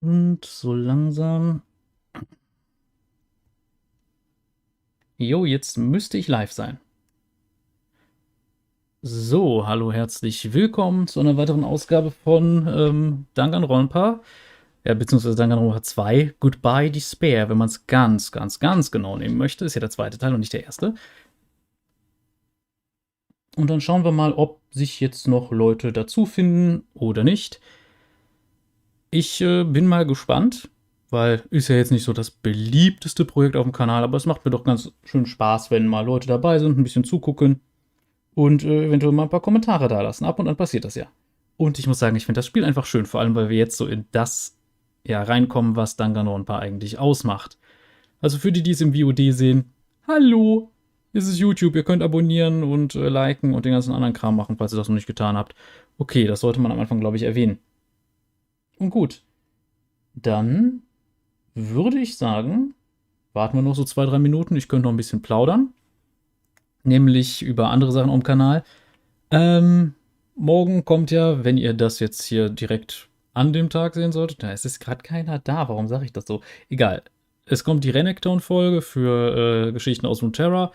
Und so langsam. Jo, jetzt müsste ich live sein. So, hallo, herzlich willkommen zu einer weiteren Ausgabe von Danganronpa. Ja, beziehungsweise Danganronpa 2, Goodbye Despair, wenn man es ganz genau nehmen möchte. Ist ja der zweite Teil und nicht der erste. Und dann schauen wir mal, ob sich jetzt noch Leute dazu finden oder nicht. Ich bin mal gespannt, weil ist ja jetzt nicht so das beliebteste Projekt auf dem Kanal, aber es macht mir doch ganz schön Spaß, wenn mal Leute dabei sind, ein bisschen zugucken und eventuell mal ein paar Kommentare da lassen. Ab und an passiert das ja. Und ich muss sagen, ich finde das Spiel einfach schön, vor allem weil wir jetzt so in das ja reinkommen, was Danganronpa eigentlich ausmacht. Also für die, die es im VOD sehen, hallo, es ist YouTube, ihr könnt abonnieren und liken und den ganzen anderen Kram machen, falls ihr das noch nicht getan habt. Okay, das sollte man am Anfang, glaube ich, erwähnen. Und gut, dann würde ich sagen, warten wir noch so 2, 3 Minuten. Ich könnte noch ein bisschen plaudern. Nämlich über andere Sachen am Kanal. Morgen kommt ja, wenn ihr das jetzt hier direkt an dem Tag sehen solltet, da ist es gerade keiner da. Warum sage ich das so? Egal. Es kommt die Renekton-Folge für Geschichten aus Runeterra.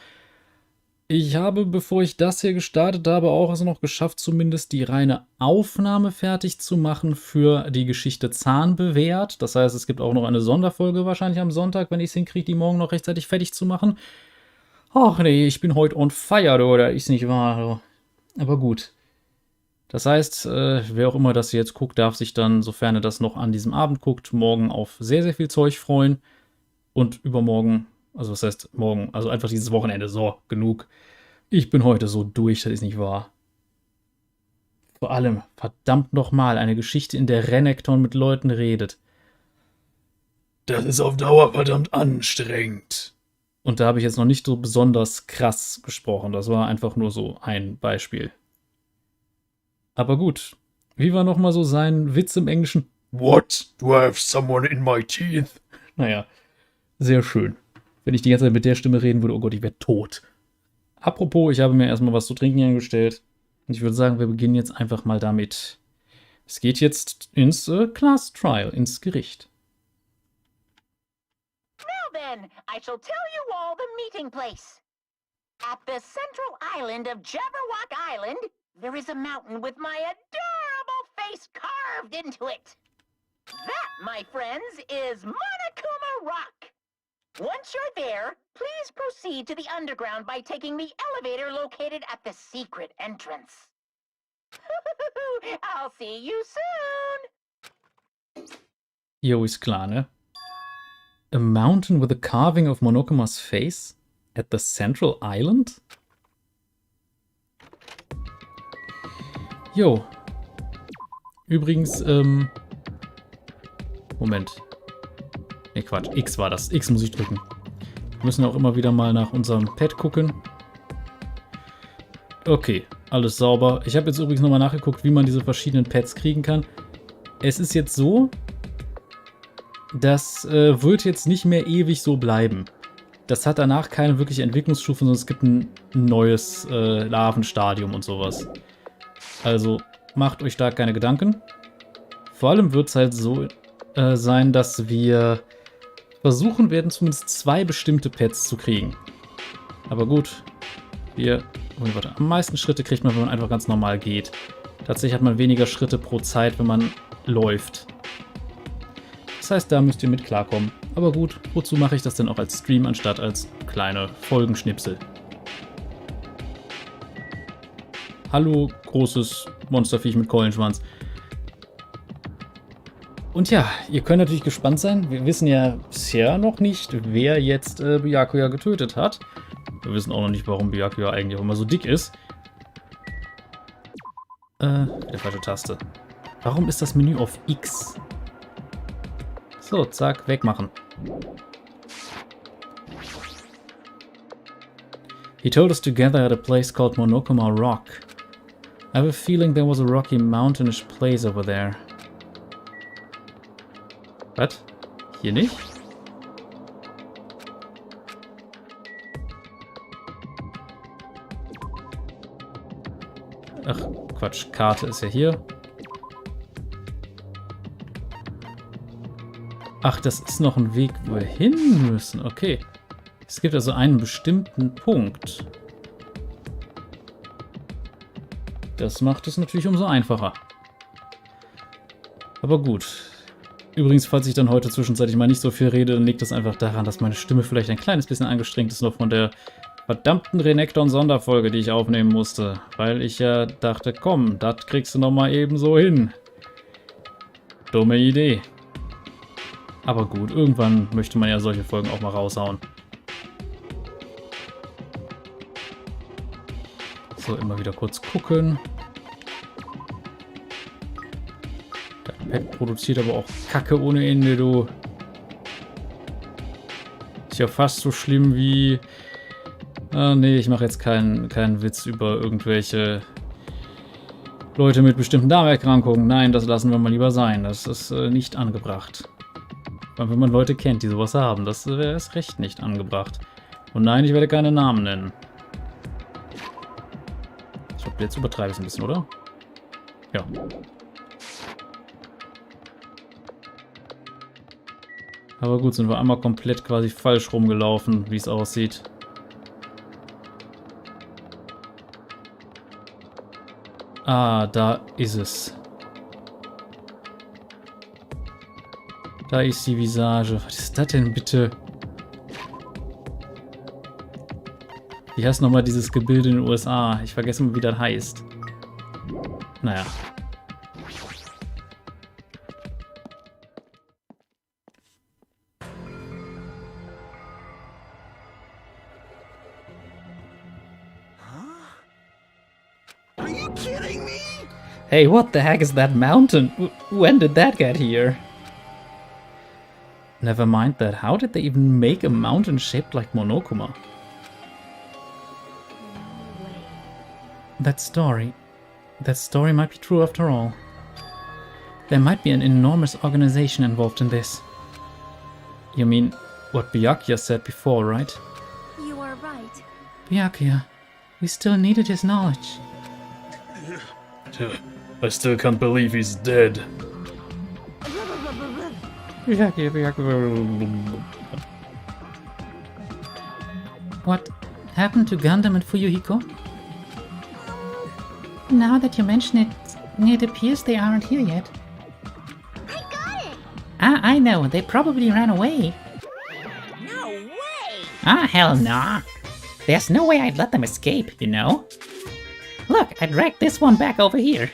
Ich habe, bevor ich das hier gestartet habe, auch es noch geschafft, zumindest die reine Aufnahme fertig zu machen für die Geschichte Zahn bewährt. Das heißt, es gibt auch noch eine Sonderfolge wahrscheinlich am Sonntag, wenn ich es hinkriege, die morgen noch rechtzeitig fertig zu machen. Ach nee, ich bin heute on fire, oder ist nicht wahr. Aber gut. Das heißt, wer auch immer das jetzt guckt, darf sich dann, sofern er das noch an diesem Abend guckt, morgen auf sehr viel Zeug freuen. Und übermorgen, also was heißt morgen, also einfach dieses Wochenende, so, genug. Ich bin heute so durch, das ist nicht wahr. Vor allem, verdammt nochmal, eine Geschichte, in der Renekton mit Leuten redet. Das ist auf Dauer verdammt anstrengend. Und da habe ich jetzt noch nicht so besonders krass gesprochen. Das war einfach nur so ein Beispiel. Aber gut. Wie war nochmal so sein Witz im Englischen? What? Do I have someone in my teeth? Naja, sehr schön. Wenn ich die ganze Zeit mit der Stimme reden würde, oh Gott, ich wäre tot. Apropos, ich habe mir erstmal was zu trinken hingestellt. Ich würde sagen, wir beginnen jetzt einfach mal damit. Es geht jetzt ins Class Trial, ins Gericht. Now then, I shall tell you all the meeting place. At the central island of Jabberwock Island, there is a mountain with my adorable face carved into it. That, my friends, is Monokuma Rock. Once you're there, please proceed to the underground by taking the elevator located at the secret entrance. I'll see you soon. Jo, ist klar, ne? A mountain with a carving of Monokuma's face at the central island? Jo. Übrigens, Moment. Ne, Quatsch. X war das. X muss ich drücken. Wir müssen auch immer wieder mal nach unserem Pad gucken. Okay, alles sauber. Ich habe jetzt übrigens nochmal nachgeguckt, wie man diese verschiedenen Pads kriegen kann. Es ist jetzt so, das wird jetzt nicht mehr ewig so bleiben. Das hat danach keine wirkliche Entwicklungsstufe, sondern es gibt ein neues Larvenstadium und sowas. Also macht euch da keine Gedanken. Vor allem wird es halt so sein, dass wir versuchen werden, zumindest 2 bestimmte Pads zu kriegen. Aber gut, am meisten Schritte kriegt man, wenn man einfach ganz normal geht. Tatsächlich hat man weniger Schritte pro Zeit, wenn man läuft. Das heißt, da müsst ihr mit klarkommen. Aber gut, wozu mache ich das denn auch als Stream, anstatt als kleine Folgenschnipsel? Hallo, großes Monsterviech mit Keulenschwanz. Und ja, ihr könnt natürlich gespannt sein. Wir wissen ja bisher noch nicht, wer jetzt Byakuya getötet hat. Wir wissen auch noch nicht, warum Byakuya eigentlich auch immer so dick ist. Der falsche Taste. Warum ist das Menü auf X? So, zack, wegmachen. He told us to gather at a place called Monokuma Rock. I have a feeling there was a rocky mountainish place over there. Was? Hier nicht? Ach, Quatsch. Karte ist ja hier. Ach, das ist noch ein Weg, wo wir hin müssen. Okay. Es gibt also einen bestimmten Punkt. Das macht es natürlich umso einfacher. Aber gut. Übrigens, falls ich dann heute zwischenzeitlich mal nicht so viel rede, dann liegt das einfach daran, dass meine Stimme vielleicht ein kleines bisschen angestrengt ist noch von der verdammten Renekton-Sonderfolge, die ich aufnehmen musste. Weil ich ja dachte, komm, das kriegst du noch mal eben so hin. Dumme Idee. Aber gut, irgendwann möchte man ja solche Folgen auch mal raushauen. So, immer wieder kurz gucken. Dein Pet produziert aber auch Kacke ohne Ende, du. Ist ja fast so schlimm wie... Ah, nee, ich mache jetzt keinen Witz über irgendwelche Leute mit bestimmten Darmerkrankungen. Nein, das lassen wir mal lieber sein. Das ist nicht angebracht. Weil wenn man Leute kennt, die sowas haben, das wäre erst recht nicht angebracht. Und nein, ich werde keine Namen nennen. Ich glaube, jetzt übertreibe ich es ein bisschen, oder? Ja. Aber gut, sind wir einmal komplett quasi falsch rumgelaufen, wie es aussieht. Ah, da ist es. Da ist die Visage. Was ist das denn bitte? Wie heißt nochmal dieses Gebilde in den USA? Ich vergesse mal, wie das heißt. Naja. Are you kidding me? Hey, what the heck is that mountain? When did that get here? Never mind that. How did they even make a mountain shaped like Monokuma? That story might be true after all. There might be an enormous organization involved in this. You mean what Byakuya said before, right? You are right. Byakuya, we still needed his knowledge. I still can't believe he's dead. What happened to Gundam and Fuyuhiko? Now that you mention it, it appears they aren't here yet. I got it! Ah, I know. They probably ran away. No way! Ah, hell nah. There's no way I'd let them escape, you know? Look, I dragged this one back over here.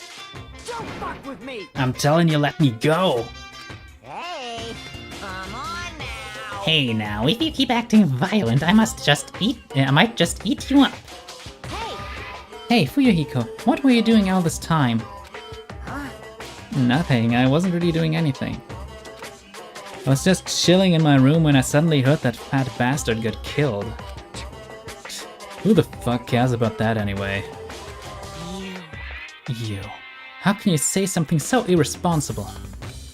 Don't fuck with me! I'm telling you, let me go. Hey, come on now! Hey now, if you keep acting violent, I might just eat you up. Hey, Fuyuhiko, what were you doing all this time? Nothing, I wasn't really doing anything. I was just chilling in my room when I suddenly heard that fat bastard get killed. Who the fuck cares about that anyway? You. How can you say something so irresponsible?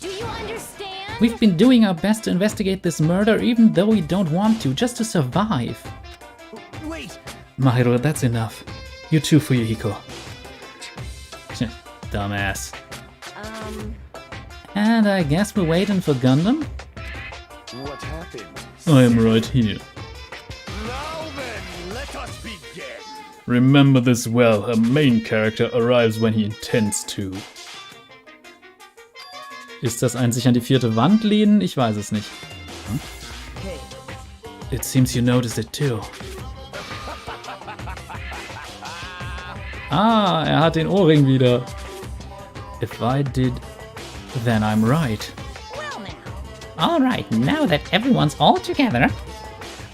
Do you understand? We've been doing our best to investigate this murder even though we don't want to, just to survive. Wait! Mahiro, that's enough. You too, Fuyuhiko. Dumbass. And I guess we're waiting for Gundam? What happened? I am right here. Now then, let us begin. Remember this well, a main character arrives when he intends to. Ist das ein sich an die vierte Wand lehnen? Ich weiß es nicht. It seems you noticed it too. Ah, er hat den Ohrring wieder. If I did, then I'm right. Well now, Alright, now that everyone's all together,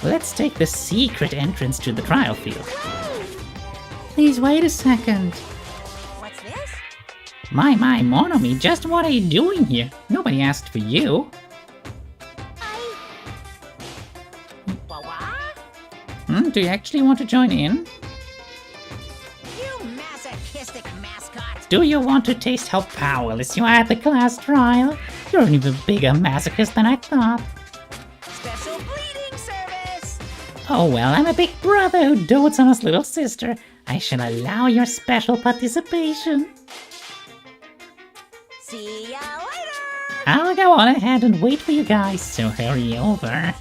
let's take the secret entrance to the trial field. Please wait a second. what's this? My, Monomi, just what are you doing here? Nobody asked for you. What? Do you actually want to join in? You masochistic mascot! Do you want to taste how powerless you are at the class trial? You're an even bigger masochist than I thought. Special bleeding service! Oh well, I'm a big brother who dotes on his little sister. I shall allow your special participation. See ya later! I'll go on ahead and wait for you guys to hurry over.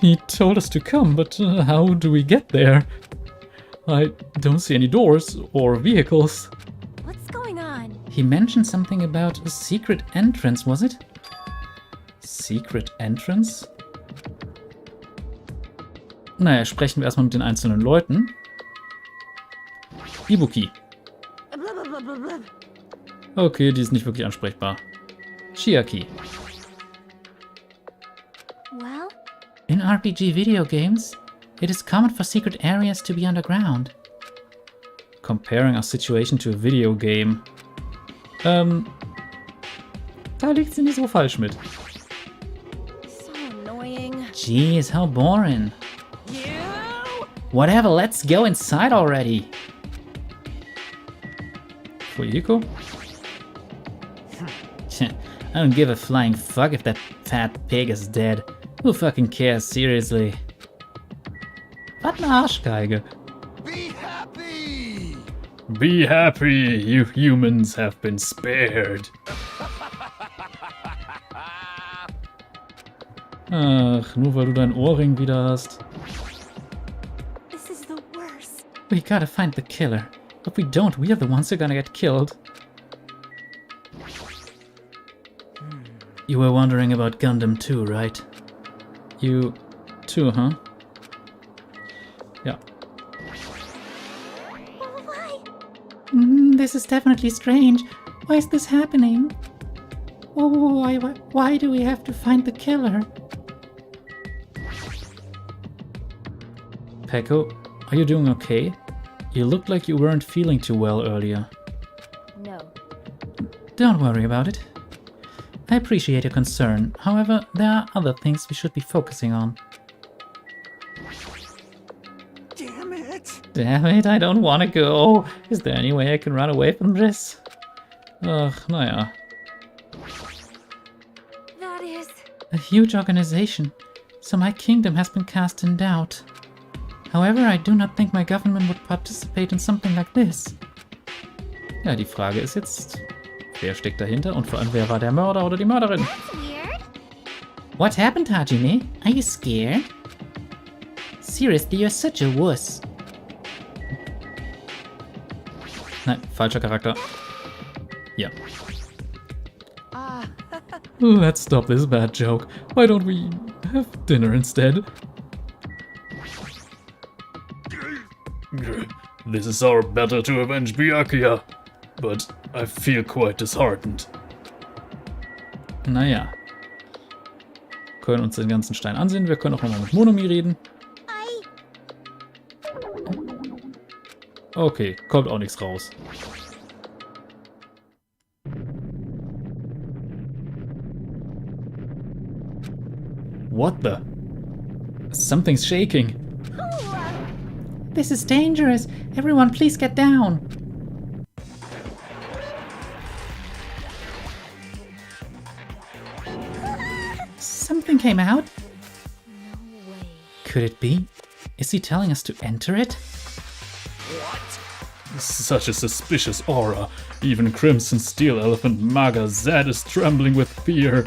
He told us to come, but how do we get there? I don't see any doors or vehicles. What's going on? He mentioned something about a secret entrance, was it? Secret entrance? Naja, sprechen wir erstmal mit den einzelnen Leuten. Ibuki. Okay, die ist nicht wirklich ansprechbar. Chiaki. Well, In RPG video games, it is common for secret areas to be underground. Comparing our situation to a video game. Da liegt sie nicht so falsch mit. so annoying. Jeez, how boring. You? Whatever, let's go inside already. Fujiko? I don't give a flying fuck if that fat pig is dead. Who fucking cares, seriously? Was eine Arschgeige. Be happy! Be happy, you humans have been spared. Ach, nur weil du deinen Ohrring wieder hast. This is the worst. We gotta find the killer. If we don't, we are the ones who are gonna get killed. You were wondering about Gundam too, right? You too, huh? Ja. Oh, why? This is definitely strange. Why is this happening? Oh, why do we have to find the killer? Peko, are you doing okay? You looked like you weren't feeling too well earlier. No. Don't worry about it. I appreciate your concern. However, there are other things we should be focusing on. Damn it! Damn it, I don't want to go. Is there any way I can run away from this? Ach, naja. That is... A huge organization, so my kingdom has been cast in doubt. However, I do not think my government would participate in something like this. Ja, die Frage ist jetzt, wer steckt dahinter und vor allem, wer war der Mörder oder die Mörderin? That's weird. What happened, Hajime? Are you scared? Seriously, you're such a wuss. Nein, falscher Charakter. Ja. Ah, Let's stop this bad joke. Why don't we have dinner instead? This is our battle to avenge Byakuya, but I feel quite disheartened. Naja. Können uns den ganzen Stein ansehen. Wir können auch nochmal mit Monomi reden. Okay, kommt auch nichts raus. What the? Something's shaking. This is dangerous. Everyone, please get down. Something came out. no way. Could it be? Is he telling us to enter it? Such a suspicious aura. Even Crimson Steel Elephant Maga Zed is trembling with fear.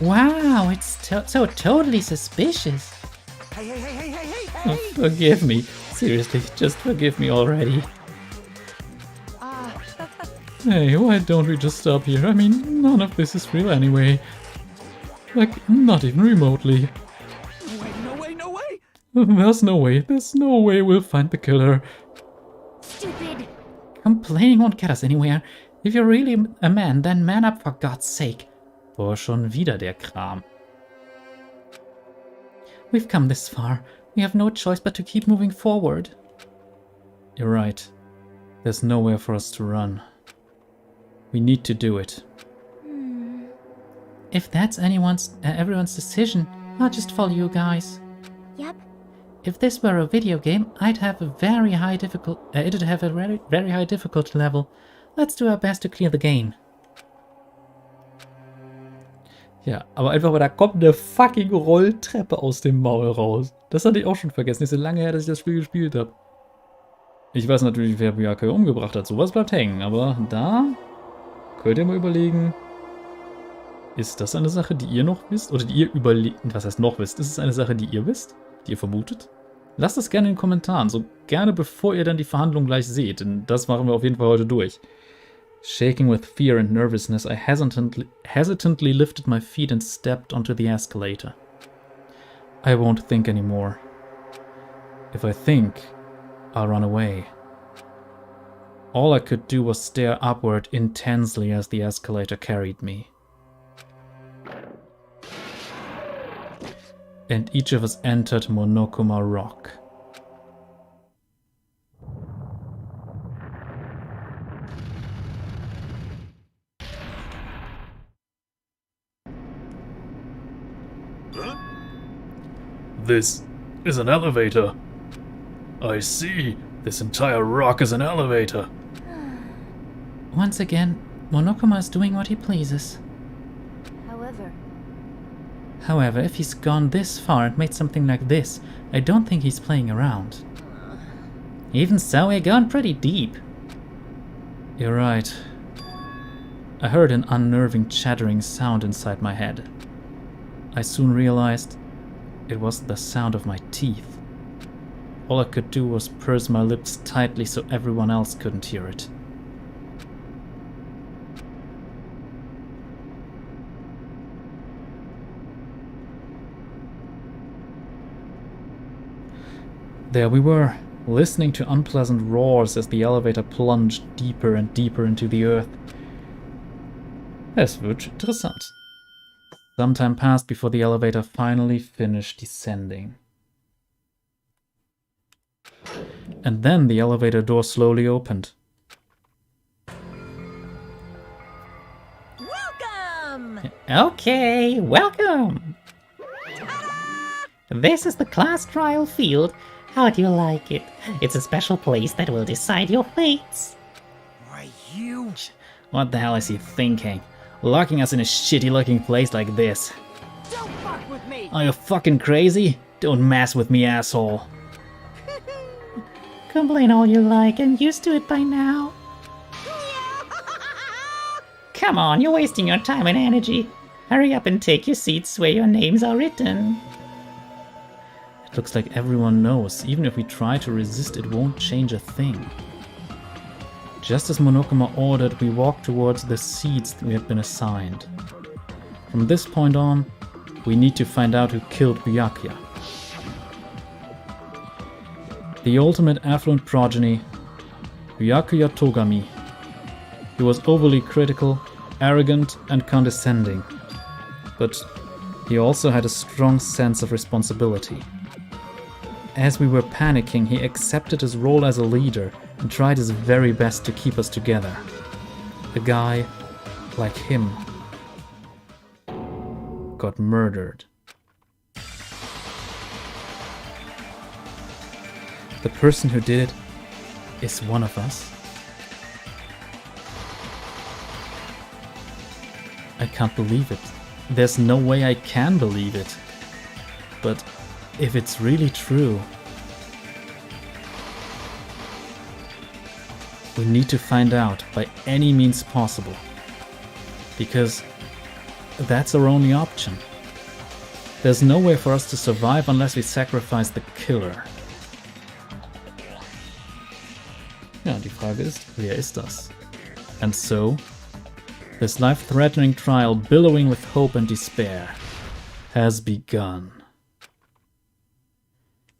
Wow, it's so totally suspicious. Hey, hey, hey, hey, hey, hey, Oh, hey! forgive me. Seriously, just forgive me already. Hey, why don't we just stop here? I mean, none of this is real anyway. Like, not even remotely. No way, no way, no way! There's no way we'll find the killer. Stupid. Complaining won't get us anywhere. If you're really a man, then man up for God's sake. Boah, schon wieder der Kram. We've come this far. We have no choice but to keep moving forward. You're right. There's nowhere for us to run. We need to do it. If that's everyone's decision, I'll just follow you guys. Yep. If this were a video game, it'd have a very high difficulty level. Let's do our best to clear the game. Ja, aber einfach mal, da kommt eine fucking Rolltreppe aus dem Maul raus. Das hatte ich auch schon vergessen. Ist so lange her, dass ich das Spiel gespielt habe. Ich weiß natürlich, wer Byakuya umgebracht hat. Sowas bleibt hängen. Aber da könnt ihr mal überlegen, ist das eine Sache, die ihr noch wisst? Oder die ihr überlegt? Was heißt noch wisst? Ist es eine Sache, die ihr wisst? Die ihr vermutet? Lasst es gerne in den Kommentaren. So gerne, bevor ihr dann die Verhandlung gleich seht. Denn das machen wir auf jeden Fall heute durch. Shaking with fear and nervousness, I hesitantly lifted my feet and stepped onto the escalator. I won't think anymore. If I think, I'll run away. All I could do was stare upward intensely as the escalator carried me. And each of us entered Monokuma Rock. This is an elevator. I see. This entire rock is an elevator. Once again, Monokuma is doing what he pleases. However, if he's gone this far and made something like this, I don't think he's playing around. Even so, we're going pretty deep. You're right. I heard an unnerving chattering sound inside my head. I soon realized it was the sound of my teeth. All I could do was purse my lips tightly so everyone else couldn't hear it. There we were, listening to unpleasant roars as the elevator plunged deeper and deeper into the earth. Es wird interessant. Some time passed before the elevator finally finished descending. And then the elevator door slowly opened. Welcome! Okay, welcome! This is the class trial field. How do you like it? It's a special place that will decide your fates. Why, you... What the hell is he thinking? Locking us in a shitty-looking place like this. Don't fuck with me! Are you fucking crazy? Don't mess with me, asshole. Complain all you like, I'm used to it by now. Come on, you're wasting your time and energy. Hurry up and take your seats where your names are written. It looks like everyone knows. Even if we try to resist, it won't change a thing. Just as Monokuma ordered, we walked towards the seats we had been assigned. From this point on, we need to find out who killed Byakuya. The ultimate affluent progeny, Byakuya Togami. He was overly critical, arrogant, and condescending. But he also had a strong sense of responsibility. As we were panicking, he accepted his role as a leader and tried his very best to keep us together. A guy like him got murdered. The person who did it is one of us. I can't believe it. There's no way I can believe it. But if it's really true, we need to find out by any means possible. Because that's our only option. There's no way for us to survive unless we sacrifice the killer. Ja, die Frage ist, wer ist das? And so, this life-threatening trial billowing with hope and despair has begun.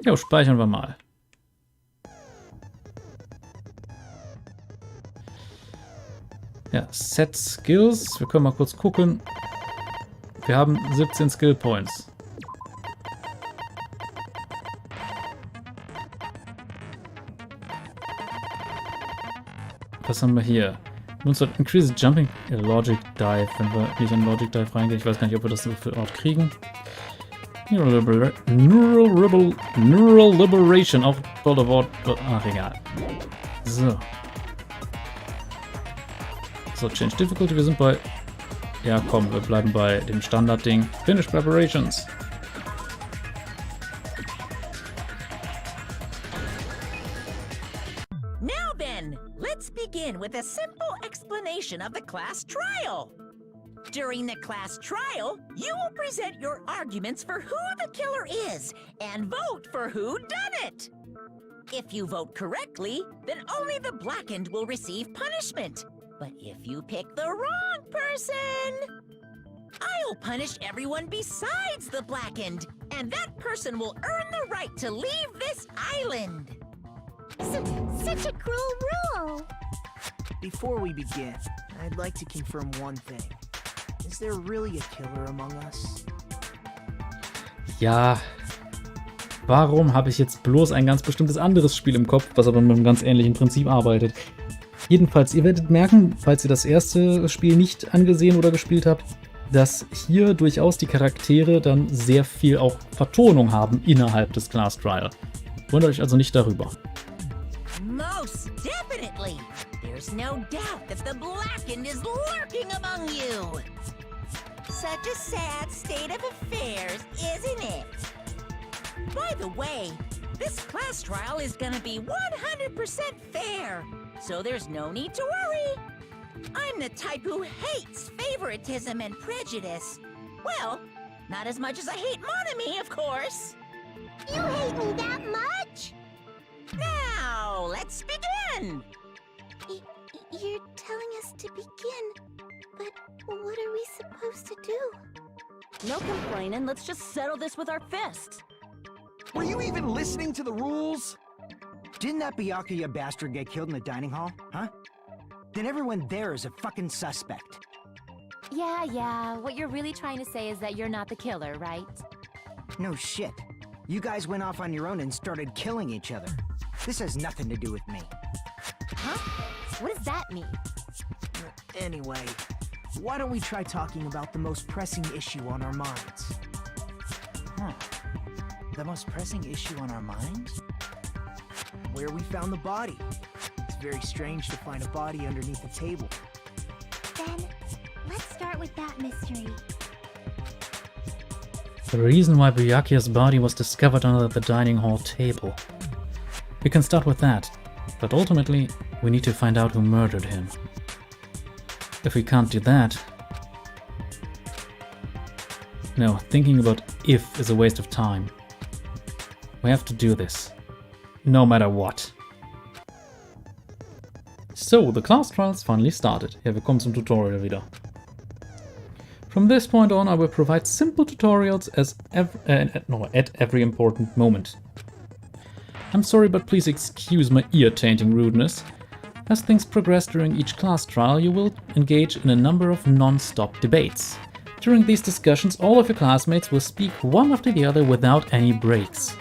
Ja, speichern wir mal. Ja, Set Skills. Wir können mal kurz gucken. Wir haben 17 Skill Points. Was haben wir hier? Uns hat Increase Jumping Logic Dive, wenn wir nicht in Logic Dive reingehen. Ich weiß gar nicht, ob wir das überhaupt kriegen. Neural Liberation, auch tolle Wort. Ach, egal. So. So, Change Difficulty, wir sind bei... Ja, komm, wir bleiben bei dem Standard-Ding. Finish Preparations. explanation of the class trial. During the class trial, you will present your arguments for who the killer is and vote for who done it. If you vote correctly, then only the blackened will receive punishment. But if you pick the wrong person, I'll punish everyone besides the blackened, and that person will earn the right to leave this island. Such a cruel rule. Before we begin, I'd like to confirm one thing. Is there really a killer among us? Ja. Warum habe ich jetzt bloß ein ganz bestimmtes anderes Spiel im Kopf, was aber mit einem ganz ähnlichen Prinzip arbeitet? Jedenfalls, ihr werdet merken, falls ihr das erste Spiel nicht angesehen oder gespielt habt, dass hier durchaus die Charaktere dann sehr viel auch Vertonung haben innerhalb des Class Trial. Wundert euch also nicht darüber. Most definitely. There's no doubt that the blackened is lurking among you. Such a sad state of affairs, isn't it? By the way, this class trial is gonna be 100% fair, so there's no need to worry. I'm the type who hates favoritism and prejudice. Well, not as much as I hate Monami, of course. You hate me that much? Now, let's begin! You're telling us to begin, but what are we supposed to do? No complaining, let's just settle this with our fists. Were you even listening to the rules? Didn't that Byakuya bastard get killed in the dining hall, huh? Then everyone there is a fucking suspect. Yeah, what you're really trying to say is that you're not the killer, right? No shit. You guys went off on your own and started killing each other. This has nothing to do with me. Huh? What does that mean? Anyway, why don't we try talking about the most pressing issue on our minds? Huh. The most pressing issue on our minds? Where we found the body. It's very strange to find a body underneath the table. Then, let's start with that mystery. The reason why Byakuya's body was discovered under the dining hall table. We can start with that, but ultimately, we need to find out who murdered him. If we can't do that... No, thinking about if is a waste of time. We have to do this. No matter what. So, the class trials finally started. Ja, wir kommen zum Tutorial wieder. From this point on, I will provide simple tutorials at every important moment. I'm sorry, but please excuse my ear-tainting rudeness. As things progress during each class trial, you will engage in a number of non-stop debates. During these discussions, all of your classmates will speak one after the other without any breaks.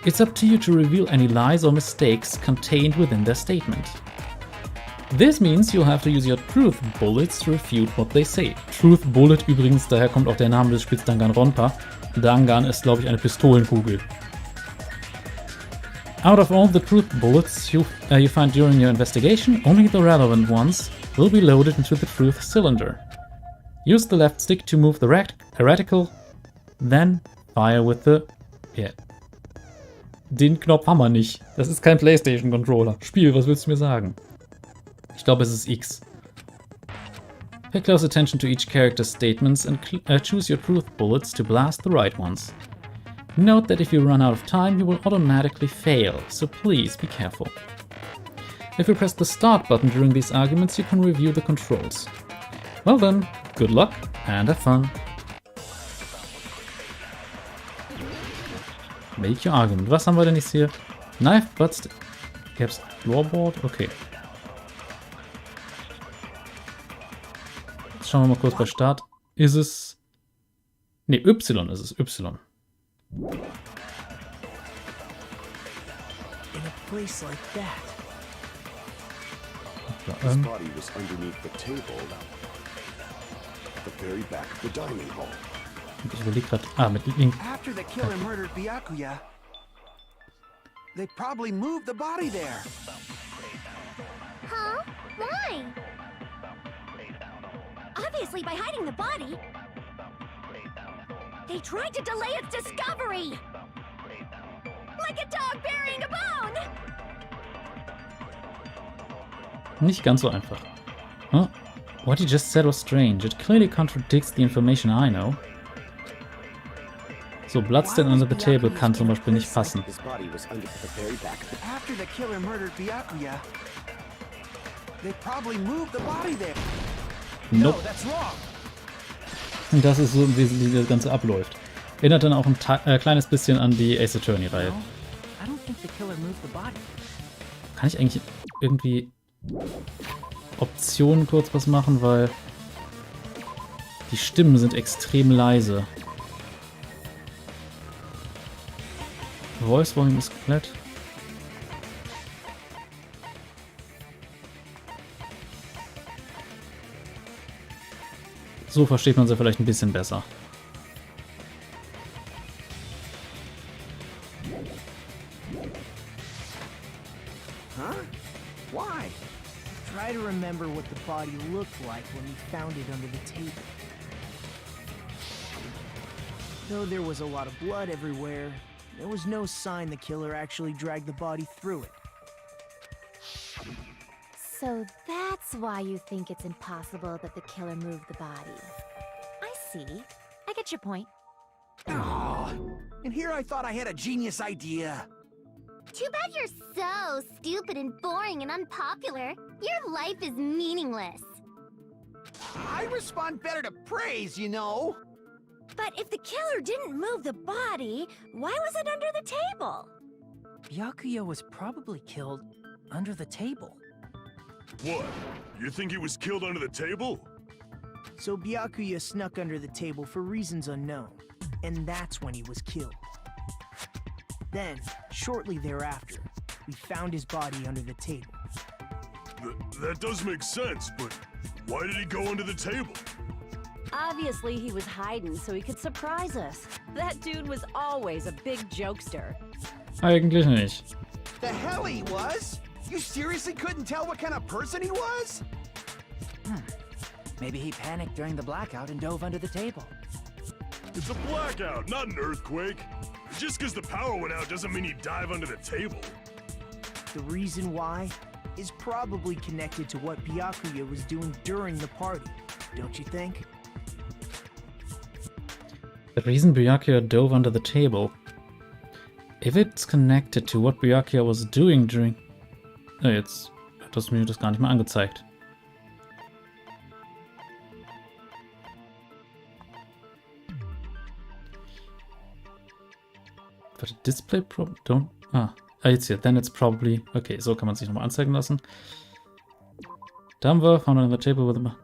It's up to you to reveal any lies or mistakes contained within their statement. This means you'll have to use your truth bullets to refute what they say. Truth Bullet übrigens, daher kommt auch der Name des Spiels Danganronpa. Dangan ist, glaube ich, eine Pistolenkugel. Out of all the truth bullets you find during your investigation, only the relevant ones will be loaded into the truth cylinder. Use the left stick to move the reticle, then fire with the... Yeah. Den Knopf haben wir nicht. Das ist kein PlayStation-Controller. Spiel, was willst du mir sagen? Ich glaube, es ist X. Pay close attention to each character's statements and choose your truth bullets to blast the right ones. Note that if you run out of time, you will automatically fail, so please be careful. If you press the start button during these arguments, you can review the controls. Well then, good luck and have fun. Welche Argument? Was haben wir denn jetzt hier? Knife, Butts, Gaps, Floorboard? Okay. Jetzt schauen wir mal kurz bei Start. Ist es... Ne, Y ist es, Y. In a place like that. His body was underneath the table, at the very back of the dining hall. Ich überlege gerade. Mit Link. After the killer murdered Byakuya, they probably moved the body there. Huh? Why? Obviously by hiding the body. They tried to delay its discovery! Like a dog burying a bone! Nicht ganz so einfach. Huh? What you just said was strange. It clearly contradicts the information I know. So, Bloodstain under the table kann zum Beispiel nicht passen. His body was under the very back of the... After the killer murdered Byakuya, they probably moved the body there. Nope. No, that's wrong. Und das ist so im Wesentlichen, wie das Ganze abläuft. Erinnert dann auch ein kleines bisschen an die Ace Attorney-Reihe. I don't think the killer moved the body. Kann ich eigentlich irgendwie Optionen kurz was machen, weil die Stimmen sind extrem leise. Voice Volume ist komplett. So versteht man sie vielleicht ein bisschen besser. Huh? Why? Try to remember what the body looked like when we found it under the table. Though there was a lot of blood everywhere, there was no sign the killer actually dragged the body through it. So that's why you think it's impossible that the killer moved the body. I see. I get your point. Oh, and here I thought I had a genius idea. Too bad you're so stupid and boring and unpopular. Your life is meaningless. I respond better to praise, you know. But if the killer didn't move the body, why was it under the table? Byakuya was probably killed under the table. What? You think he was killed under the table? So Byakuya snuck under the table for reasons unknown, and that's when he was killed. Then, shortly thereafter, we found his body under the table. That does make sense, but why did he go under the table? Obviously, he was hiding so he could surprise us. That dude was always a big jokester. Eigentlich nicht. The hell he was? You seriously couldn't tell what kind of person he was? Maybe he panicked during the blackout and dove under the table. It's a blackout, not an earthquake. Just because the power went out doesn't mean he'd dive under the table. The reason why is probably connected to what Byakuya was doing during the party, don't you think? The reason Byakuya dove under the table. If it's connected to what Byakuya was doing during... Jetzt hat das mir das gar nicht mehr angezeigt. But a display problem... Don't... jetzt hier. Then it's probably... Okay, so kann man sich nochmal anzeigen lassen. Da haben wir... Found on the table with a...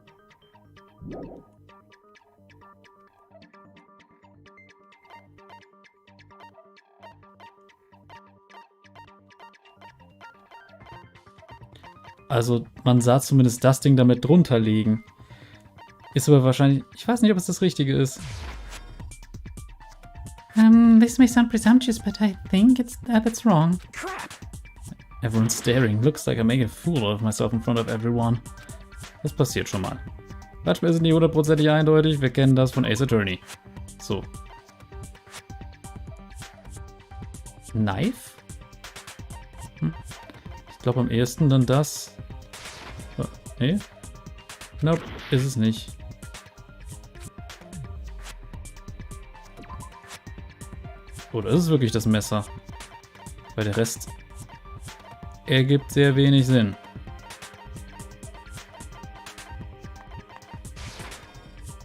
Also, man sah zumindest das Ding damit drunter liegen. Ist aber wahrscheinlich... Ich weiß nicht, ob es das Richtige ist. This may sound presumptuous, but I think that's wrong. Crap! Everyone's staring. Looks like I'm making a fool of myself in front of everyone. Das passiert schon mal. Manchmal ist es nicht hundertprozentig eindeutig. Wir kennen das von Ace Attorney. So. Knife? Ich glaube am ehesten dann das. Oh, nee? Nope, ist es nicht. Oder ist es wirklich das Messer? Weil der Rest ergibt sehr wenig Sinn.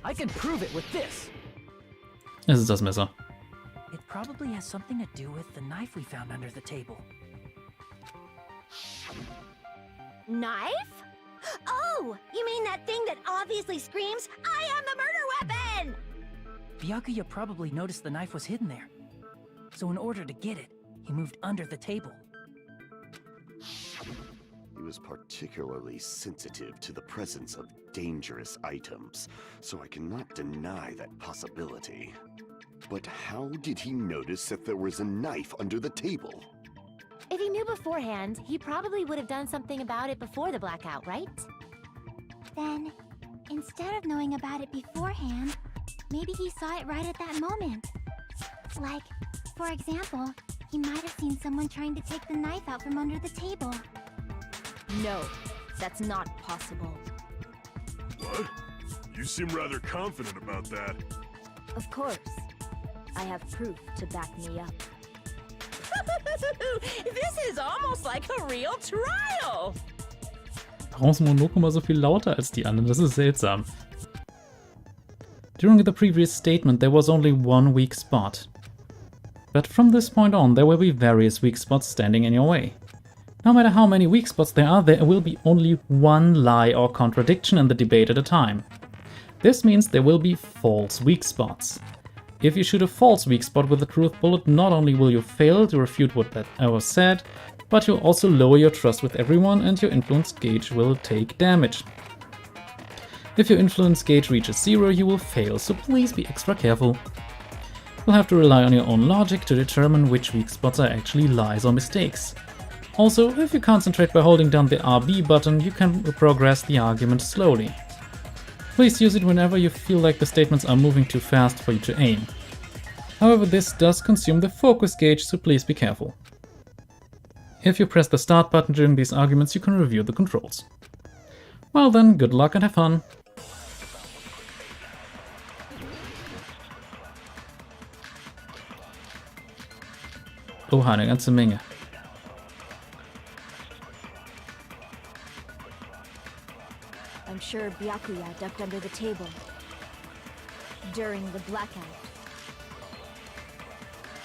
I can prove it with this. Es ist das Messer. It probably has something to do with the knife we found under the table. Knife? Oh, you mean that thing that obviously screams, I am the murder weapon! Byakuya probably noticed the knife was hidden there. So in order to get it, he moved under the table. He was particularly sensitive to the presence of dangerous items, so I cannot deny that possibility. But how did he notice that there was a knife under the table? If he knew beforehand, he probably would have done something about it before the blackout, right? Then, instead of knowing about it beforehand, maybe he saw it right at that moment. Like, for example, he might have seen someone trying to take the knife out from under the table. No, that's not possible. What? You seem rather confident about that. Of course. I have proof to back me up. This is almost like a real trial. Warum ist Monoko mal so viel lauter als die anderen? Das ist seltsam. During the previous statement, there was only one weak spot. But from this point on, there will be various weak spots standing in your way. No matter how many weak spots there will be only one lie or contradiction in the debate at a time. This means there will be false weak spots. If you shoot a false weak spot with a truth bullet, not only will you fail to refute what was said, but you'll also lower your trust with everyone and your influence gauge will take damage. If your influence gauge reaches 0, you will fail, so please be extra careful. You'll have to rely on your own logic to determine which weak spots are actually lies or mistakes. Also, if you concentrate by holding down the RB button, you can progress the argument slowly. Please use it whenever you feel like the statements are moving too fast for you to aim. However, this does consume the focus gauge, so please be careful. If you press the start button during these arguments, you can review the controls. Well then, good luck and have fun! Oha, eine ganze Menge. I'm sure Byakuya ducked under the table during the blackout.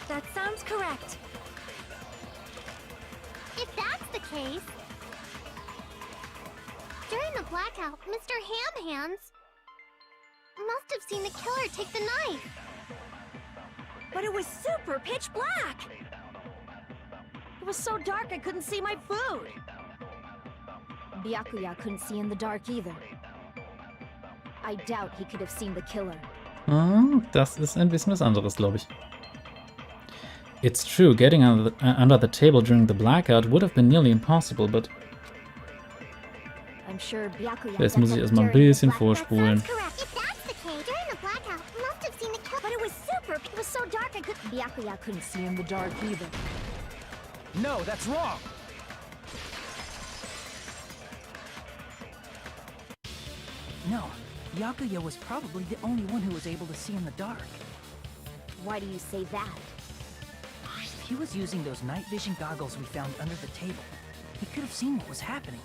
That sounds correct. If that's the case... During the blackout, Mr. Ham-Hands must have seen the killer take the knife. But it was super pitch black. It was so dark I couldn't see my food. Byakuya couldn't see in the dark either. I doubt he could have seen the killer. Das ist ein bisschen was anderes, glaube ich. It's true, getting under the table during the blackout would have been nearly impossible, but... I'm sure Byakuya Jetzt muss ich erstmal ein bisschen vorspulen. But it was super. It was so dark I couldn't. Byakuya couldn't see in the dark either. No, that's wrong! No, Byakuya was probably the only one who was able to see in the dark. Why do you say that? He was using those night vision goggles we found under the table. He could have seen what was happening.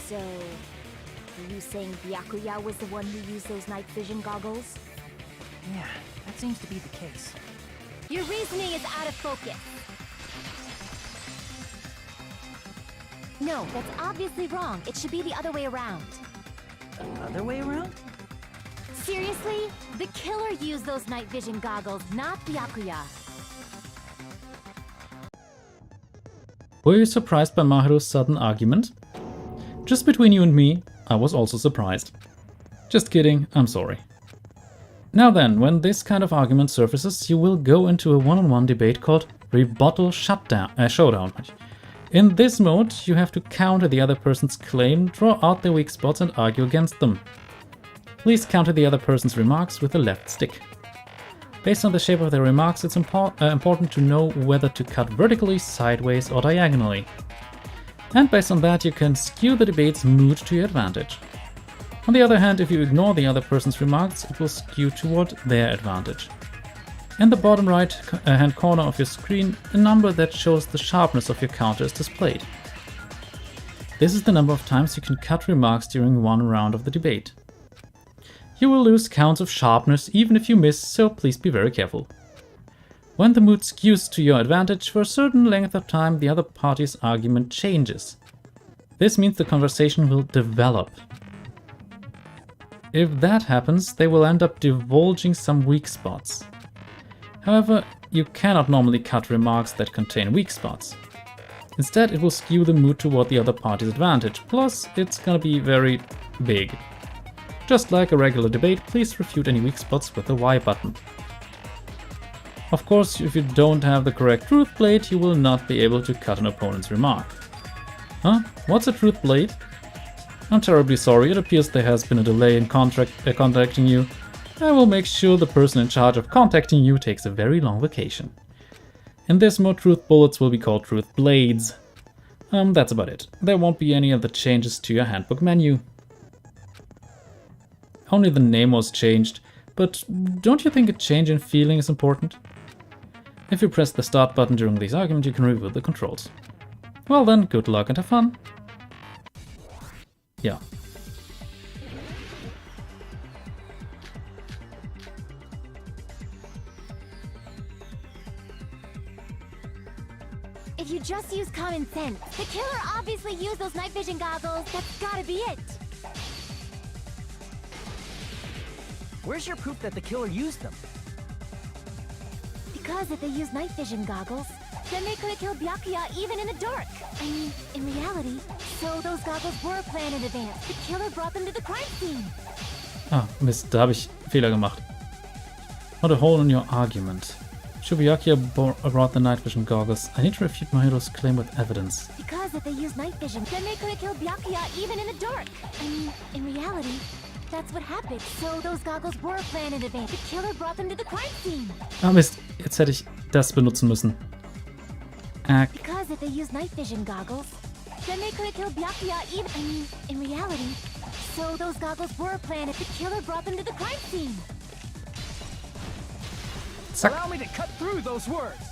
So, are you saying Byakuya was the one who used those night vision goggles? Yeah, that seems to be the case. Your reasoning is out of focus. No, that's obviously wrong. It should be the other way around. The other way around? Seriously? The killer used those night vision goggles, not Byakuya. Were you surprised by Mahiru's sudden argument? Just between you and me, I was also surprised. Just kidding, I'm sorry. Now then, when this kind of argument surfaces, you will go into a one-on-one debate called Rebuttal Showdown. In this mode, you have to counter the other person's claim, draw out their weak spots and argue against them. Please counter the other person's remarks with the left stick. Based on the shape of their remarks, it's important to know whether to cut vertically, sideways or diagonally. And based on that, you can skew the debate's mood to your advantage. On the other hand, if you ignore the other person's remarks, it will skew toward their advantage. In the bottom right hand corner of your screen, a number that shows the sharpness of your counter is displayed. This is the number of times you can cut remarks during one round of the debate. You will lose counts of sharpness even if you miss, so please be very careful. When the mood skews to your advantage, for a certain length of time the other party's argument changes. This means the conversation will develop. If that happens, they will end up divulging some weak spots. However, you cannot normally cut remarks that contain weak spots. Instead, it will skew the mood toward the other party's advantage, plus it's gonna be very big. Just like a regular debate, please refute any weak spots with the Y button. Of course, if you don't have the correct truth blade, you will not be able to cut an opponent's remark. Huh? What's a truth blade? I'm terribly sorry, it appears there has been a delay in contacting you. I will make sure the person in charge of contacting you takes a very long vacation. In this mode, truth bullets will be called truth blades. That's about it. There won't be any other changes to your handbook menu. Only the name was changed, but don't you think a change in feeling is important? If you press the start button during these arguments, you can review the controls. Well then, good luck and have fun. Yeah. If you just use common sense, the killer obviously used those night vision goggles. That's gotta be it. Where's your proof that the killer used them? Because if they use night vision goggles, then they could have killed Byakuya even in the dark. I mean, in reality, so those goggles were planned in advance. The killer brought them to the crime scene. Ah, Mist, da habe ich Fehler gemacht. Not a hole in your argument. Byakuya brought the night vision goggles. I need to refute Mahiro's claim with evidence. Because if they used night vision, then they could have killed Byakuya even in the dark. I mean, in reality, that's what happened. So those goggles were planned in advance. The killer brought them to the crime scene. Ah Mist, jetzt hätte ich das benutzen müssen. Because if they used night vision goggles, then they could have killed Byakuya even... I mean, in reality, so those goggles were planned. The killer brought them to the crime scene. Zack. Allow me to cut through those words.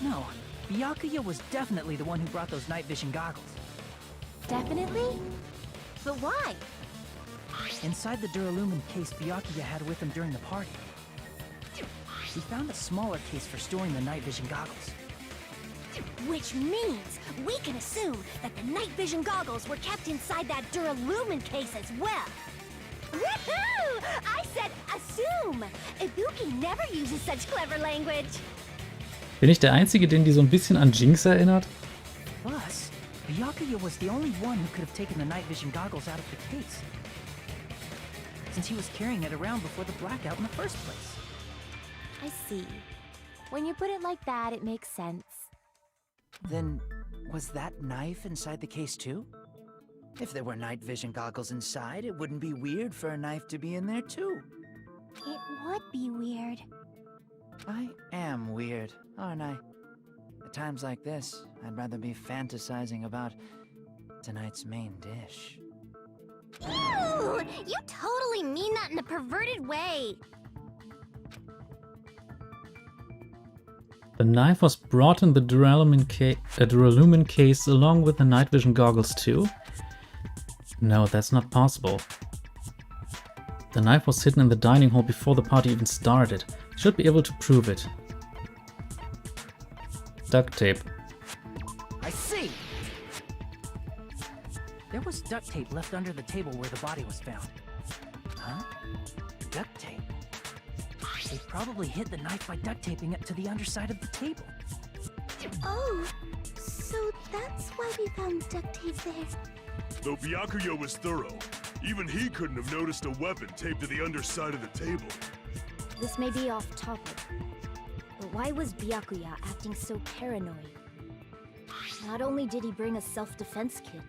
No, Byakuya was definitely the one who brought those night vision goggles. Definitely? But why? Inside the Duralumin case Byakuya had with him during the party, he found a smaller case for storing the night vision goggles. Which means we can assume that the night vision goggles were kept inside that Duralumin case as well. Woohoo! I said assume! Ibuki never uses such clever language. Bin ich der Einzige, den die so ein bisschen an Jinx erinnert? Plus, Byakuya was the only one who could have taken the night vision goggles out of the case, since he was carrying it around before the blackout in the first place. I see. When you put it like that, it makes sense. Then, was that knife inside the case too? If there were night vision goggles inside, it wouldn't be weird for a knife to be in there too. It would be weird. I am weird, aren't I? At times like this, I'd rather be fantasizing about tonight's main dish. Ew! You totally mean that in a perverted way. The knife was brought in the Duralumin case along with the night vision goggles too? No, that's not possible. The knife was hidden in the dining hall before the party even started. Should be able to prove it. Duct tape. I see! There was duct tape left under the table where the body was found. Huh? Duct tape? They probably hid the knife by duct taping it to the underside of the table. Oh, so that's why we found duct tape there. Though Byakuya was thorough, even he couldn't have noticed a weapon taped to the underside of the table. This may be off topic, but why was Byakuya acting so paranoid? Not only did he bring a self-defense kit,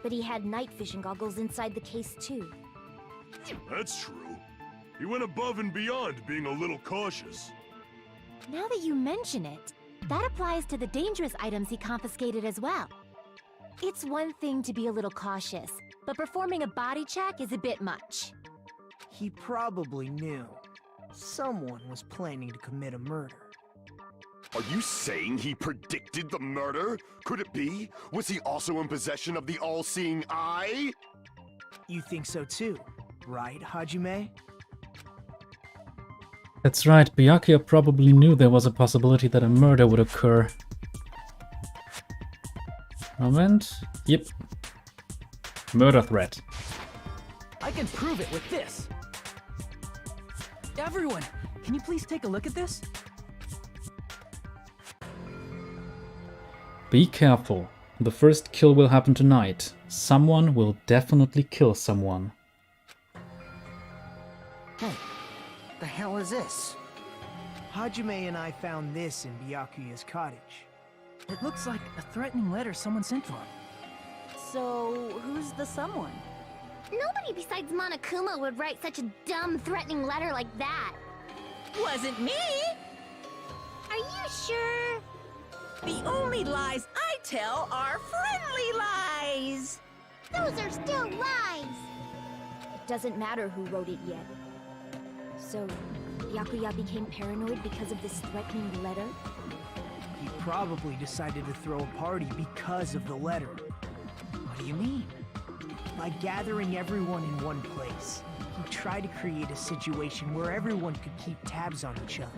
but he had night vision goggles inside the case too. That's true. He went above and beyond being a little cautious. Now that you mention it, that applies to the dangerous items he confiscated as well. It's one thing to be a little cautious, but performing a body check is a bit much. He probably knew. Someone was planning to commit a murder. Are you saying he predicted the murder? Could it be? Was he also in possession of the all-seeing eye? You think so too, right, Hajime? That's right, Byakuya probably knew there was a possibility that a murder would occur. Moment. Yep. Murder threat. I can prove it with this. Everyone, can you please take a look at this? Be careful. The first kill will happen tonight. Someone will definitely kill someone. Hey, the hell is this? Hajime and I found this in Byakuya's cottage. It looks like a threatening letter someone sent to him. So, who's the someone? Nobody besides Monokuma would write such a dumb, threatening letter like that. Wasn't me! Are you sure? The only lies I tell are friendly lies! Those doesn't matter who wrote it yet. So, Byakuya became paranoid because of this threatening letter? He probably decided to throw a party because of the letter. What do you mean? By gathering everyone in one place, he tried to create a situation where everyone could keep tabs on each other.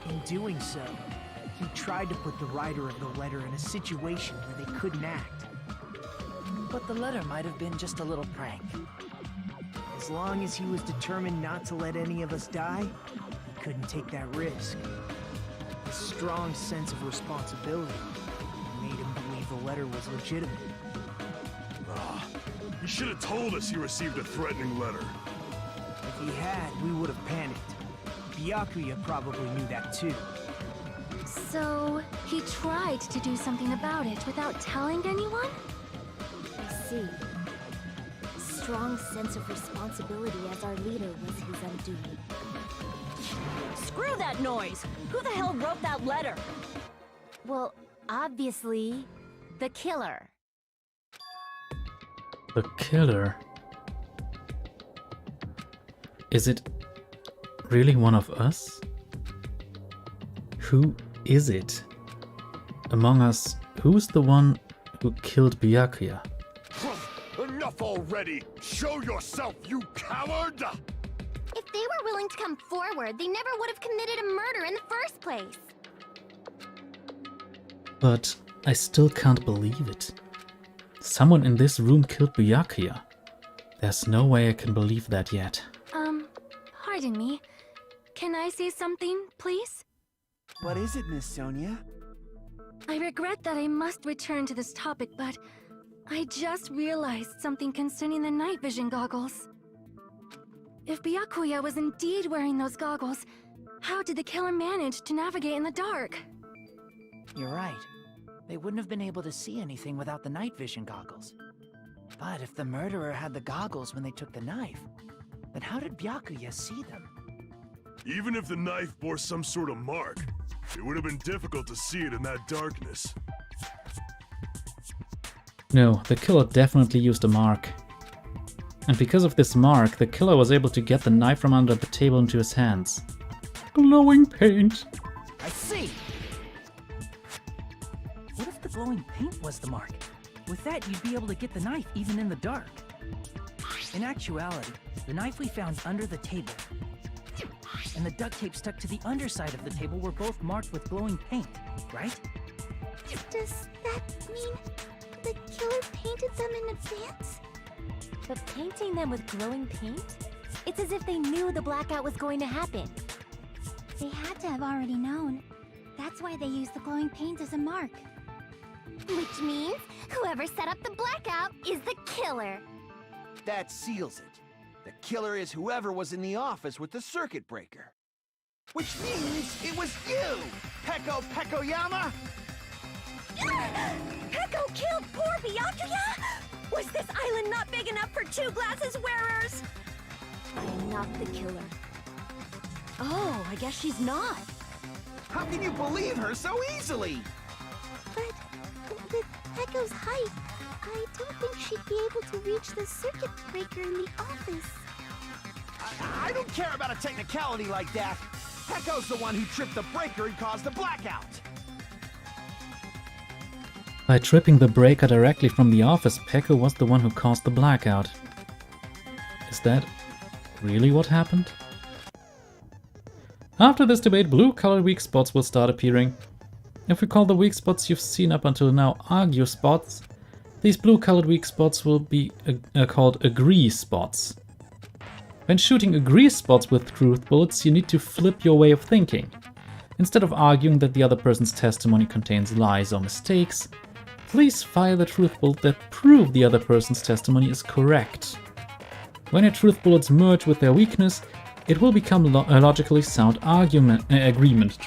In doing so, he tried to put the writer of the letter in a situation where they couldn't act. But the letter might have been just a little prank. As long as he was determined not to let any of us die, he couldn't take that risk. His strong sense of responsibility made him believe the letter was legitimate. He should have told us he received a threatening letter. If he had, we would have panicked. Byakuya probably knew that too. So, he tried to do something about it without telling anyone? I see. Strong sense of responsibility as our leader was his undoing. Screw that noise! Who the hell wrote that letter? Well, obviously, the killer. The killer. Is it really one of us? Who is it? Among us, who's the one who killed Byakuya? Enough already! Show yourself, you coward! If they were willing to come forward, they never would have committed a murder in the first place. But I still can't believe it. Someone in this room killed Byakuya. There's no way I can believe that yet. Pardon me. Can I say something, please? What is it, Miss Sonia? I regret that I must return to this topic, but I just realized something concerning the night vision goggles. If Byakuya was indeed wearing those goggles, how did the killer manage to navigate in the dark? You're right. They wouldn't have been able to see anything without the night vision goggles. But if the murderer had the goggles when they took the knife, then how did Byakuya see them? Even if the knife bore some sort of mark, it would have been difficult to see it in that darkness. No, the killer definitely used a mark. And because of this mark, the killer was able to get the knife from under the table into his hands. Glowing paint. I see! What if the glowing paint was the mark? With that, you'd be able to get the knife even in the dark. In actuality, the knife we found under the table and the duct tape stuck to the underside of the table were both marked with glowing paint, right? Does that mean the killer painted them in advance? But painting them with glowing paint? It's as if they knew the blackout was going to happen. They had to have already known. That's why they used the glowing paint as a mark. Which means whoever set up the blackout is the killer. That seals it. The killer is whoever was in the office with the circuit breaker. Which means it was you, Peko Pekoyama! Peko killed poor Byakuya? Was this island not big enough for two glasses wearers? I'm not the killer. Oh, I guess she's not. How can you believe her so easily? But with Peko's height, I don't think she'd be able to reach the circuit breaker in the office. I don't care about a technicality like that. Peko's the one who tripped the breaker and caused the blackout. By tripping the breaker directly from the office, Peko was the one who caused the blackout. Is that really what happened? After this debate, blue-colored weak spots will start appearing. If we call the weak spots you've seen up until now argue spots, these blue-colored weak spots will be called agree spots. When shooting agree spots with truth bullets, you need to flip your way of thinking. Instead of arguing that the other person's testimony contains lies or mistakes, please fire the truth bullet that prove the other person's testimony is correct. When your truth bullets merge with their weakness, it will become a logically sound agreement.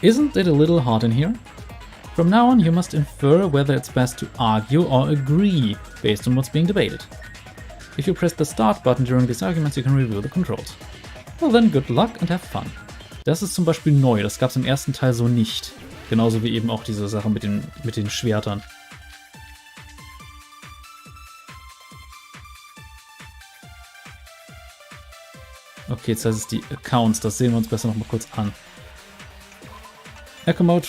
Isn't it a little hot in here? From now on, you must infer whether it's best to argue or agree based on what's being debated. If you press the Start button during these arguments, you can review the controls. Well then, good luck and have fun. Das ist zum Beispiel neu, das gab es im ersten Teil so nicht. Genauso wie eben auch diese Sache mit den Schwertern. Okay, jetzt heißt es die Accounts. Das sehen wir uns besser noch mal kurz an. Ekumo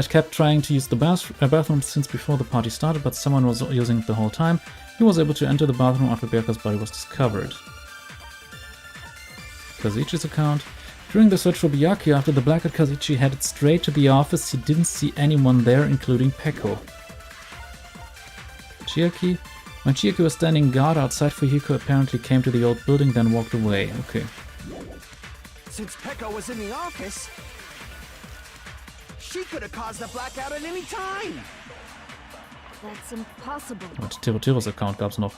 kept trying to use the bathroom since before the party started, but someone was using it the whole time. He was able to enter the bathroom after Byakuya's body was discovered. Kazuichi's account. During the search for Byakuya after the blackout, Kazuichi headed straight to the office. He didn't see anyone there, including Peko. Chiaki. When Chiaki was standing guard outside, Fuyuhiko apparently came to the old building, then walked away. Okay. Since Peko was in the office, she could have caused a blackout at any time. That's impossible. Und Terotiros Account gab's noch.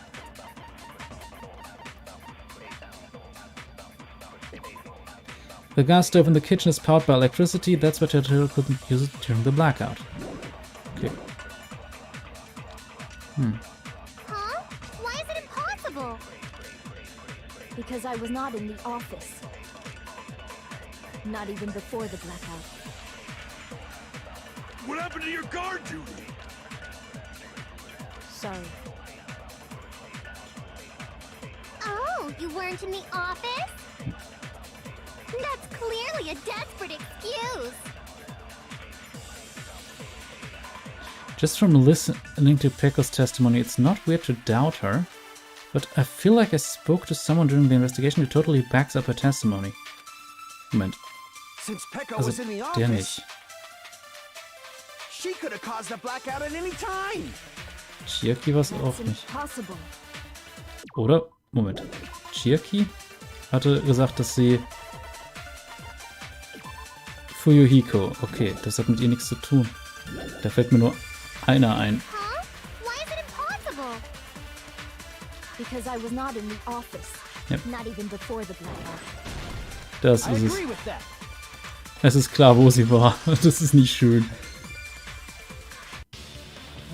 The gas stove in the kitchen is powered by electricity. That's why Terotiro couldn't use it during the blackout. Okay. Huh? Why is it impossible? Because I was not in the office. Not even before the blackout. What happened to your guard duty? Sorry. Oh, you weren't in the office? That's clearly a desperate excuse. Just from listening to Peko's testimony, it's not weird to doubt her, but I feel like I spoke to someone during the investigation who totally backs up her testimony. Moment. Since Peko Also, was in the der office, nicht. she could have caused a blackout at any time. Chiaki war's auch That's nicht. impossible. Oder? Moment. Chiaki hatte gesagt, dass sie Fuyuhiko. Okay, das hat mit ihr nichts zu tun. Da fällt mir nur einer ein. Huh? Why is it impossible? Because I was not in the office. Yep. Not even before the blackout. Das I ist es. agree with that. Es ist klar, wo sie war. Das ist nicht schön.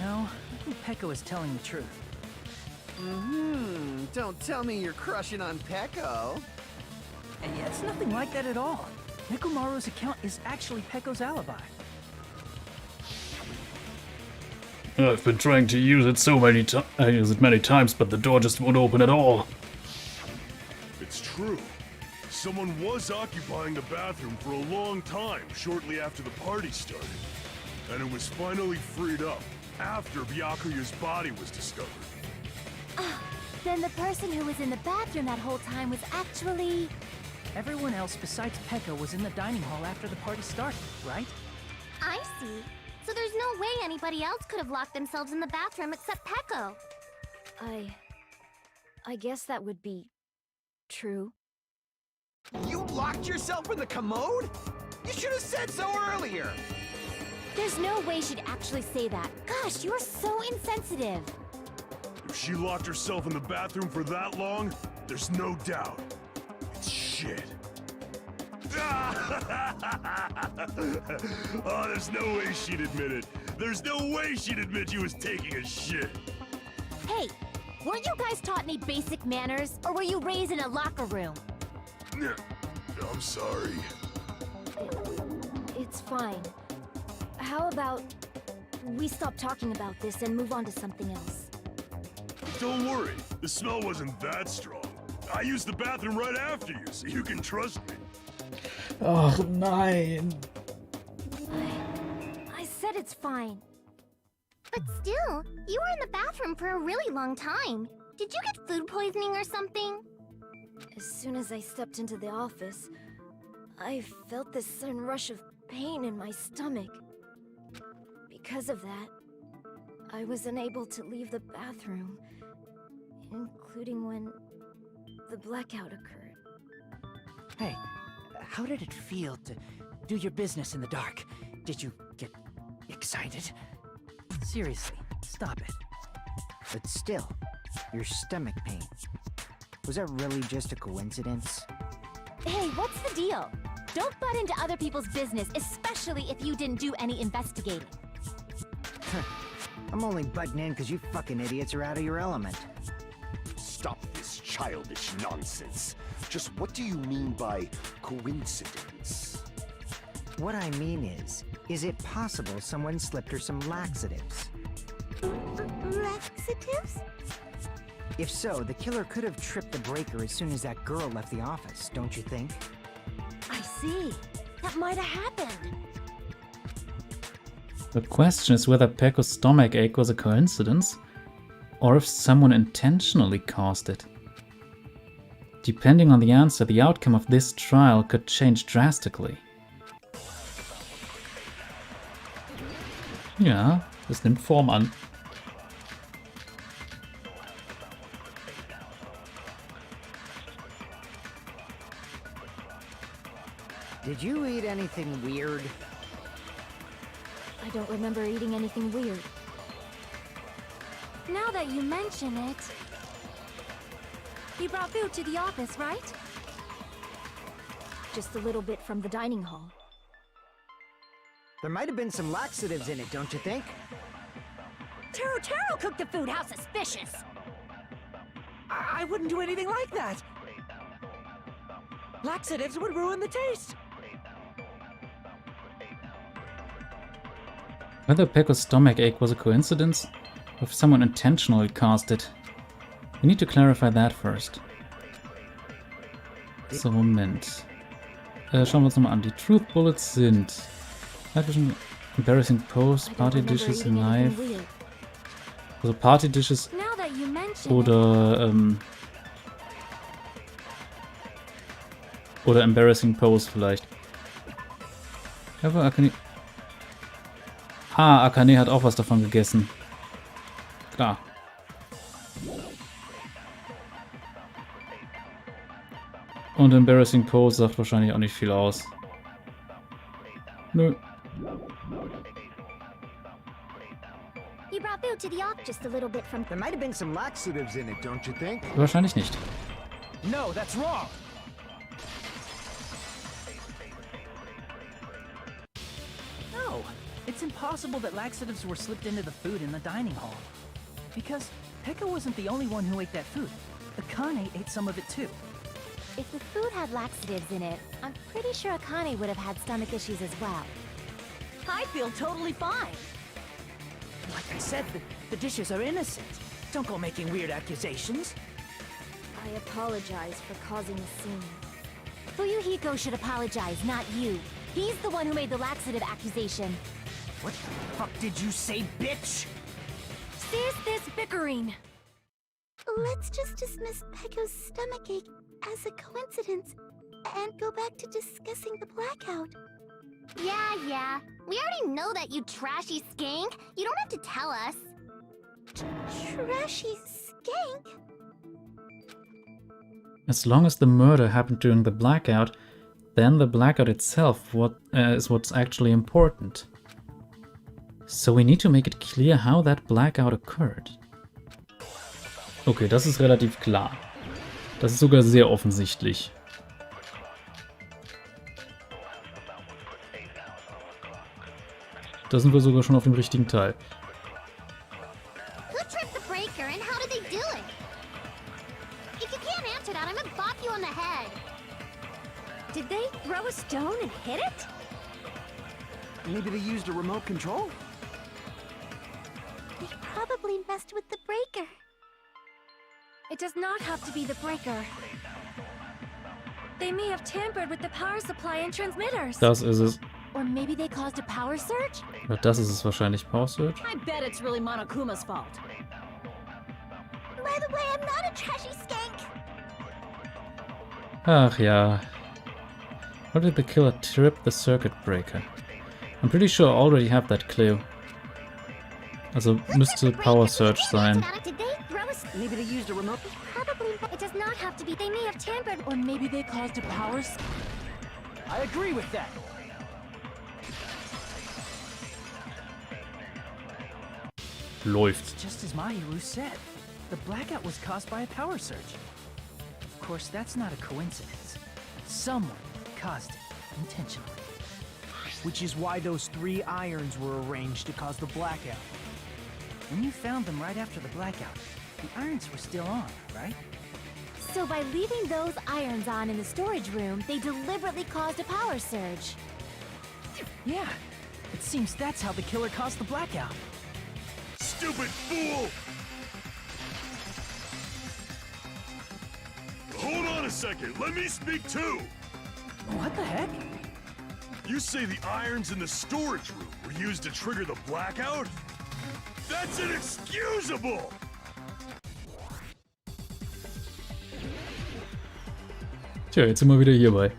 No, I think Peko is telling the truth. Don't tell me you're crushing on Peko. And yeah, it's nothing like that at all. Nekomaru's account is actually Peko's alibi. I've been trying to use it many times, but the door just won't open at all. It's true. Someone was occupying the bathroom for a long time shortly after the party started. And it was finally freed up after Byakuya's body was discovered. Then the person who was in the bathroom that whole time was actually... Everyone else besides Peko was in the dining hall after the party started, right? I see. So there's no way anybody else could have locked themselves in the bathroom except Peko. I guess that would be true. You locked yourself in the commode? You should have said so earlier. There's no way she'd actually say that. Gosh, you're so insensitive. If she locked herself in the bathroom for that long, there's no doubt. It's shit. Oh, there's no way she'd admit it. There's no way she'd admit she was taking a shit. Hey, weren't you guys taught any basic manners, or were you raised in a locker room? I'm sorry. It's fine. How about we stop talking about this and move on to something else? Don't worry, the smell wasn't that strong. I used the bathroom right after you, so you can trust me. Ach nein. I said it's fine. But still, you were in the bathroom for a really long time. Did you get food poisoning or something? As soon as I stepped into the office, I felt this sudden rush of pain in my stomach. Because of that, I was unable to leave the bathroom, including when the blackout occurred. Hey, how did it feel to do your business in the dark? Did you get excited? Seriously, stop it. But still, your stomach pain. Was that really just a coincidence? Hey, what's the deal? Don't butt into other people's business, especially if you didn't do any investigating. I'm only butting in because you fucking idiots are out of your element. Stop this childish nonsense. Just what do you mean by coincidence? What I mean is it possible someone slipped her some laxatives? Laxatives? If so, the killer could have tripped the breaker as soon as that girl left the office, don't you think? I see. That might have happened. The question is whether Pecco's stomach ache was a coincidence, or if someone intentionally caused it. Depending on the answer, the outcome of this trial could change drastically. Ja, es nimmt Form an. Did you eat anything weird? I don't remember eating anything weird. Now that you mention it... You brought food to the office, right? Just a little bit from the dining hall. There might have been some laxatives in it, don't you think? Taro cooked the food. How suspicious! I wouldn't do anything like that. Laxatives would ruin the taste. Whether Pecco's stomach ache was a coincidence, or if someone intentionally caused it. We need to clarify that first. So, Moment. Schauen wir uns nochmal an. Die Truth Bullets sind Nightvision, Embarrassing Pose, Party Dishes, Knife. Also Party Dishes oder Embarrassing Pose vielleicht. Aber Akane... Ah, Akane hat auch was davon gegessen. Klar. Und Embarrassing Pose sagt wahrscheinlich auch nicht viel aus. Nö. You brought food to the office just a little bit from... There might have been some laxatives in it, don't you think? Wahrscheinlich nicht. No, that's wrong. No, it's impossible that laxatives were slipped into the food in the dining hall. Because Pecco wasn't the only one who ate that food. Akane ate some of it too. If the food had laxatives in it, I'm pretty sure Akane would have had stomach issues as well. I feel totally fine. Like I said, the dishes are innocent. Don't go making weird accusations. I apologize for causing a scene. Fuyuhiko should apologize, not you. He's the one who made the laxative accusation. What the fuck did you say, bitch? Cease this bickering! Let's just dismiss Pecco's stomachache as a coincidence and go back to discussing the blackout. Yeah. We already know that, you trashy skank. You don't have to tell us. Trashy skank? As long as the murder happened during the blackout, then the blackout itself is what's actually important. So we need to make it clear how that blackout occurred. Okay, das ist relativ klar. Das ist sogar sehr offensichtlich. Da sind wir sogar schon auf dem richtigen Teil. Who tripped the breaker and how did they do it? If you can't answer that, I'm gonna bop you on the head. Did they throw a stone and hit it? Maybe they used a remote control? They probably messed with the breaker. It does not have to be the breaker. They may have tampered with the power supply and transmitters. Das ist es. Or maybe they caused a power surge? Ja, das ist es wahrscheinlich. Power Surge. I bet it's really Monokuma's fault. By the way, I'm not a trashy skank. Ach ja. How did the killer trip the circuit breaker? I'm pretty sure I already have that clue. Also müsste Power Surge sein. Did they throw a... Maybe they used a remote... Probably. It does not have to be. They may have tampered. Or maybe they caused a power... I agree with that. Läuft. Just as Mahiru said, the blackout was caused by a power surge. Of course, that's not a coincidence. Someone caused it intentionally. Which is why those 3 irons were arranged to cause the blackout. When you found them right after the blackout, the irons were still on, right? So by leaving those irons on in the storage room, they deliberately caused a power surge. Yeah, it seems that's how the killer caused the blackout. Stupid fool! a second. Let me speak too. What the heck? You say the irons in the storage room were used to trigger the blackout? That's inexcusable! Tja, jetzt sind wir wieder hierbei.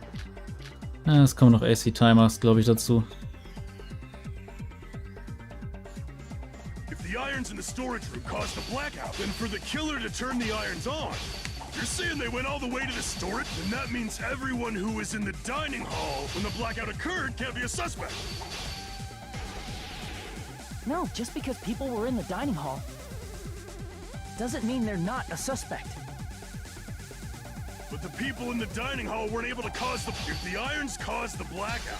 Es kommen noch AC-Timers, glaube ich, dazu. If the irons in the storage room caused the blackout, then for the killer to turn the irons on, you're saying they went all the way to the storage? Then that means everyone who was in the dining hall when the blackout occurred can't be a suspect. No, just because people were in the dining hall doesn't mean they're not a suspect. But the people in the dining hall weren't able to cause the... If the irons caused the blackout...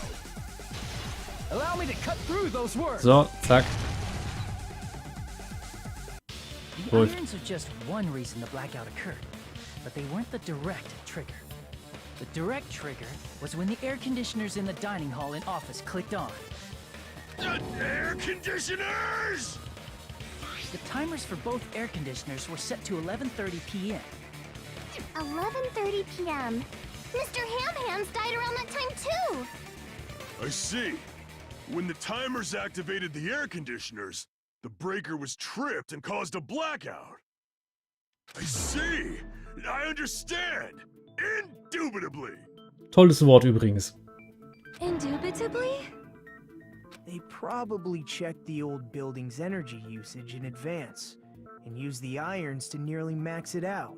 Allow me to cut through those words. So, zack. The irons are just one reason the blackout occurred, but they weren't the direct trigger. The direct trigger was when the air conditioners in the dining hall and office clicked on. Air conditioners! The timers for both air conditioners were set to 11:30 p.m. 11:30 p.m. Mr. Ham-Hams died around that time too! I see. When the timers activated the air conditioners, the breaker was tripped and caused a blackout. I see. I understand. Indubitably. Tolles Wort übrigens. Indubitably? They probably checked the old building's energy usage in advance and used the irons to nearly max it out.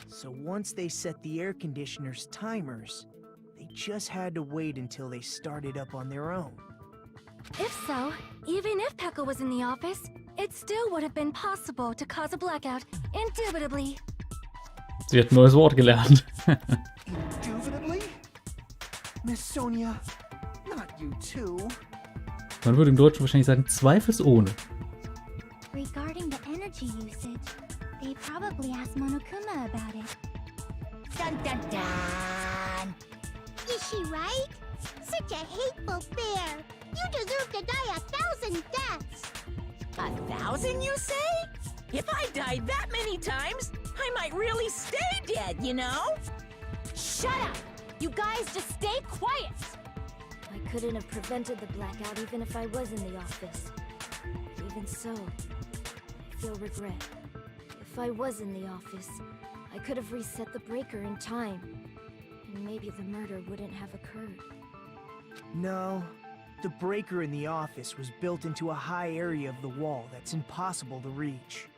So once they set the air conditioner's timers, they just had to wait until they started up on their own. If so, even if Pekka was in the office, it still would have been possible to cause a blackout, indubitably. Sie hat ein neues Wort gelernt. Indubitably? Miss Sonia, not you too. Man würde im Deutschen wahrscheinlich sagen, zweifelsohne. Regarding the energy usage, they probably asked Monokuma about it. Dun dun dun! Is she right? Such a hateful bear! You deserve to die 1,000 deaths! 1,000, you say? If I died that many times, I might really stay dead, you know? Shut up! You guys just stay quiet! I couldn't have prevented the blackout even if I was in the office. Even so, I feel regret. If I was in the office, I could have reset the breaker in time, and maybe the murder wouldn't have occurred. No, the breaker in the office was built into a high area of the wall that's impossible to reach.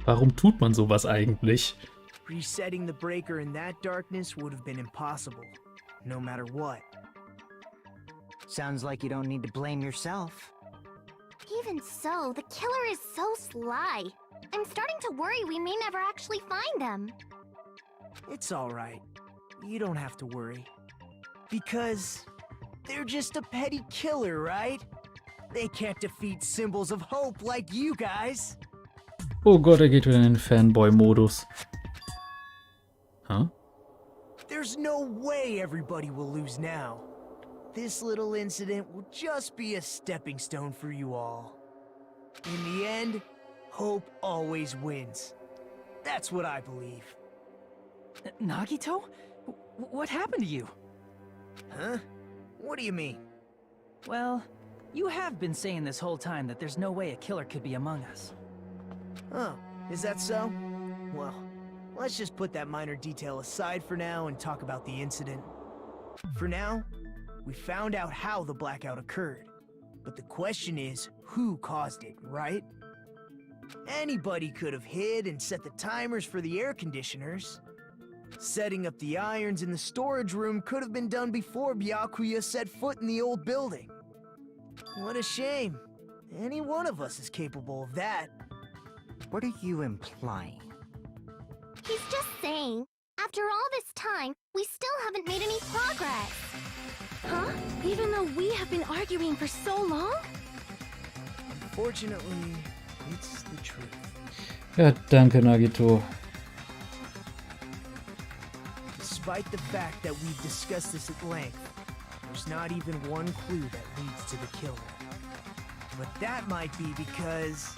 Warum tut man sowas eigentlich? Resetting the breaker in that darkness would have been impossible, no matter what. Sounds like you don't need to blame yourself. Even so, the killer is so sly. I'm starting to worry we may never actually find them. It's alright. You don't have to worry. Because they're just a petty killer, right? They can't defeat symbols of hope like you guys. Oh Gott, er geht wieder in den Fanboy-Modus. Huh? There's no way everybody will lose now. This little incident will just be a stepping stone for you all. In the end, hope always wins. That's what I believe. Nagito? What happened to you? Huh? What do you mean? Well, you have been saying this whole time that there's no way a killer could be among us. Oh, is that so? Well, let's just put that minor detail aside for now and talk about the incident. For now, we found out how the blackout occurred. But the question is, who caused it, right? Anybody could have hid and set the timers for the air conditioners. Setting up the irons in the storage room could have been done before Byakuya set foot in the old building. What a shame. Any one of us is capable of that. What are you implying? He's just saying, after all this time, we still haven't made any progress. Huh? Even though we have been arguing for so long? Fortunately, it's the truth. Ja, danke, Nagito. Despite the fact that we've discussed this at length, there's not even one clue that leads to the killer. But that might be because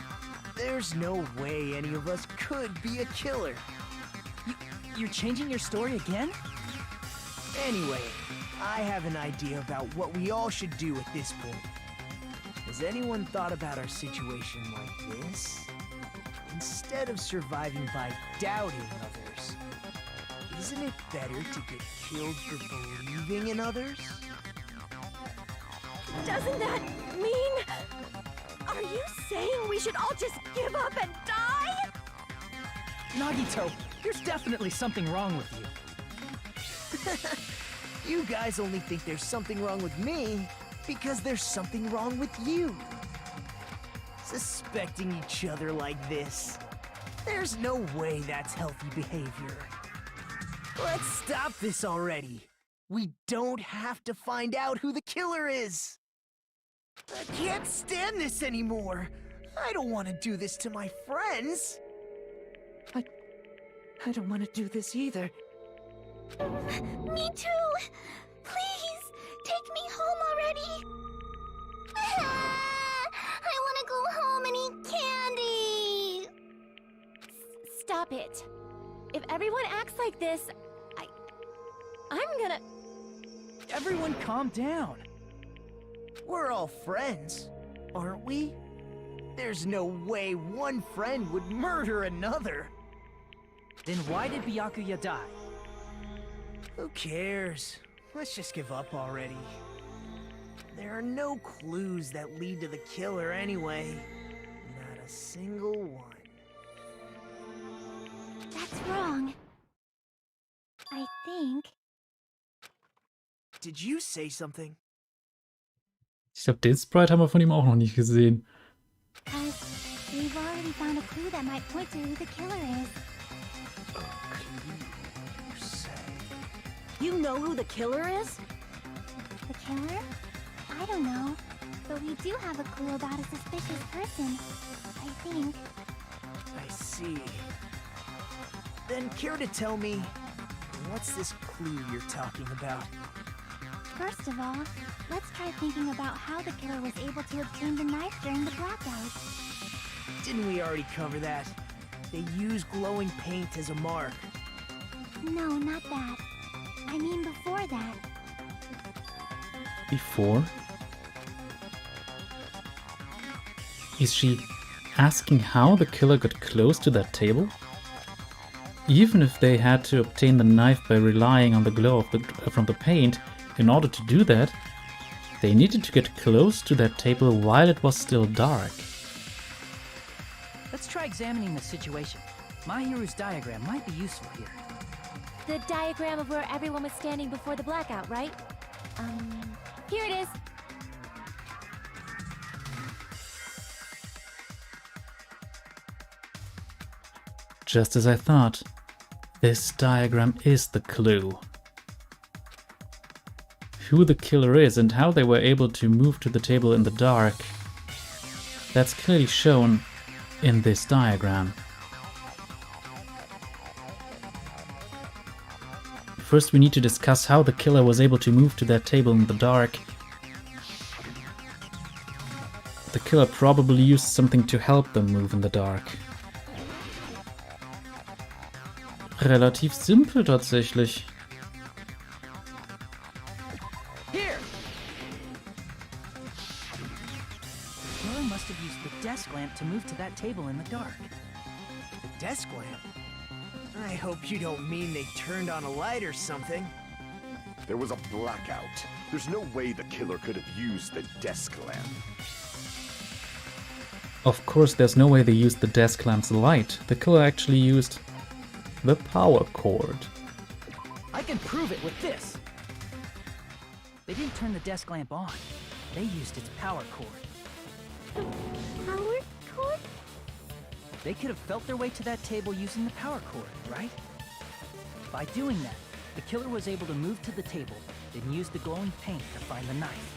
there's no way any of us could be a killer. You're changing your story again? Anyway, I have an idea about what we all should do at this point. Has anyone thought about our situation like this? Instead of surviving by doubting others, isn't it better to get killed for believing in others? Doesn't that mean... Are you saying we should all just give up and die? Nagito, there's definitely something wrong with you. You guys only think there's something wrong with me because there's something wrong with you. Suspecting each other like this. There's no way that's healthy behavior. Let's stop this already. We don't have to find out who the killer is. I can't stand this anymore. I don't want to do this to my friends. I don't want to do this either. Me too! Please, take me home already! I want to go home and eat candy! Stop it. If everyone acts like this, I'm gonna... Everyone calm down. We're all friends, aren't we? There's no way one friend would murder another. Then why did Byakuya die? Who cares? Let's just give up already. There are no clues that lead to the killer anyway. Not a single one. That's wrong. I think... Did you say something? Ich glaube, den Sprite haben wir von ihm auch noch nicht gesehen. Because we've already found a clue that might point to who the killer is. You know who the killer is? The killer? I don't know. But we do have a clue about a suspicious person. I think. I see. Then care to tell me, what's this clue you're talking about? First of all, let's try thinking about how the killer was able to obtain the knife during the blackout. Didn't we already cover that? They use glowing paint as a mark. No, not that. I mean before that. Before? Is she asking how the killer got close to that table? Even if they had to obtain the knife by relying on the glow from the paint, in order to do that, they needed to get close to that table while it was still dark. Let's try examining the situation. Mahiru's diagram might be useful here. The diagram of where everyone was standing before the blackout, right? Here it is. Just as I thought, this diagram is the clue. Who the killer is and how they were able to move to the table in the dark, that's clearly shown in this diagram. First, we need to discuss how the killer was able to move to that table in the dark. The killer probably used something to help them move in the dark. Relativ simpel tatsächlich. Here! The killer must have used the desk lamp to move to that table in the dark. The desk lamp? I hope you don't mean they turned on a light or something. There was a blackout. There's no way the killer could have used the desk lamp. Of course, there's no way they used the desk lamp's light. The killer actually used the power cord. I can prove it with this. They didn't turn the desk lamp on. They used its power cord. Power cord? They could have felt their way to that table using the power cord, right? By doing that, the killer was able to move to the table, then use the glowing paint to find the knife.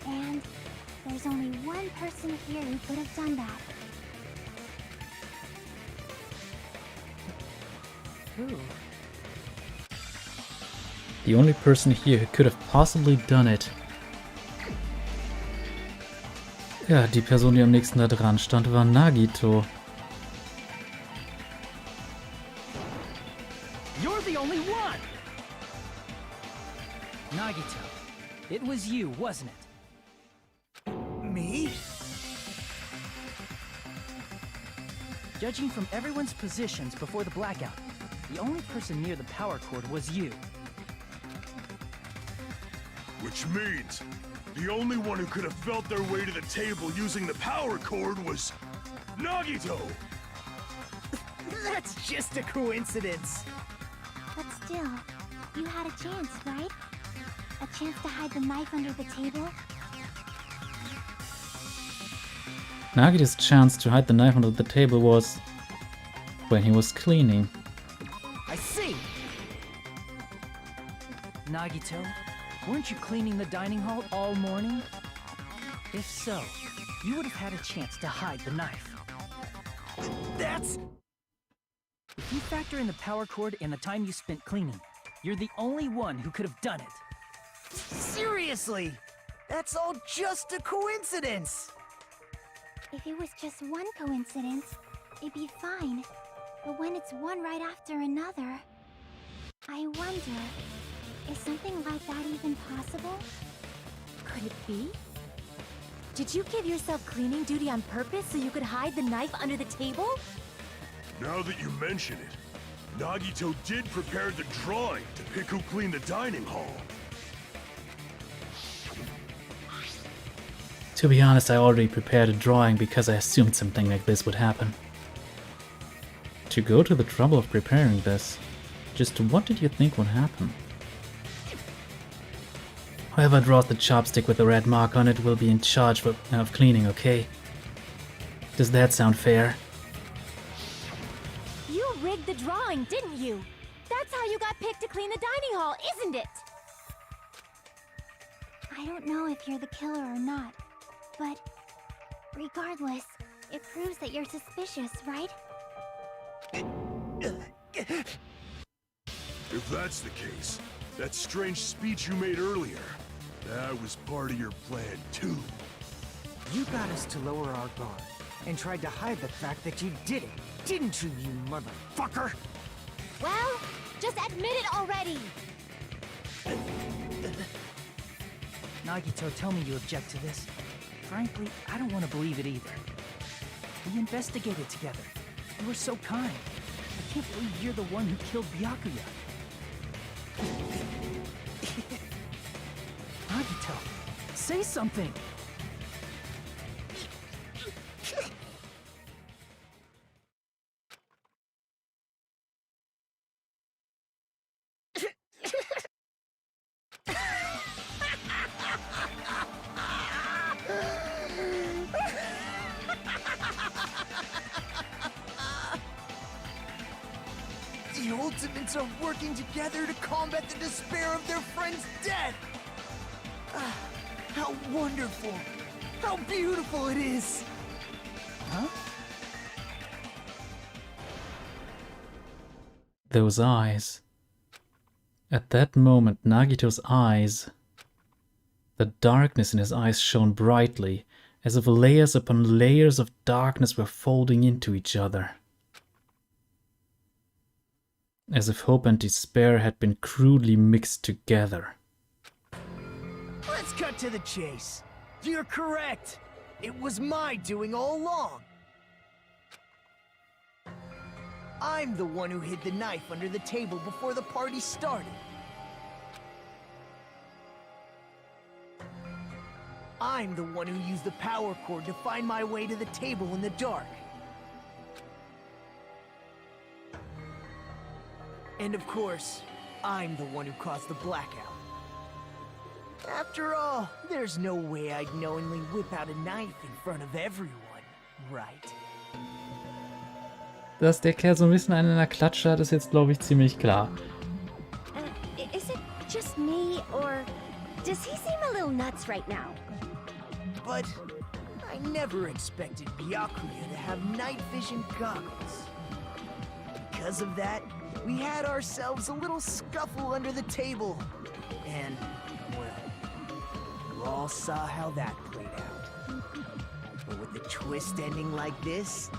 And there's only one person here who could have done that. Who? The only person here who could have possibly done it. Ja, die Person, die am nächsten da dran stand, war Nagito. It was you, wasn't it? Me? Judging from everyone's positions before the blackout, the only person near the power cord was you. Which means the only one who could have felt their way to the table using the power cord was Nagito! That's just a coincidence. But still, you had a chance, right? A chance to hide the knife under the table? Nagito's chance to hide the knife under the table was when he was cleaning. I see! Nagito, weren't you cleaning the dining hall all morning? If so, you would have had a chance to hide the knife. That's... If you factor in the power cord and the time you spent cleaning, you're the only one who could have done it. Seriously? That's all just a coincidence. If it was just one coincidence, it'd be fine. But when it's one right after another, I wonder, is something like that even possible? Could it be? Did you give yourself cleaning duty on purpose so you could hide the knife under the table? Now that you mention it, Nagito did prepare the drawing to pick who cleaned the dining hall. To be honest, I already prepared a drawing because I assumed something like this would happen. To go to the trouble of preparing this, just what did you think would happen? Whoever draws the chopstick with the red mark on it will be in charge of cleaning, okay? Does that sound fair? You rigged the drawing, didn't you? That's how you got picked to clean the dining hall, isn't it? I don't know if you're the killer or not, but regardless, it proves that you're suspicious, right? If that's the case, that strange speech you made earlier, that was part of your plan too. You got us to lower our guard and tried to hide the fact that you did it, didn't you, you motherfucker? Well, just admit it already! Nagito, tell me you object to this. Frankly, I don't want to believe it either. We investigated together. You were so kind. I can't believe you're the one who killed Byakuya. Nagito, say something! The Ultimates are working together to combat the despair of their friend's death! How wonderful! How beautiful it is! Huh? Those eyes. At that moment, Nagito's eyes, the darkness in his eyes shone brightly, as if layers upon layers of darkness were folding into each other. As if hope and despair had been crudely mixed together. Let's cut to the chase. You're correct. It was my doing all along. I'm the one who hid the knife under the table before the party started. I'm the one who used the power cord to find my way to the table in the dark. And of course, I'm the one who caused the blackout. After all, there's no way I'd knowingly whip out a knife in front of everyone, right? Dass der Kerl so ein bisschen einen in der Klatsche hat, ist jetzt, glaube ich, ziemlich klar. Is it just me, or does he seem a little nuts right now? But I never expected Byakuya to have night vision goggles. Because of that, we had ourselves a little scuffle under the table. And, well, you all saw how that played out. But with the twist ending like this,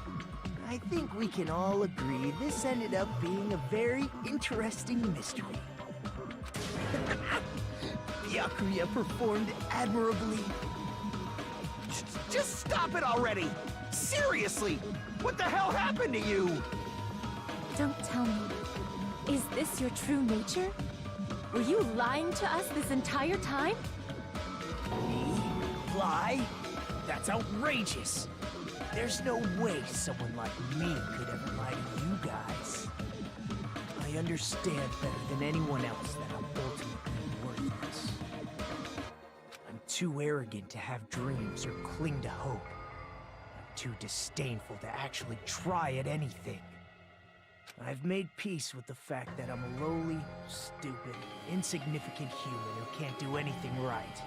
I think we can all agree this ended up being a very interesting mystery. Byakuya performed admirably. Just stop it already! Seriously! What the hell happened to you? Don't tell me. Is this your true nature? Were you lying to us this entire time? Me? Lie? That's outrageous. There's no way someone like me could ever lie to you guys. I understand better than anyone else that I'm ultimately worthless. I'm too arrogant to have dreams or cling to hope. I'm too disdainful to actually try at anything. I've made peace with the fact that I'm a lowly, stupid, insignificant human who can't do anything right.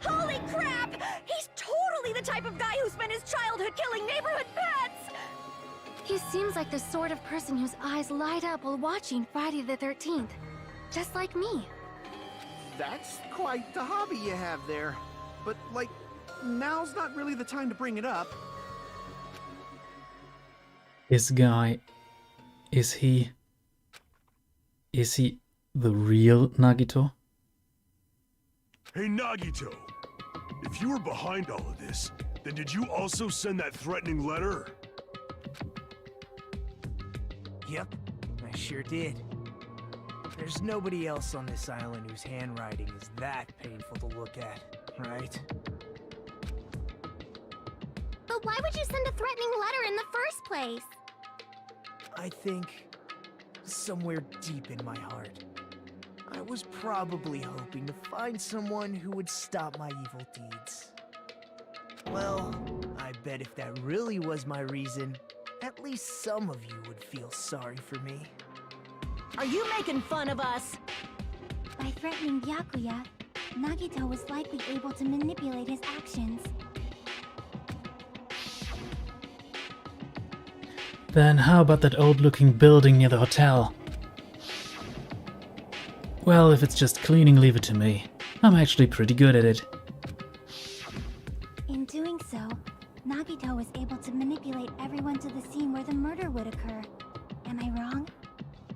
Holy crap! He's totally the type of guy who spent his childhood killing neighborhood pets! He seems like the sort of person whose eyes light up while watching Friday the 13th. Just like me. That's quite the hobby you have there. But, like, now's not really the time to bring it up. This guy, is he the real Nagito? Hey, Nagito! If you were behind all of this, then did you also send that threatening letter? Yep, I sure did. There's nobody else on this island whose handwriting is that painful to look at, right? But why would you send a threatening letter in the first place? I think, somewhere deep in my heart, I was probably hoping to find someone who would stop my evil deeds. Well, I bet if that really was my reason, at least some of you would feel sorry for me. Are you making fun of us? By threatening Byakuya, Nagito was likely able to manipulate his actions. Then how about that old-looking building near the hotel? Well, if it's just cleaning, leave it to me. I'm actually pretty good at it. In doing so, Nagito was able to manipulate everyone to the scene where the murder would occur. Am I wrong?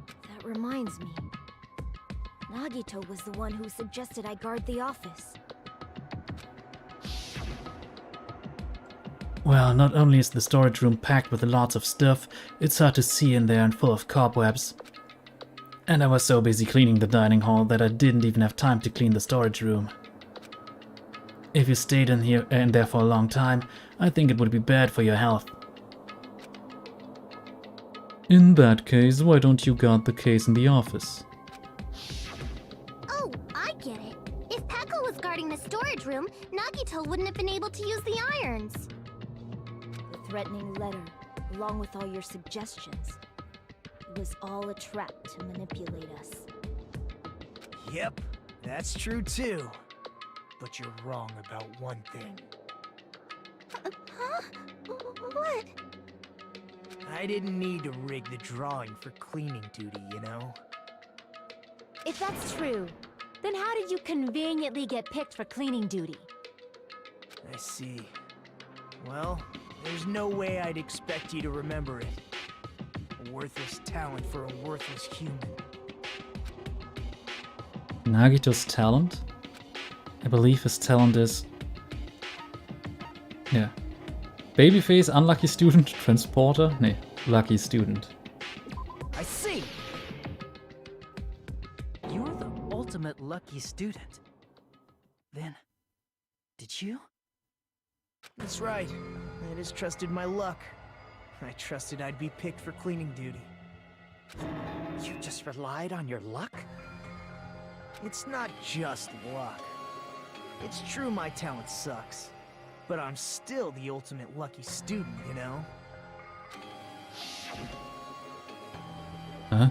That reminds me. Nagito was the one who suggested I guard the office. Well, not only is the storage room packed with lots of stuff, it's hard to see in there and full of cobwebs. And I was so busy cleaning the dining hall that I didn't even have time to clean the storage room. If you stayed in there for a long time, I think it would be bad for your health. In that case, why don't you guard the case in the office? Oh, I get it. If Pekko was guarding the storage room, Nagito wouldn't have been able to use the irons. The threatening letter, along with all your suggestions, it was all a trap to manipulate us. Yep, that's true too. But you're wrong about one thing. Huh? What? I didn't need to rig the drawing for cleaning duty, you know? If that's true, then how did you conveniently get picked for cleaning duty? I see. Well, there's no way I'd expect you to remember it. A worthless talent for a worthless human. Nagito's talent? I believe his talent is... yeah. Babyface, unlucky student, transporter? Nee, lucky student. I see! You're the ultimate lucky student. Then, did you? That's right. I just trusted my luck. I trusted I'd be picked for cleaning duty. You just relied on your luck? It's not just luck. It's true my talent sucks, but I'm still the ultimate lucky student, you know? Huh?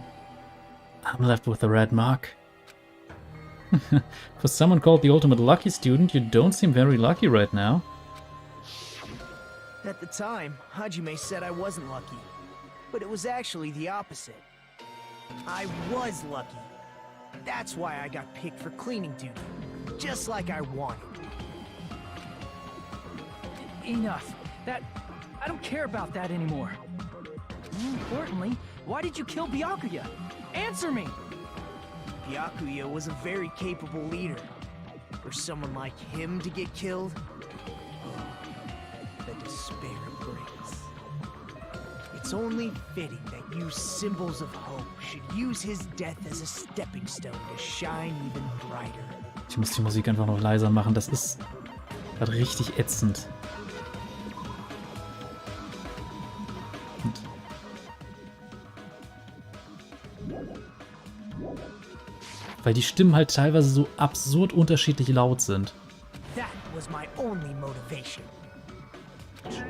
I'm left with a red mark. For someone called the ultimate lucky student, you don't seem very lucky right now. At the time, Hajime said I wasn't lucky, but it was actually the opposite. I was lucky. That's why I got picked for cleaning duty, just like I wanted. Enough. I don't care about that anymore. More importantly, why did you kill Byakuya? Answer me! Byakuya was a very capable leader. For someone like him to get killed, the despair it brings. It's only fitting that you symbols of hope should use his death as a stepping stone to shine even brighter. Ich muss die Musik einfach noch leiser machen, das ist gerade richtig ätzend. Weil die Stimmen halt teilweise so absurd unterschiedlich laut sind. That was my only motivation.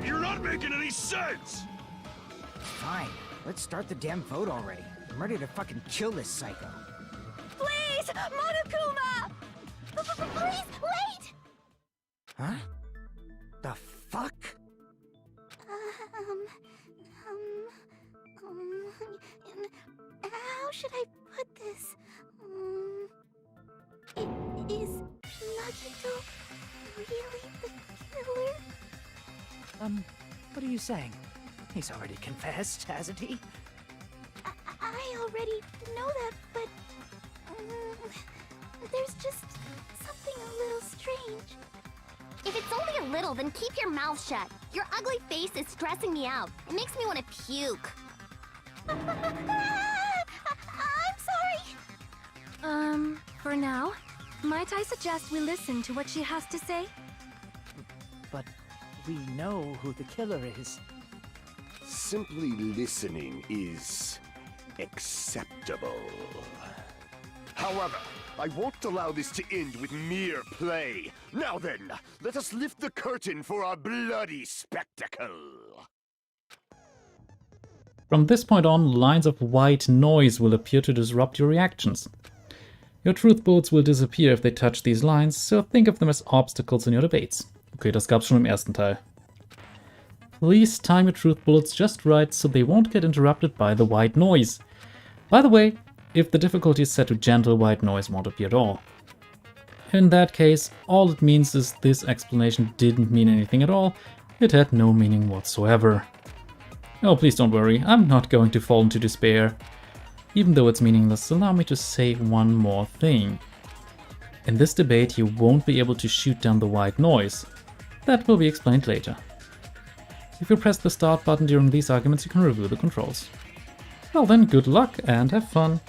You're not making any sense! Fine, let's start the damn vote already. I'm ready to fucking kill this psycho. Please, Monokuma! Please, wait! Huh? The fuck? How should I put this? Is Nagito really the killer? What are you saying? He's already confessed, hasn't he? I already know that, but there's just something a little strange. If it's only a little, then keep your mouth shut. Your ugly face is stressing me out. It makes me want to puke. I'm sorry. For now, might I suggest we listen to what she has to say? But we know who the killer is. Simply listening is acceptable. However, I won't allow this to end with mere play. Now then, let us lift the curtain for our bloody spectacle. From this point on, lines of white noise will appear to disrupt your reactions. Your truth bullets will disappear if they touch these lines, so think of them as obstacles in your debates. Okay, das gab's schon im ersten Teil. Please time your truth bullets just right so they won't get interrupted by the white noise. By the way, if the difficulty is set to gentle, white noise won't appear at all. In that case, all it means is this explanation didn't mean anything at all. It had no meaning whatsoever. Oh, please don't worry, I'm not going to fall into despair. Even though it's meaningless, allow me to say one more thing. In this debate, you won't be able to shoot down the white noise. That will be explained later. If you press the start button during these arguments, you can review the controls. Well then, good luck and have fun.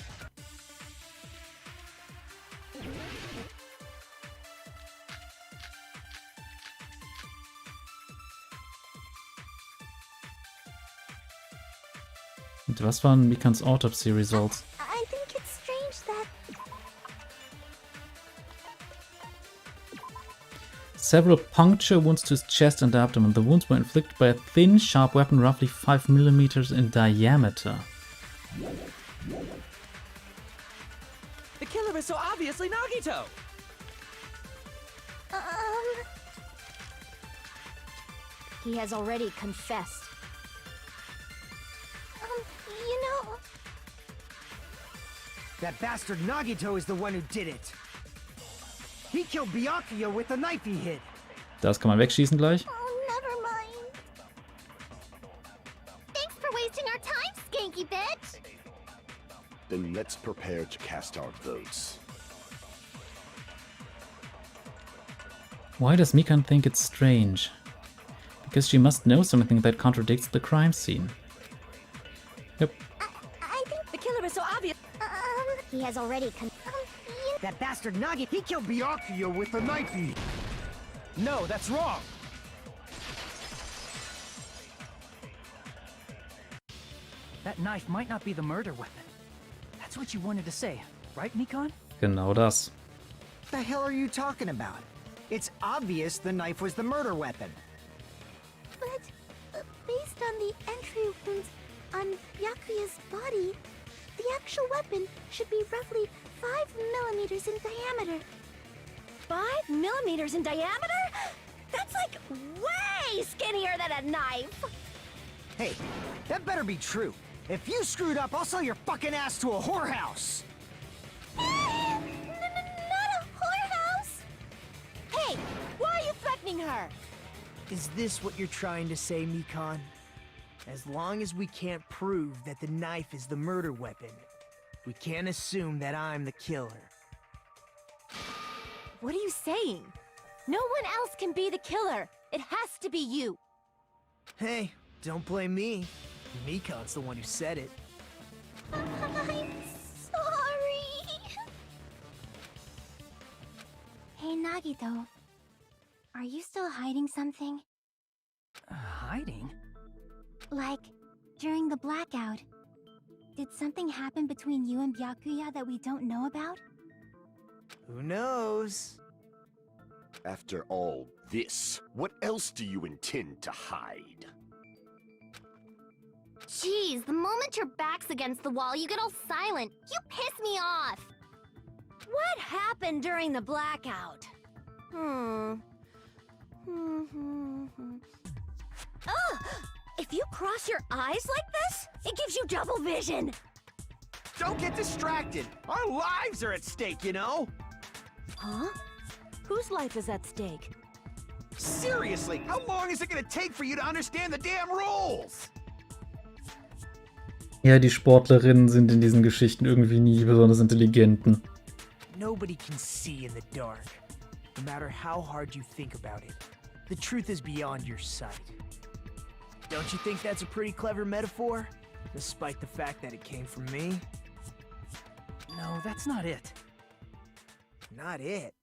Und was waren Mikans Autopsy Results? I think it's strange that... Several puncture wounds to his chest and abdomen. The wounds were inflicted by a thin, sharp weapon roughly 5 mm in diameter. The killer is so obviously Nagito! He has already confessed. You know... That bastard Nagito is the one who did it. He killed Byakuya with the knife he hid. Das kann man wegschießen gleich. Oh, never mind. Thanks for wasting our time, skanky bitch! Then let's prepare to cast our votes. Why does Mikan think it's strange? Because she must know something that contradicts the crime scene. Yep. I think... The killer is so obvious. He has already That bastard Nagi, he killed Byakuya with the knife he hid. No, that's wrong! That knife might not be the murder weapon. That's what you wanted to say, right, Mikon? Genau das. What the hell are you talking about? It's obvious the knife was the murder weapon. But based on the entry wounds on Byakuya's body, the actual weapon should be roughly 5 millimeters in diameter. 5 millimeters in diameter? That's like way skinnier than a knife! Hey, that better be true. If you screwed up, I'll sell your fucking ass to a whorehouse! Not a whorehouse! Hey, why are you threatening her? Is this what you're trying to say, Mikon? As long as we can't prove that the knife is the murder weapon, We can't assume that I'm the killer. What are you saying? No one else can be the killer. It has to be you. Hey, don't blame me. Mikon's the one who said it. I'm sorry. Hey, Nagito. Are you still hiding something? Hiding? Like, during the blackout, did something happen between you and Byakuya that we don't know about? Who knows? After all this, what else do you intend to hide? Jeez, the moment your back's against the wall, you get all silent. You piss me off. What happened during the blackout? Oh, if you cross your eyes like this, it gives you double vision. Don't get distracted. Our lives are at stake, you know? Huh? Whose life is at stake? Seriously, how long is it gonna take for you to understand the damn rules? Ja, die Sportlerinnen sind in diesen Geschichten irgendwie nie besonders intelligenten. Nobody can see in the dark, no matter how hard you think about it. The truth is beyond your sight. Don't you think that's a pretty clever metaphor? Despite the fact that it came from me? No, that's not it. Not it?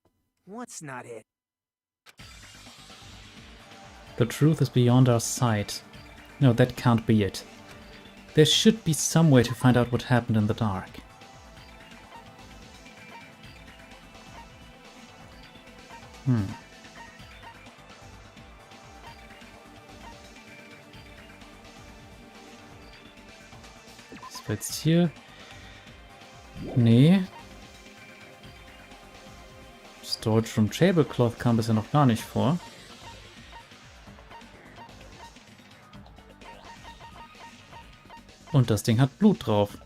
What's not it? The truth is beyond our sight. No, that can't be it. There should be some way to find out what happened in the dark. Das war jetzt hier. Nee. Storage from Tablecloth kam bisher noch gar nicht vor. Und das Ding hat Blut drauf.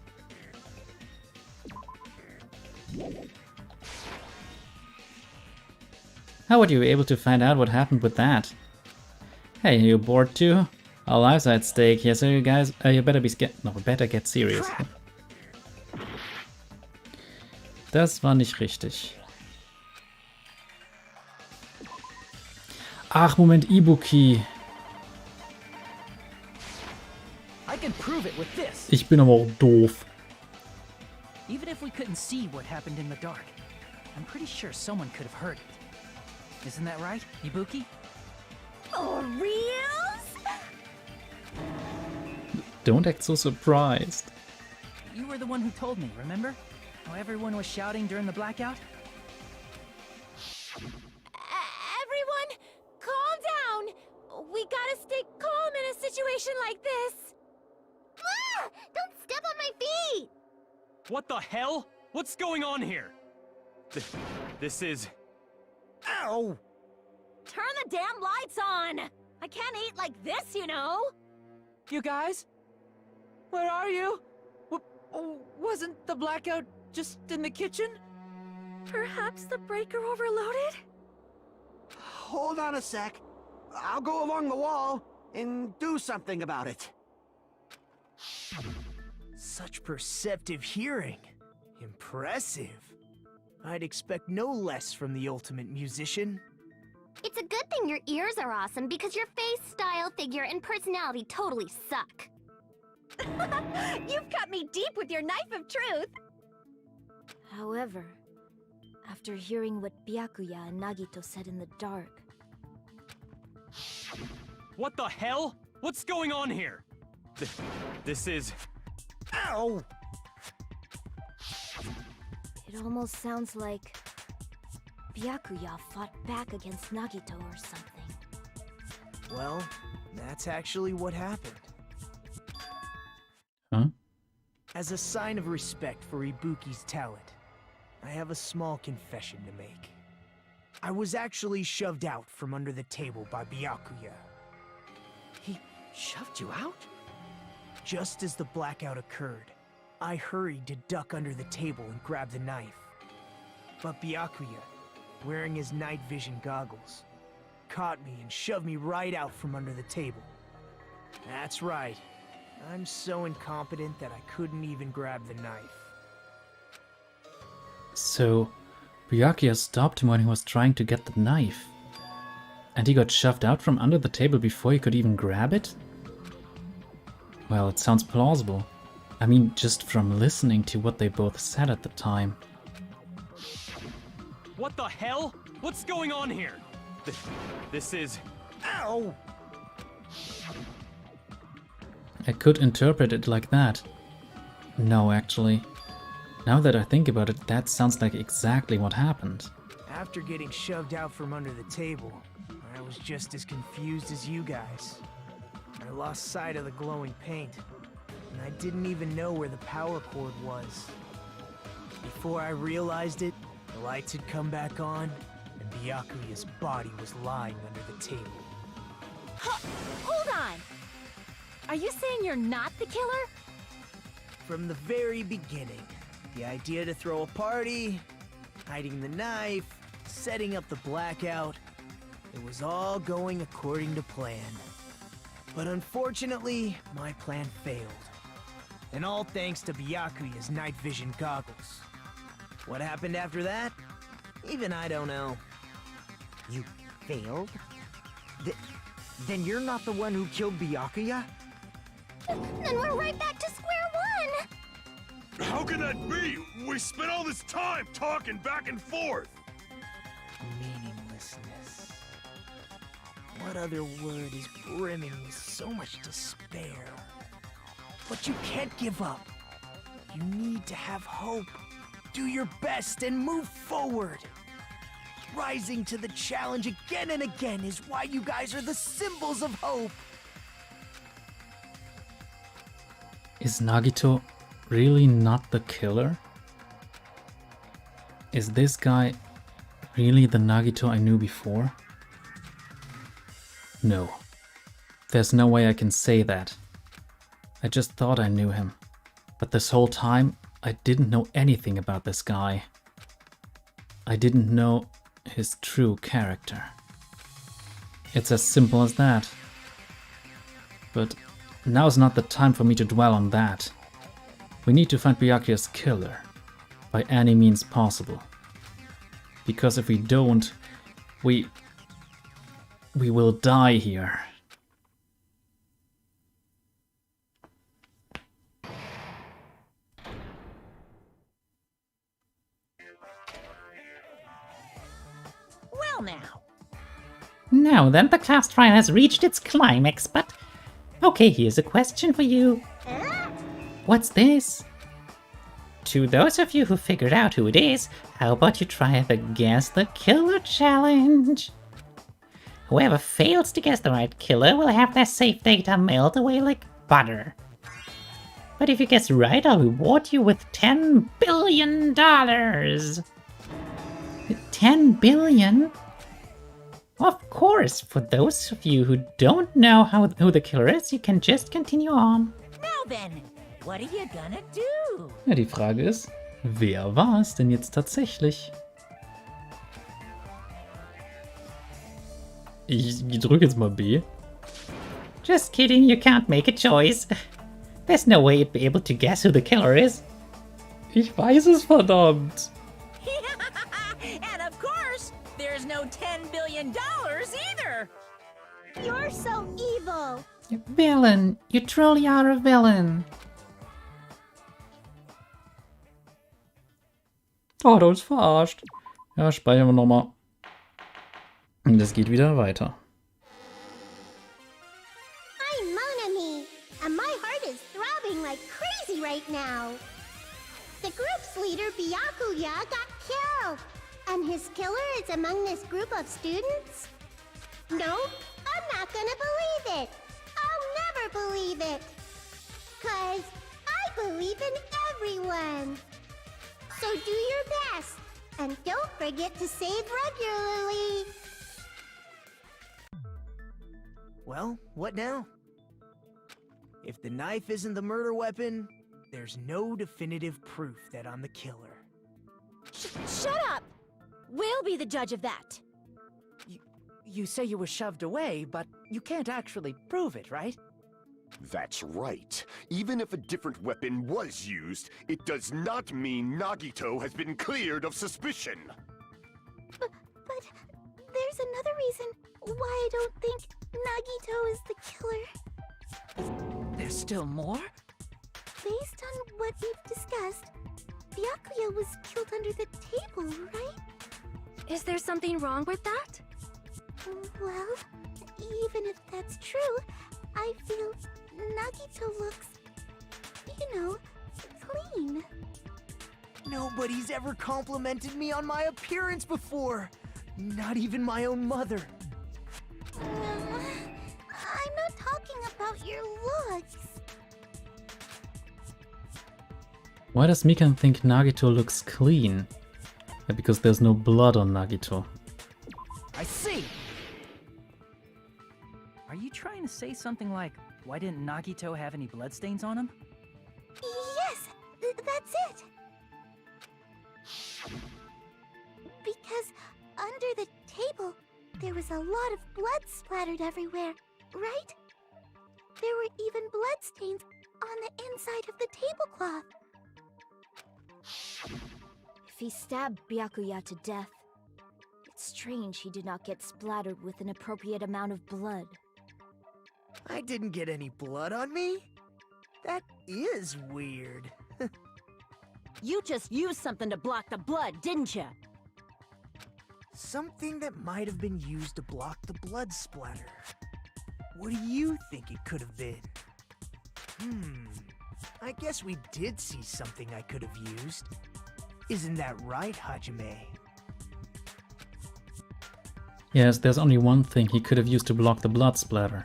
How were you able to find out what happened with that? Hey, you bored too? Our lives are at stake here, so you guys, you better be scared. No, better get serious. Das war nicht richtig. Ach, Moment, Ibuki. I can prove it with this. Ich bin aber auch doof. Even if we couldn't see what happened in the dark, I'm pretty sure someone could have heard it. Isn't that right, Ibuki? Oh, reals? Don't act so surprised. You were the one who told me, remember? How everyone was shouting during the blackout? Everyone, calm down. We gotta stay calm in a situation like this. Ah! Don't step on my feet! What the hell? What's going on here? This is... Ow! Turn the damn lights on. I can't eat like this, you know. You guys? Where are you? Wasn't the blackout just in the kitchen? Perhaps the breaker overloaded? Hold on a sec. I'll go along the wall and do something about it. Such perceptive hearing. Impressive. I'd expect no less from the ultimate musician. It's a good thing your ears are awesome because your face, style, figure, and personality totally suck. You've cut me deep with your knife of truth. However, after hearing what Byakuya and Nagito said in the dark... What the hell? What's going on here? This is... Ow! It almost sounds like Byakuya fought back against Nagito or something. Well, that's actually what happened. Huh? As a sign of respect for Ibuki's talent, I have a small confession to make. I was actually shoved out from under the table by Byakuya. He shoved you out? Just as the blackout occurred, I hurried to duck under the table and grab the knife. But Byakuya, wearing his night vision goggles, caught me and shoved me right out from under the table. That's right. I'm so incompetent that I couldn't even grab the knife. So, Byakuya stopped him when he was trying to get the knife. And he got shoved out from under the table before he could even grab it? Well, it sounds plausible. I mean, just from listening to what they both said at the time. What the hell? What's going on here? This is... Ow! I could interpret it like that. No, actually. Now that I think about it, that sounds like exactly what happened. After getting shoved out from under the table, I was just as confused as you guys. I lost sight of the glowing paint, and I didn't even know where the power cord was. Before I realized it, the lights had come back on, and Byakuya's body was lying under the table. Hold on! Are you saying you're not the killer? From the very beginning, the idea to throw a party, hiding the knife, setting up the blackout, it was all going according to plan. But unfortunately, my plan failed. And all thanks to Byakuya's night vision goggles. What happened after that? Even I don't know. You failed? Then you're not the one who killed Byakuya? Then we're right back to square one! How can that be? We spent all this time talking back and forth! Meaninglessness. What other word is brimming with so much despair? But you can't give up. You need to have hope. Do your best and move forward. Rising to the challenge again and again is why you guys are the symbols of hope. Is Nagito really not the killer? Is this guy really the Nagito I knew before? No. There's no way I can say that. I just thought I knew him. But this whole time, I didn't know anything about this guy. I didn't know his true character. It's as simple as that. But now's not the time for me to dwell on that. We need to find Byakuya's killer, by any means possible. Because if we don't, we will die here. Well now. Now then, the cast trial has reached its climax, but... Okay, here's a question for you. What's this? To those of you who figured out who it is, how about you try the Guess the Killer challenge? Whoever fails to guess the right killer will have their save data melt away like butter. But if you guess right, I'll reward you with $10 billion! 10 billion? Of course, for those of you who don't know who the killer is, you can just continue on. Now then, what are you gonna do? Ja, die Frage ist, wer war es denn jetzt tatsächlich? Ich drücke jetzt mal B. Just kidding, you can't make a choice. There's no way you'd be able to guess who the killer is. Ich weiß es, verdammt. And of course, there's no $10 billion either. You're so evil. Villain, you truly are a villain. Oh, hat uns verarscht. Ja, speichern wir nochmal. Und es geht wieder weiter. I'm Mon Ami, and my heart is throbbing like crazy right now. The group's leader, Byakuya, got killed. And his killer is among this group of students? No, I'm not gonna believe it. I'll never believe it. 'Cause I believe in everyone. So do your best. And don't forget to save regularly. Well, what now? If the knife isn't the murder weapon, there's no definitive proof that I'm the killer. Shut up! We'll be the judge of that. You say you were shoved away, but you can't actually prove it, right? That's right. Even if a different weapon was used, it does not mean Nagito has been cleared of suspicion. But there's another reason why I don't think Nagito is the killer. There's still more? Based on what we've discussed, Byakuya was killed under the table, right? Is there something wrong with that? Well, even if that's true, I feel Nagito looks, clean. Nobody's ever complimented me on my appearance before. Not even my own mother. I'm not talking about your looks. Why does Mikan think Nagito looks clean? Yeah, because there's no blood on Nagito. I see! Are you trying to say something like, why didn't Nagito have any bloodstains on him? Yes, that's it. Because under the table, there was a lot of blood splattered everywhere, right? There were even bloodstains on the inside of the tablecloth. If he stabbed Byakuya to death, it's strange he did not get splattered with an appropriate amount of blood. I didn't get any blood on me? That is weird. You just used something to block the blood, didn't you? Something that might have been used to block the blood splatter. What do you think it could have been? I guess we did see something I could have used. Isn't that right, Hajime? Yes, there's only one thing he could have used to block the blood splatter.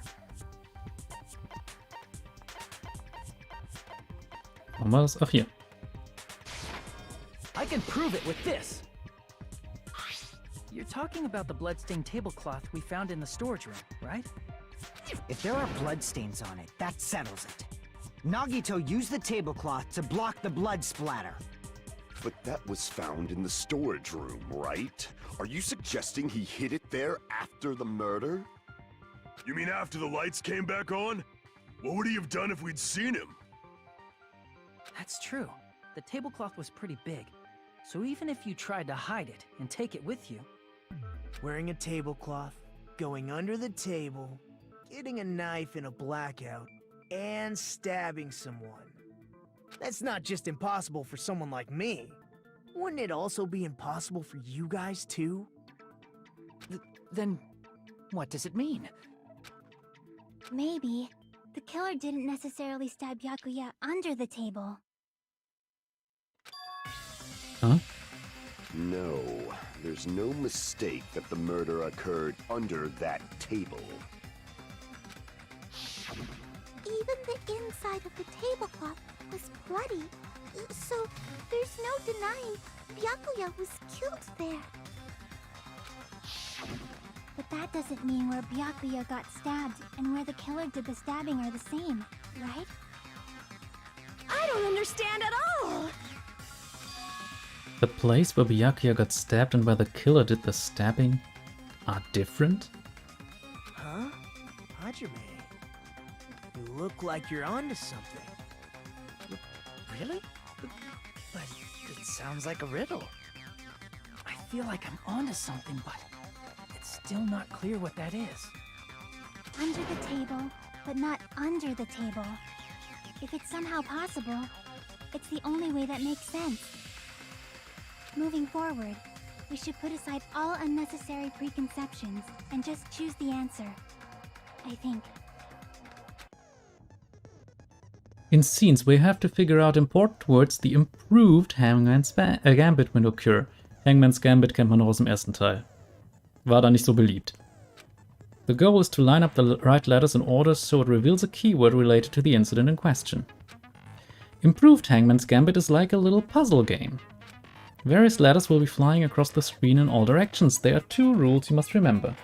Warum war das? Ach, hier. I can prove it with this! You're talking about the bloodstained tablecloth we found in the storage room, right? If there are bloodstains on it, that settles it. Nagito used the tablecloth to block the blood splatter. But that was found in the storage room, right? Are you suggesting he hid it there after the murder? You mean after the lights came back on? What would he have done if we'd seen him? That's true. The tablecloth was pretty big, so even if you tried to hide it and take it with you... Wearing a tablecloth, going under the table, getting a knife in a blackout, and stabbing someone. That's not just impossible for someone like me. Wouldn't it also be impossible for you guys too? Then, what does it mean? Maybe the killer didn't necessarily stab Byakuya under the table. Huh? No, there's no mistake that the murder occurred under that table. Even the inside of the tablecloth was bloody, so there's no denying Byakuya was killed there. But that doesn't mean where Byakuya got stabbed and where the killer did the stabbing are the same, right? I don't understand at all! The place where Byakuya got stabbed and where the killer did the stabbing are different? Huh? Hajime, you look like you're onto something. Really? But it sounds like a riddle. I feel like I'm onto something, but it's still not clear what that is. Under the table, but not under the table. If it's somehow possible, it's the only way that makes sense. Moving forward, we should put aside all unnecessary preconceptions and just choose the answer, I think. In scenes where you have to figure out important words, the improved Hangman's Gambit will occur. Hangman's Gambit kennt man noch aus dem ersten Teil. War da nicht so beliebt. The goal is to line up the right letters in order so it reveals a keyword related to the incident in question. Improved Hangman's Gambit is like a little puzzle game. Various letters will be flying across the screen in all directions. There are two rules you must remember.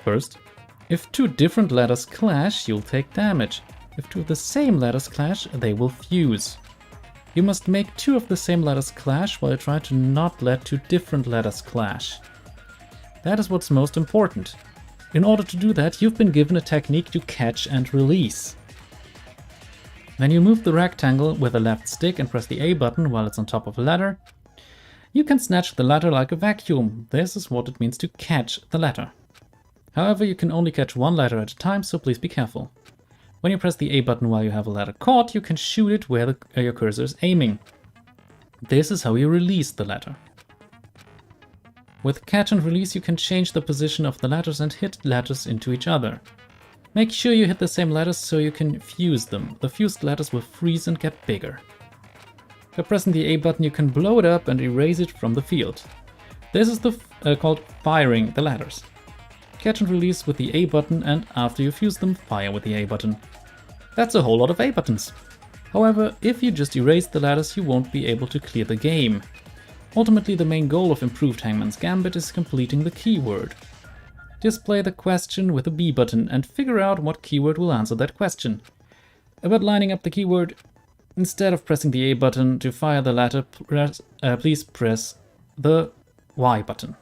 First, if two different letters clash, you'll take damage. If two of the same letters clash, they will fuse. You must make two of the same letters clash while you try to not let two different letters clash. That is what's most important. In order to do that, you've been given a technique to catch and release. When you move the rectangle with the left stick and press the A button while it's on top of a ladder, you can snatch the ladder like a vacuum. This is what it means to catch the ladder. However, you can only catch one ladder at a time, so please be careful. When you press the A button while you have a ladder caught, you can shoot it where your cursor is aiming. This is how you release the ladder. With catch and release, you can change the position of the ladders and hit ladders into each other. Make sure you hit the same ladders so you can fuse them. The fused ladders will freeze and get bigger. By pressing the A button, you can blow it up and erase it from the field. This is called firing the ladders. Catch and release with the A button, and after you fuse them, fire with the A button. That's a whole lot of A buttons. However, if you just erase the ladders, you won't be able to clear the game. Ultimately, the main goal of improved Hangman's Gambit is completing the keyword. Display the question with the B button and figure out what keyword will answer that question. About lining up the keyword, instead of pressing the A button to fire the ladder, please press the Y button.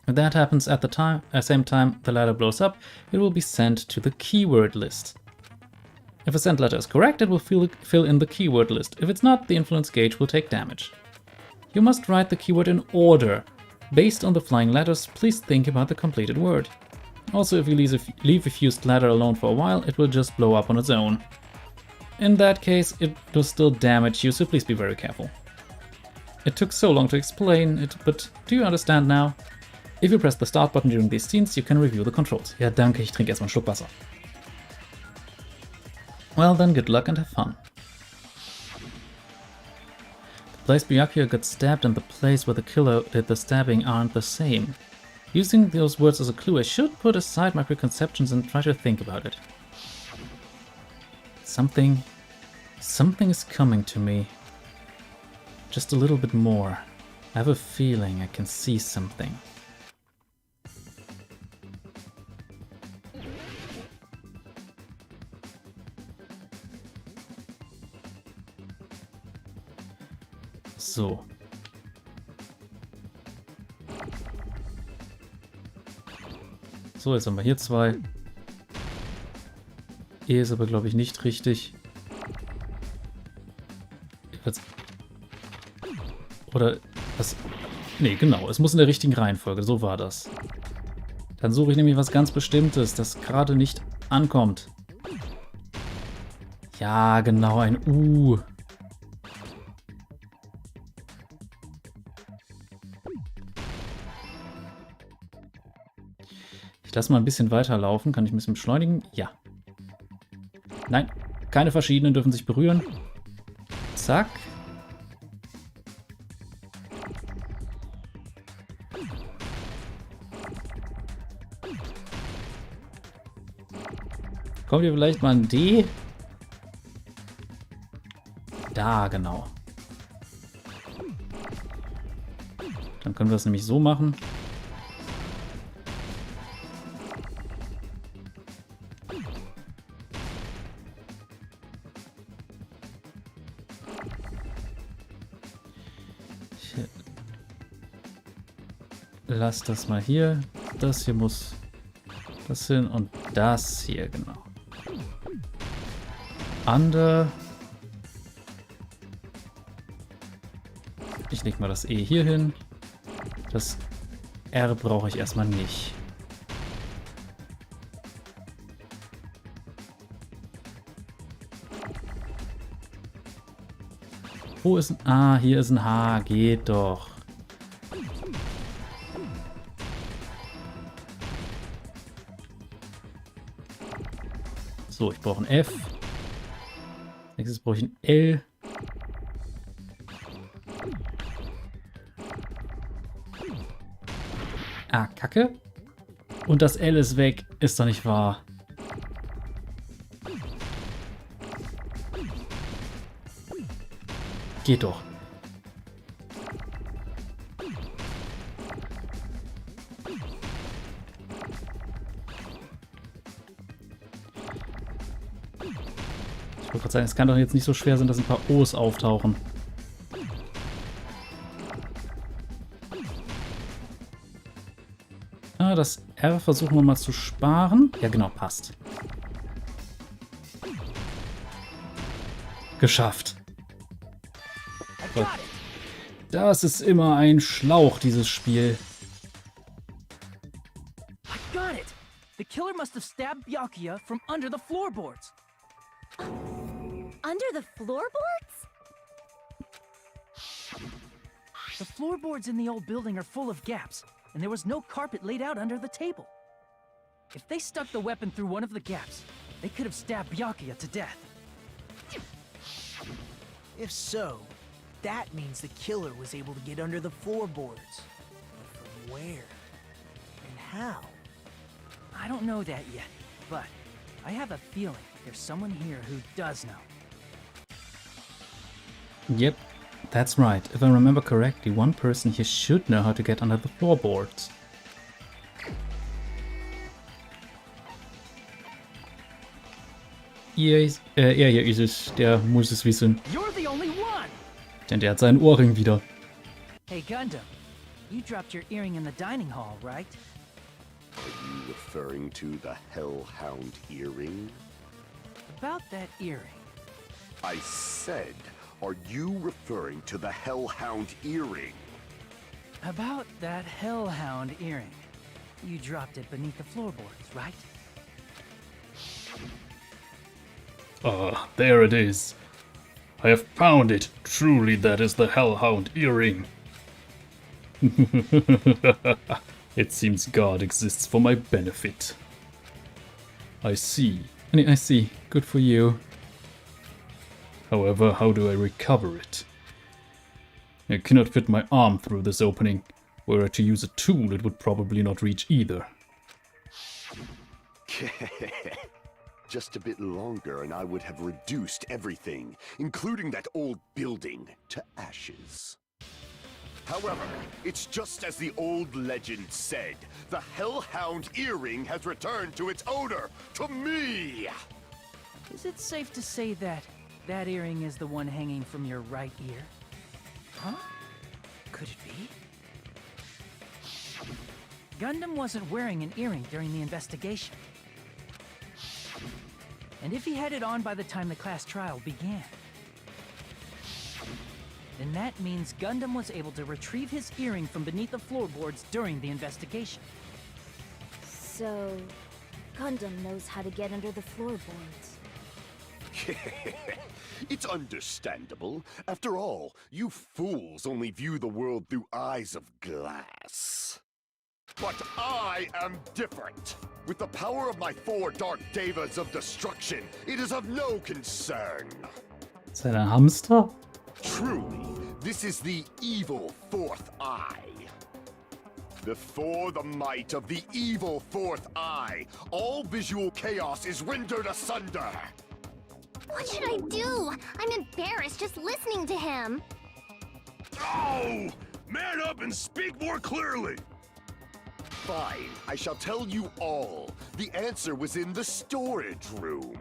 If that happens at the same time the ladder blows up, it will be sent to the keyword list. If a sent letter is correct, it will fill in the keyword list. If it's not, the influence gauge will take damage. You must write the keyword in order. Based on the flying letters, please think about the completed word. Also, if you leave a fused ladder alone for a while, it will just blow up on its own. In that case, it will still damage you, so please be very careful. It took so long to explain it, but do you understand now? If you press the Start button during these scenes, you can review the controls. Ja, danke, ich trinke erstmal einen Schluck Wasser. Well then, good luck and have fun. The place Byakuya got stabbed and the place where the killer did the stabbing aren't the same. Using those words as a clue, I should put aside my preconceptions and try to think about it. Something is coming to me. Just a little bit more. I have a feeling I can see something. So. So, jetzt haben wir hier zwei. E ist aber, glaube ich, nicht richtig. Oder was? Nee, genau. Es muss in der richtigen Reihenfolge. So war das. Dann suche ich nämlich was ganz Bestimmtes, das gerade nicht ankommt. Ja, genau, ein U. Ich lasse mal ein bisschen weiterlaufen. Kann ich ein bisschen beschleunigen? Ja. Nein, keine verschiedenen dürfen sich berühren. Zack. Kommt hier vielleicht mal ein D? Da, genau. Dann können wir es nämlich so machen. Lass das mal hier. Das hier muss das hin und das hier, genau. Under. Ich leg mal das E hier hin. Das R brauche ich erstmal nicht. Wo ist ein A? Hier ist ein H. Geht doch. So, ich brauche ein F. Nächstes brauche ich ein L. Ah, Kacke. Und das L ist weg. Ist doch nicht wahr. Geht doch. Ich wollte gerade sagen, es kann doch jetzt nicht so schwer sein, dass ein paar O's auftauchen. Ah, das R versuchen wir mal zu sparen. Ja, genau, passt. Geschafft. Das ist immer ein Schlauch, dieses Spiel. I got it! The killer must have stabbed Byakuya from under the floorboards. Under the floorboards? The floorboards in the old building are full of gaps, and there was no carpet laid out under the table. If they stuck the weapon through one of the gaps, they could have stabbed Byakuya to death. If so, that means the killer was able to get under the floorboards. But from where? And how? I don't know that yet, but I have a feeling there's someone here who does know. Yep, that's right. If I remember correctly, one person here should know how to get under the floorboards. Er hier ist es, der muss es wissen. You're the only one! Denn der hat seinen Ohrring wieder. Hey Gundam, you dropped your earring in the dining hall, right? Are you referring to the Hellhound earring? About that earring. I said, are you referring to the Hellhound earring? About that Hellhound earring. You dropped it beneath the floorboards, right? Ah, there it is. I have found it. Truly, that is the Hellhound earring. It seems God exists for my benefit. I see. I see. Good for you. However, how do I recover it? I cannot fit my arm through this opening. Were I to use a tool, it would probably not reach either. Just a bit longer and I would have reduced everything, including that old building, to ashes. However, it's just as the old legend said. The Hellhound earring has returned to its owner, to me! Is it safe to say that that earring is the one hanging from your right ear? Huh? Could it be? Gundam wasn't wearing an earring during the investigation. And if he had it on by the time the class trial began, then that means Gundam was able to retrieve his earring from beneath the floorboards during the investigation. So, Gundam knows how to get under the floorboards. It's understandable. After all, you fools only view the world through eyes of glass. But I am different. With the power of my 4 dark devas of destruction, it is of no concern. Ist er ein Hamster? Truly, this is the evil 4th eye. Before the might of the evil 4th eye, all visual chaos is rendered asunder. What should I do? I'm embarrassed just listening to him. Oh! Man up and speak more clearly! Fine, I shall tell you all. The answer was in the storage room.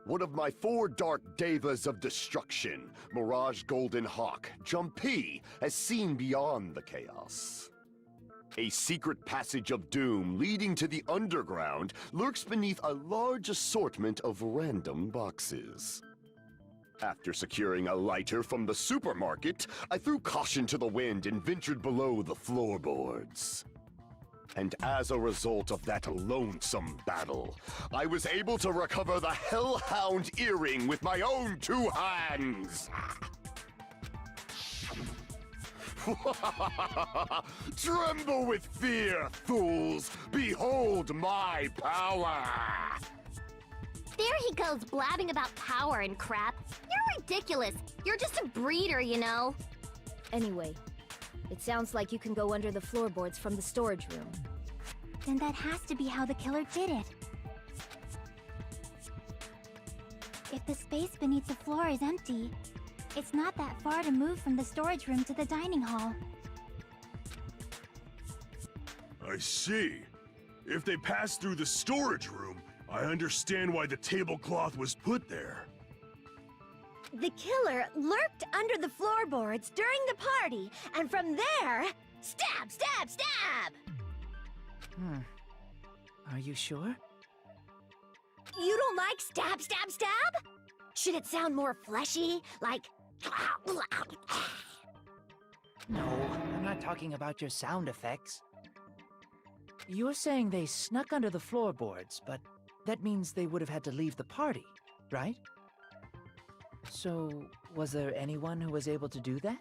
One of my 4 dark devas of destruction, Mirage Golden Hawk, Jumpy, has seen beyond the chaos. A secret passage of doom leading to the underground lurks beneath a large assortment of random boxes. After securing a lighter from the supermarket, I threw caution to the wind and ventured below the floorboards. And as a result of that lonesome battle, I was able to recover the Hellhound earring with my own 2 hands! Tremble with fear, fools! Behold my power! There he goes blabbing about power and crap. You're ridiculous. You're just a breeder, you know. Anyway, it sounds like you can go under the floorboards from the storage room. Then that has to be how the killer did it. If the space beneath the floor is empty, it's not that far to move from the storage room to the dining hall. I see. If they passed through the storage room, I understand why the tablecloth was put there. The killer lurked under the floorboards during the party, and from there, stab, stab, stab! Are you sure? You don't like stab, stab, stab? Should it sound more fleshy? Like... No, I'm not talking about your sound effects. You're saying they snuck under the floorboards, but that means they would have had to leave the party, right? So, was there anyone who was able to do that?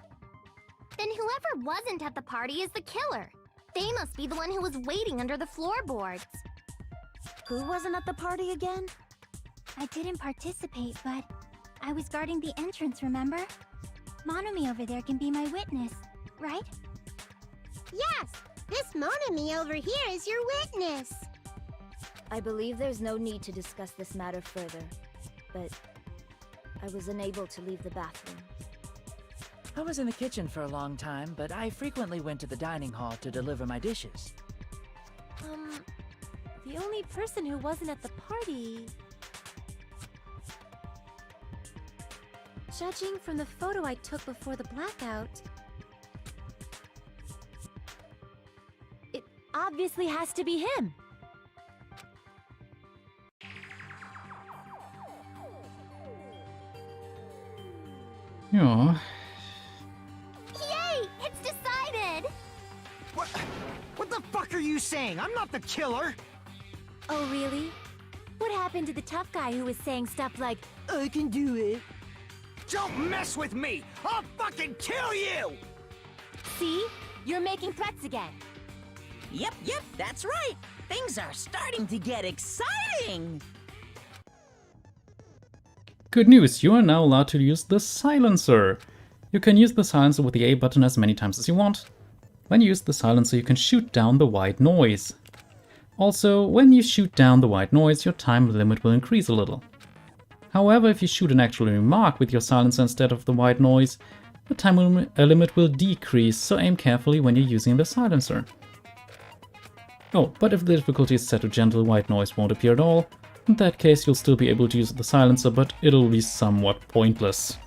Then whoever wasn't at the party is the killer. They must be the one who was waiting under the floorboards. Who wasn't at the party again? I didn't participate, but I was guarding the entrance, remember? Monomi over there can be my witness, right? Yes! This Monomi over here is your witness! I believe there's no need to discuss this matter further, but I was unable to leave the bathroom. I was in the kitchen for a long time, but I frequently went to the dining hall to deliver my dishes. The only person who wasn't at the party... Judging from the photo I took before the blackout... It obviously has to be him! Ja. Yay! It's decided! What the fuck are you saying? I'm not the killer! Oh, really? What happened to the tough guy who was saying stuff like, I can do it? Don't mess with me! I'll fucking kill you! see? You're making threats again. Yep, that's right. Things are starting to get exciting! Good news, you are now allowed to use the silencer. You can use the silencer with the A button as many times as you want. When you use the silencer, you can shoot down the white noise. Also, when you shoot down the white noise, your time limit will increase a little. However, if you shoot an actual remark with your silencer instead of the white noise, the time limit will decrease, so aim carefully when you're using the silencer. Oh, but if the difficulty is set to gentle, white noise won't appear at all. In that case, you'll still be able to use the silencer, but it'll be somewhat pointless.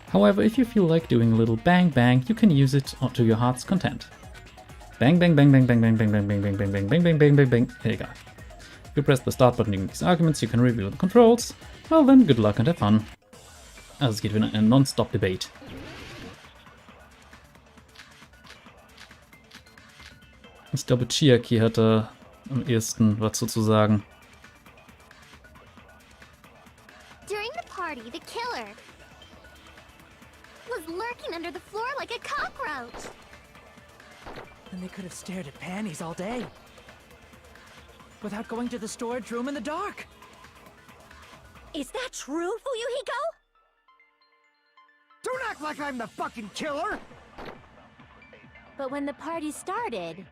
However, if you feel like doing a little bang bang, you can use it to your heart's content. Bang bang bang bang bang bang bang bang bang bang bang bang bang bang bang bang bang. Egal. If you press the Start button during these arguments, you can review the controls. Well then, good luck and have fun. Also es geht wieder ein Non-Stop-Debate. Ich glaube, Chiaki hat da am ehesten was zu sagen. During the party, the killer was lurking under the floor like a cockroach. And they could have stared at panties all day. Without going to the storage room in the dark. Is that true, Fuyuhiko? Don't act like I'm the fucking killer! But when the party started,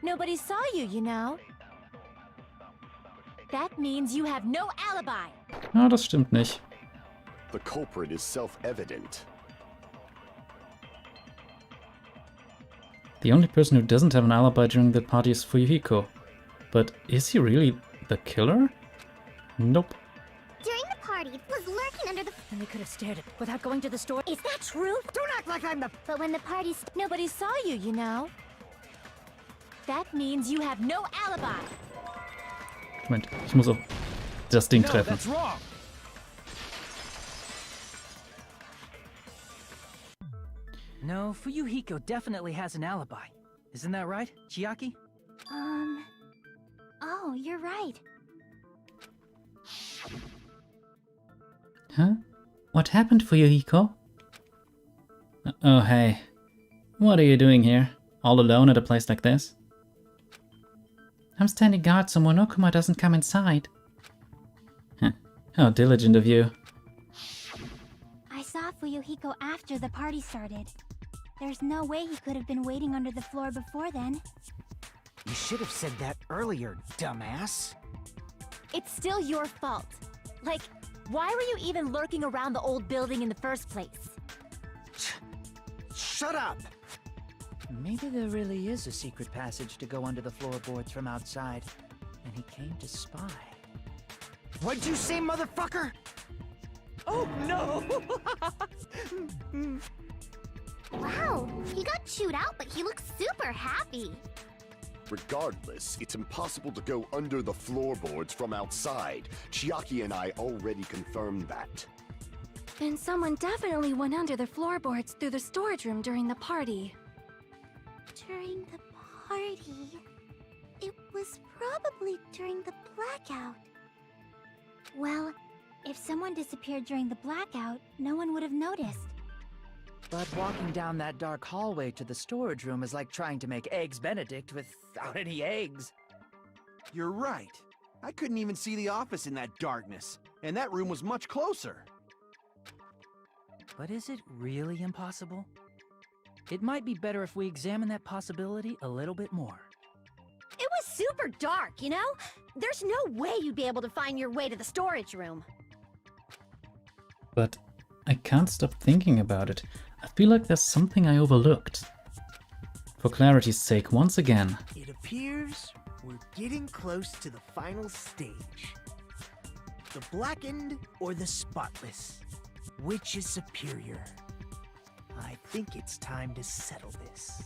nobody saw you, you know? That means you have no alibi. Ja, das stimmt nicht. The culprit is self-evident. The only person who doesn't have an alibi during that party is Fuyuhiko. But is he really the killer? Nope. During the party, was lurking under the... And they could have stared at without going to the store. Is that true? Don't act like I'm the... But when the party... Nobody saw you, you know? That means you have no alibi. Moment, ich muss auf das Ding treffen. that's wrong. No, Fuyuhiko definitely has an alibi. Isn't that right, Chiaki? Oh, you're right. Huh? What happened, Fuyuhiko? Oh, hey. What are you doing here? All alone at a place like this? I'm standing guard so Monokuma doesn't come inside. How diligent of you. I saw Fuyuhiko after the party started. There's no way he could have been waiting under the floor before then. You should have said that earlier, dumbass. It's still your fault. Like, why were you even lurking around the old building in the first place? Shut up! Maybe there really is a secret passage to go under the floorboards from outside, and he came to spy. What'd you say, motherfucker? Oh no! Wow, he got chewed out, but he looks super happy. Regardless, it's impossible to go under the floorboards from outside. Chiaki and I already confirmed that. Then someone definitely went under the floorboards through the storage room during the party. During the party? It was probably during the blackout. Well, if someone disappeared during the blackout, no one would have noticed. But walking down that dark hallway to the storage room is like trying to make Eggs Benedict without any eggs. You're right. I couldn't even see the office in that darkness, and that room was much closer. But is it really impossible? It might be better if we examine that possibility a little bit more. It was super dark, you know? There's no way you'd be able to find your way to the storage room. But I can't stop thinking about it. I feel like there's something I overlooked. For clarity's sake, once again. It appears we're getting close to the final stage. The blackened or the spotless? Which is superior? I think it's time to settle this.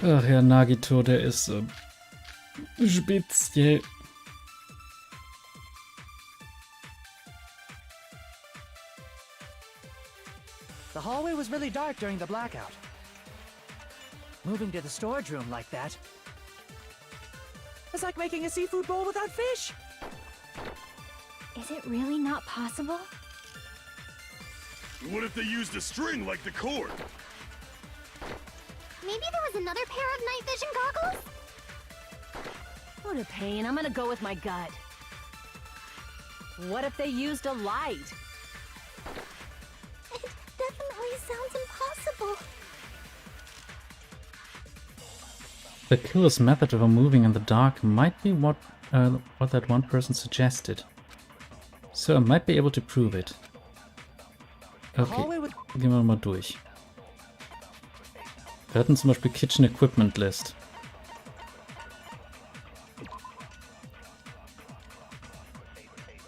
Ach ja, Nagito, der ist speziell. The hallway was really dark during the blackout. Moving to the storage room like that, it's like making a seafood bowl without fish. Is it really not possible? What if they used a string like the cord? Maybe there was another pair of night vision goggles? What a pain. I'm gonna go with my gut. What if they used a light? It definitely sounds impossible. The killer's method of moving in the dark might be what that one person suggested. So I might be able to prove it. Okay, gehen wir mal durch. Wir hatten zum Beispiel Kitchen Equipment List.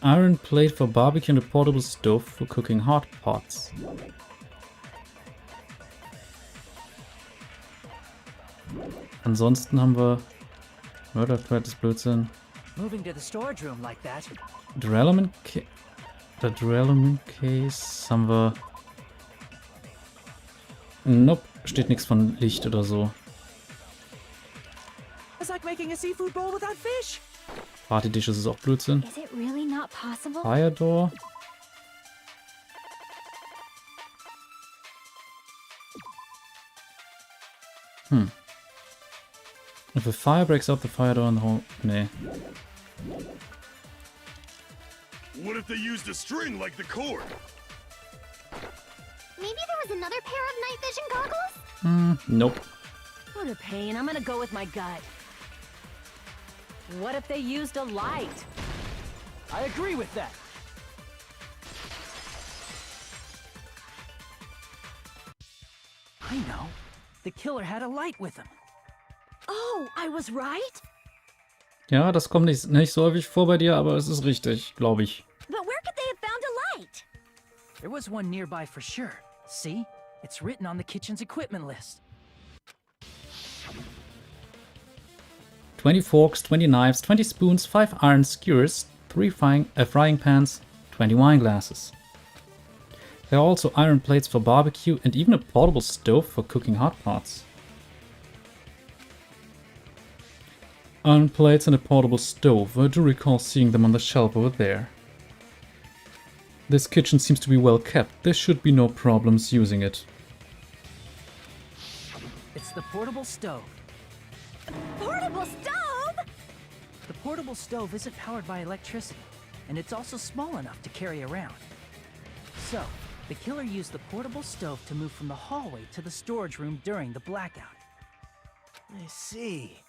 Iron plate for barbecue and a portable stove for cooking hot pots. Ansonsten haben wir Murder Threat ist Blödsinn. Moving to the storage room like that. Derailment Case haben wir. Nope, steht nichts von Licht oder so. It's like making a seafood bowl without fish. Party Dishes ist auch Blödsinn. Is it really not possible? Fire Door. If a fire breaks out the fire door in the whole... Nee. What if they used a string like the cord? Maybe there was another pair of night vision goggles? Nope. What a pain. I'm gonna go with my gut. What if they used a light? I agree with that. I know. The killer had a light with him. Oh, I was right? Ja, das kommt nicht so häufig vor bei dir, aber es ist richtig, glaube ich. But where could they have found a light? There was one nearby for sure. See? It's written on the kitchen's equipment list. 20 forks, 20 knives, 20 spoons, 5 iron skewers, 3 frying pans, 20 wine glasses. There are also iron plates for barbecue and even a portable stove for cooking hot pots. Iron plates and a portable stove. I do recall seeing them on the shelf over there. This kitchen seems to be well kept. There should be no problems using it. It's the portable stove. Portable stove? The portable stove isn't powered by electricity, and it's also small enough to carry around. So, the killer used the portable stove to move from the hallway to the storage room during the blackout. I see.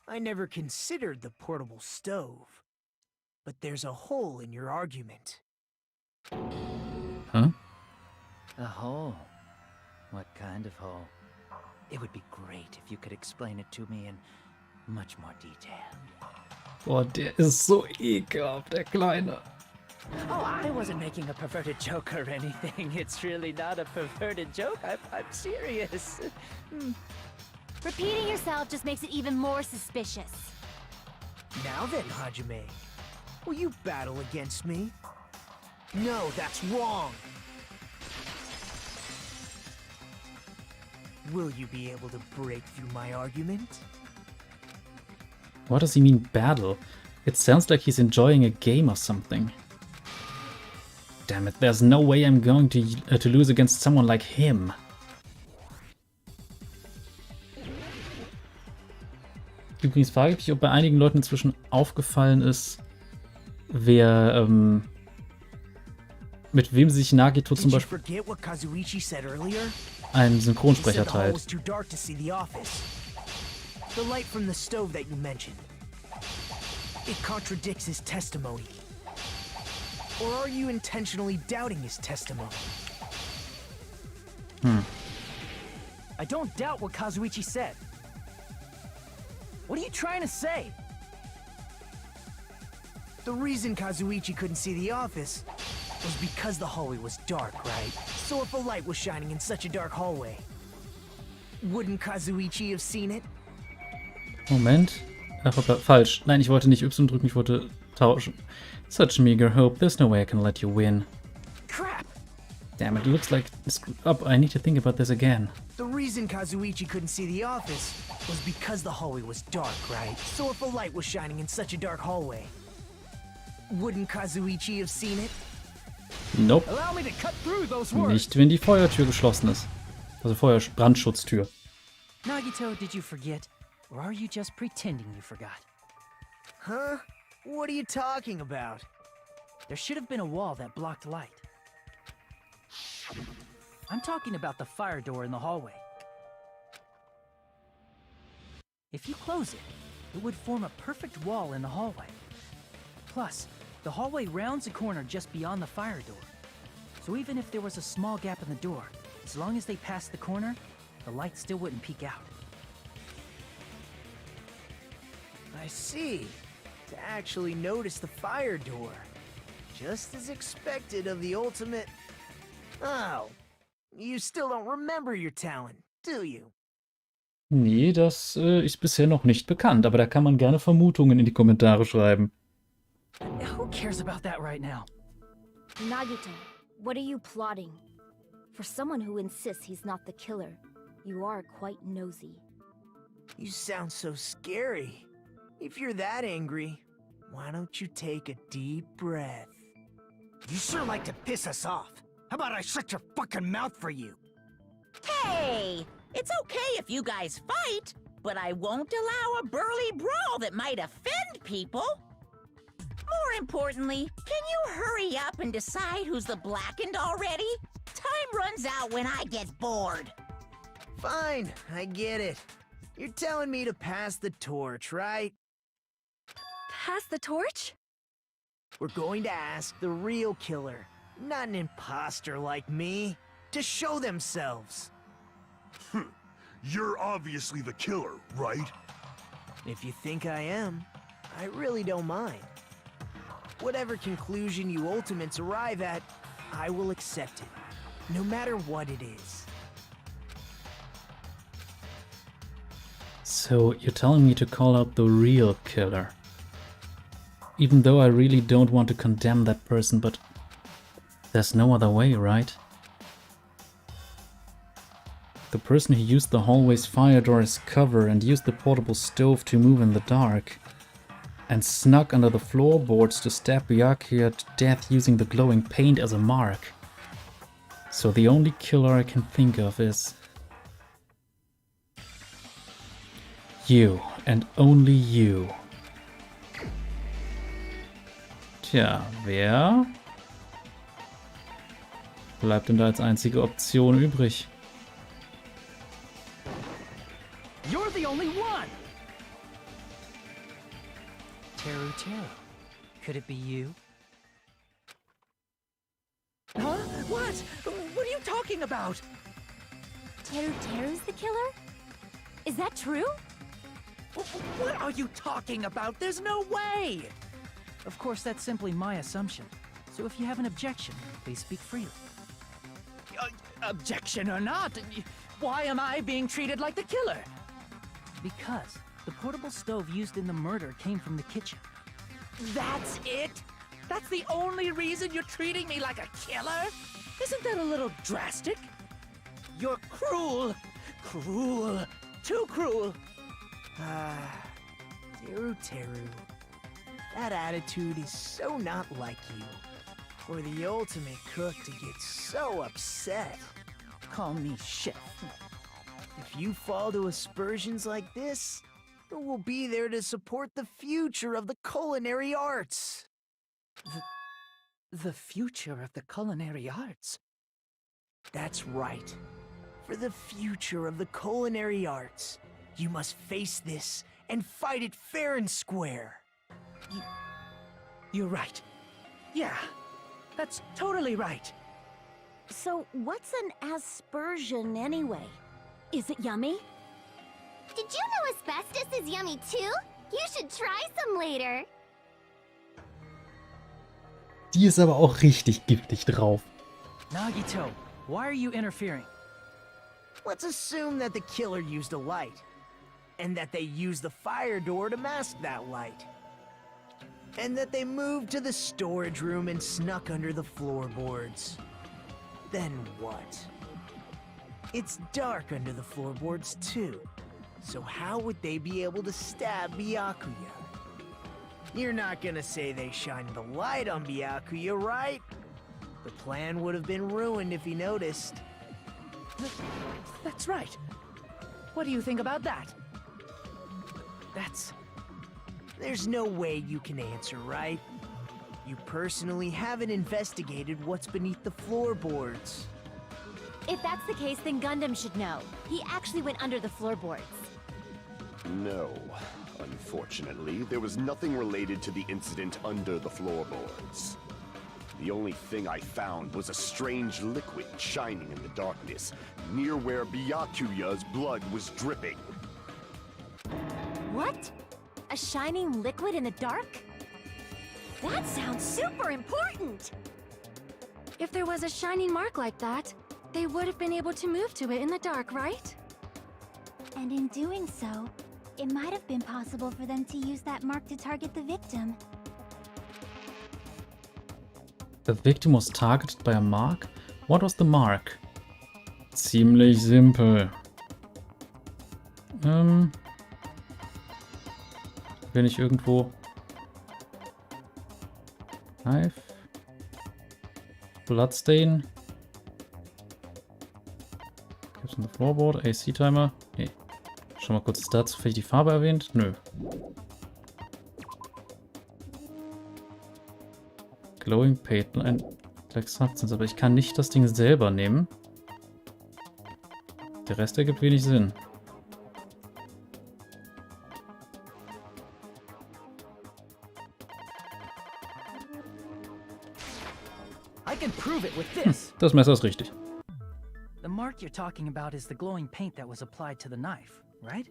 I never considered the portable stove. But there's a hole in your argument. Huh? A hole? What kind of hole? It would be great if you could explain it to me in much more detail. Boah, der ist so ekelhaft, der Kleine. Oh, I wasn't making a perverted joke or anything. It's really not a perverted joke. I'm serious. Repeating yourself just makes it even more suspicious. Now then, Hajime, will you battle against me? No, that's wrong. Will you be able to break through my argument? What does he mean, battle? It sounds like he's enjoying a game or something. Damn it, there's no way I'm going to lose against someone like him. Übrigens frage ich mich, ob bei einigen Leuten inzwischen aufgefallen ist, wer, mit wem sich Nagito zum Beispiel einen Synchronsprecher teilt. The light from the stove that you mentioned. It contradicts his testimony. Or are you intentionally doubting his testimony? I don't doubt what Kazuichi said. What are you trying to say? The reason Kazuichi couldn't see the office was because the hallway was dark, right? So if a light was shining in such a dark hallway, wouldn't Kazuichi have seen it? Moment. Ach, falsch. Nein, ich wollte nicht Y drücken, ich wollte tauschen. Such meager hope, there's no way I can let you win. Crap! Damn it, looks like it's screwed up. I need to think about this again. The reason Kazuichi couldn't see the office was because the hallway was dark, right? So if a light was shining in such a dark hallway, wouldn't Kazuichi have seen it? Nope. Allow me to cut through those words. Nicht, wenn die Feuertür geschlossen ist. Also Brandschutztür. Nagito, did you forget? Or are you just pretending you forgot? Huh? What are you talking about? There should have been a wall that blocked light. I'm talking about the fire door in the hallway. If you close it, it would form a perfect wall in the hallway. Plus, the hallway rounds a corner just beyond the fire door. So even if there was a small gap in the door, as long as they passed the corner, the light still wouldn't peek out. I see. To actually notice the fire door. Just as expected of the ultimate... Oh, you still don't remember your talent, do you? Nee, das ist bisher noch nicht bekannt, aber da kann man gerne Vermutungen in die Kommentare schreiben. Who cares about that right now? Nagito, what are you plotting? For someone who insists he's not the killer, you are quite nosy. You sound so scary. If you're that angry, why don't you take a deep breath? You sure like to piss us off. How about I shut your fucking mouth for you? Hey! It's okay if you guys fight, but I won't allow a burly brawl that might offend people. More importantly, can you hurry up and decide who's the blackened already? Time runs out when I get bored. Fine, I get it. You're telling me to pass the torch, right? Pass the torch? We're going to ask the real killer, not an imposter like me, to show themselves. You're obviously the killer, right? If you think I am, I really don't mind. Whatever conclusion you ultimates arrive at, I will accept it, no matter what it is. So, you're telling me to call out the real killer. Even though I really don't want to condemn that person, but there's no other way, right? The person who used the hallway's fire door as cover and used the portable stove to move in the dark, and snuck under the floorboards to stab Byakuya to death using the glowing paint as a mark. So the only killer I can think of is... you, and only you. Tja, wer bleibt denn da als einzige Option übrig? You're the only one! Teru. Could it be you? Huh? What? What are you talking about? Teru's the killer? Is that true? What are you talking about? There's no way! Of course, that's simply my assumption. So if you have an objection, please speak freely. Objection or not, why am I being treated like the killer? Because the portable stove used in the murder came from the kitchen. That's it? That's the only reason you're treating me like a killer? Isn't that a little drastic? You're cruel. Cruel. Too cruel. Teru. That attitude is so not like you. For the ultimate cook to get so upset. Call me chef. If you fall to aspersions like this, who will be there to support the future of the culinary arts? The future of the culinary arts? That's right. For the future of the culinary arts, you must face this and fight it fair and square. You're right. Yeah, that's totally right. So what's an aspersion anyway? Is it yummy? Did you know asbestos is yummy too? You should try some later. Die ist aber auch richtig giftig drauf. Nagito, why are you interfering? Let's assume that the killer used a light, and that they used the fire door to mask that light. And that they moved to the storage room and snuck under the floorboards. Then what? It's dark under the floorboards too. So how would they be able to stab Byakuya? You're not gonna say they shined the light on Byakuya, right? The plan would have been ruined if he noticed. That's right. What do you think about that? There's no way you can answer, right? You personally haven't investigated what's beneath the floorboards. If that's the case, then Gundam should know. He actually went under the floorboards. No. Unfortunately, there was nothing related to the incident under the floorboards. The only thing I found was a strange liquid shining in the darkness, near where Byakuya's blood was dripping. What? A shining liquid in the dark? That sounds super important! If there was a shining mark like that, they would have been able to move to it in the dark, right? And in doing so, it might have been possible for them to use that mark to target the victim. The victim was targeted by a mark? What was the mark? Ziemlich simpel. Wenn ich irgendwo... Knife. Bloodstain. Gibt's on the floorboard? AC Timer? Nee. Schon mal kurz dazu. Vielleicht die Farbe erwähnt? Nö. Glowing Paint und ein Black Substance. Aber ich kann nicht das Ding selber nehmen. Der Rest ergibt wenig Sinn. I can prove it with this. Das Messer ist richtig. The mark you're talking about is the glowing paint that was applied to the knife, right?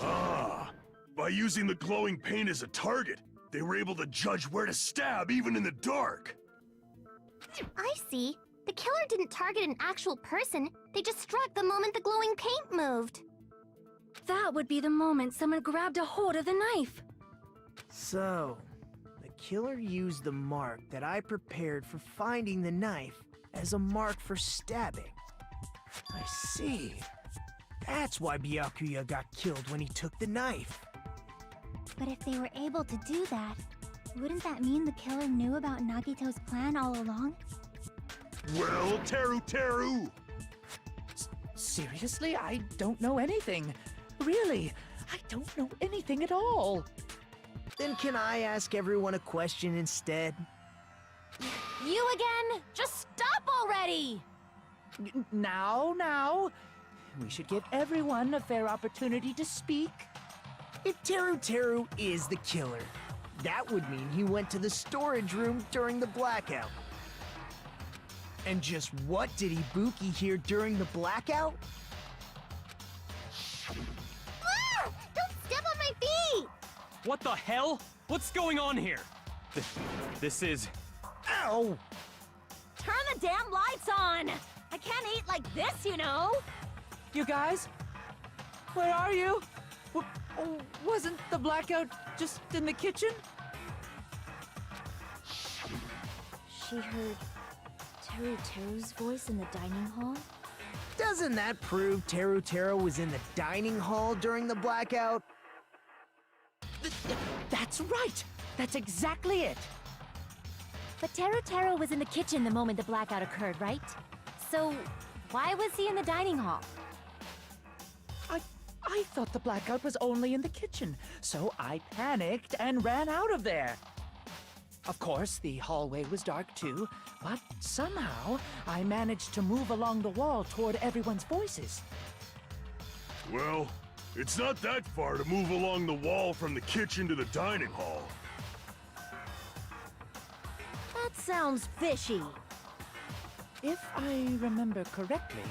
Ah, by using the glowing paint as a target, they were able to judge where to stab even in the dark. I see. The killer didn't target an actual person. They just struck the moment the glowing paint moved. That would be the moment someone grabbed a hold of the knife. So, the killer used the mark that I prepared for finding the knife as a mark for stabbing. I see. That's why Byakuya got killed when he took the knife. But if they were able to do that, wouldn't that mean the killer knew about Nagito's plan all along? Well, Teru! Seriously? I don't know anything. Really, I don't know anything at all. Then can I ask everyone a question instead? You again? Just stop already! Now. We should give everyone a fair opportunity to speak. If Teru is the killer, that would mean he went to the storage room during the blackout. And just what did Ibuki hear during the blackout? Ah! Don't step on my feet! What the hell? What's going on here? This is... Ow! Turn the damn lights on! I can't eat like this, you know! You guys? Where are you? Wasn't the blackout just in the kitchen? She heard Teru's voice in the dining hall? Doesn't that prove Teru was in the dining hall during the blackout? That's right! That's exactly it! But Teru was in the kitchen the moment the blackout occurred, right? So, why was he in the dining hall? I thought the blackout was only in the kitchen, so I panicked and ran out of there. Of course, the hallway was dark too, but somehow I managed to move along the wall toward everyone's voices. Well, it's not that far to move along the wall from the kitchen to the dining hall. That sounds fishy. If I remember correctly,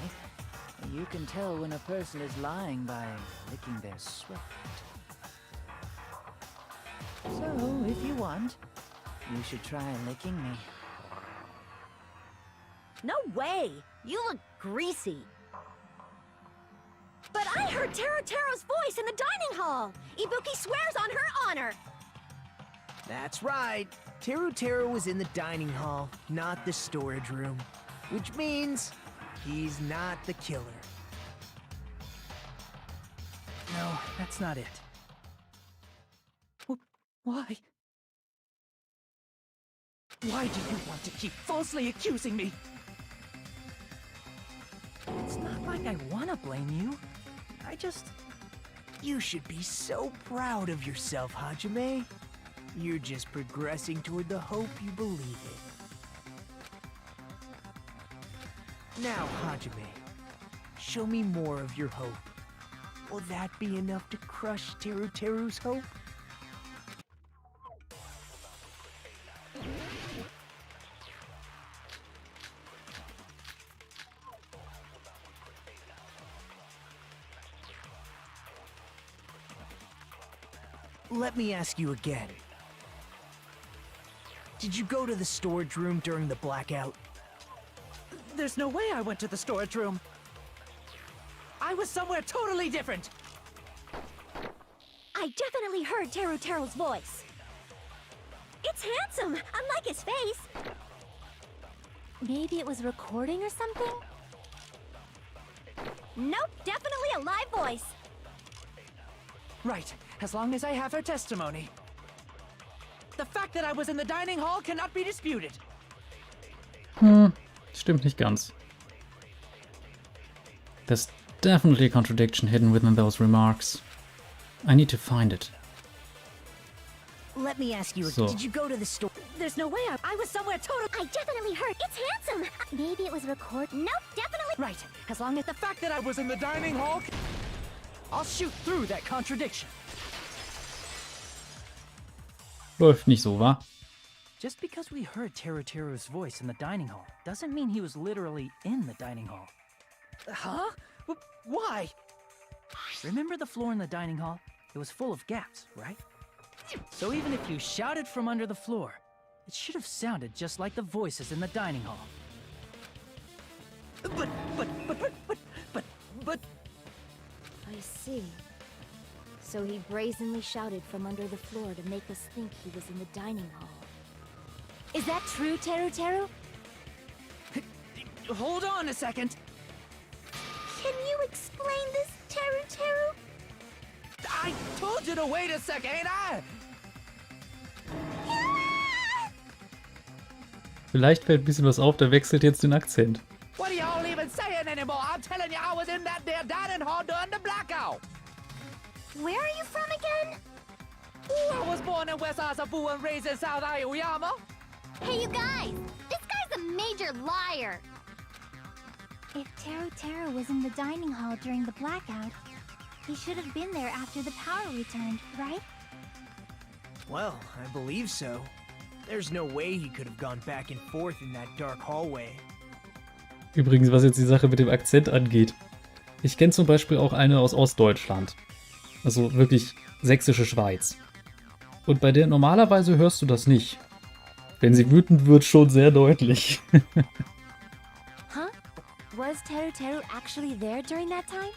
you can tell when a person is lying by licking their sweat. So, if you want, you should try licking me. No way! You look greasy. But I heard Teru's voice in the dining hall! Ibuki swears on her honor! That's right. Teru was in the dining hall, not the storage room. Which means he's not the killer. No, that's not it. Why? Why do you want to keep falsely accusing me? It's not like I want to blame you. I just... You should be so proud of yourself, Hajime. You're just progressing toward the hope you believe in. Now, Hajime, show me more of your hope. Will that be enough to crush Teru's hope? Let me ask you again. Did you go to the storage room during the blackout? There's no way I went to the storage room. I was somewhere totally different. I definitely heard Teru's voice. It's handsome, unlike his face. Maybe it was recording or something? Nope, definitely a live voice. Right, as long as I have her testimony. The fact that I was in the dining hall cannot be disputed. Stimmt nicht ganz. There's definitely a contradiction hidden within those remarks. I need to find it. Let me ask you again. Did you go to the store? There's no way I was somewhere totally... I definitely heard. It's handsome. Maybe it was recorded. Nope, definitely... Right, as long as the fact that I was in the dining hall... I'll shoot through that contradiction. Läuft nicht so, wa? Just because we heard Teru's voice in the dining hall doesn't mean he was literally in the dining hall. Huh? Why? Remember the floor in the dining hall? It was full of gaps, right? So even if you shouted from under the floor, it should have sounded just like the voices in the dining hall. But... I see. So he brazenly shouted from under the floor to make us think he was in the dining hall. Is that true, Teru? Hold on a second. Can you explain this, Teru? I told you to wait a second, ain't I? Vielleicht fällt ein bisschen was auf, der wechselt jetzt den Akzent. What are y'all even saying anymore? I'm telling you, I was in that there dining hall during the blackout. Where are you from again? I was born in West Asabu and raised in South Aoyama. Hey, you guys! This guy's a major liar! If Teru was in the dining hall during the blackout, he should have been there after the power returned, right? Well, I believe so. There's no way he could have gone back and forth in that dark hallway. Übrigens, was jetzt die Sache mit dem Akzent angeht. Ich kenne zum Beispiel auch eine aus Ostdeutschland. Also wirklich sächsische Schweiz. Und bei der normalerweise hörst du das nicht. Wenn sie wütend wird, schon sehr deutlich. Huh? Was Teru Teru actually there during that time?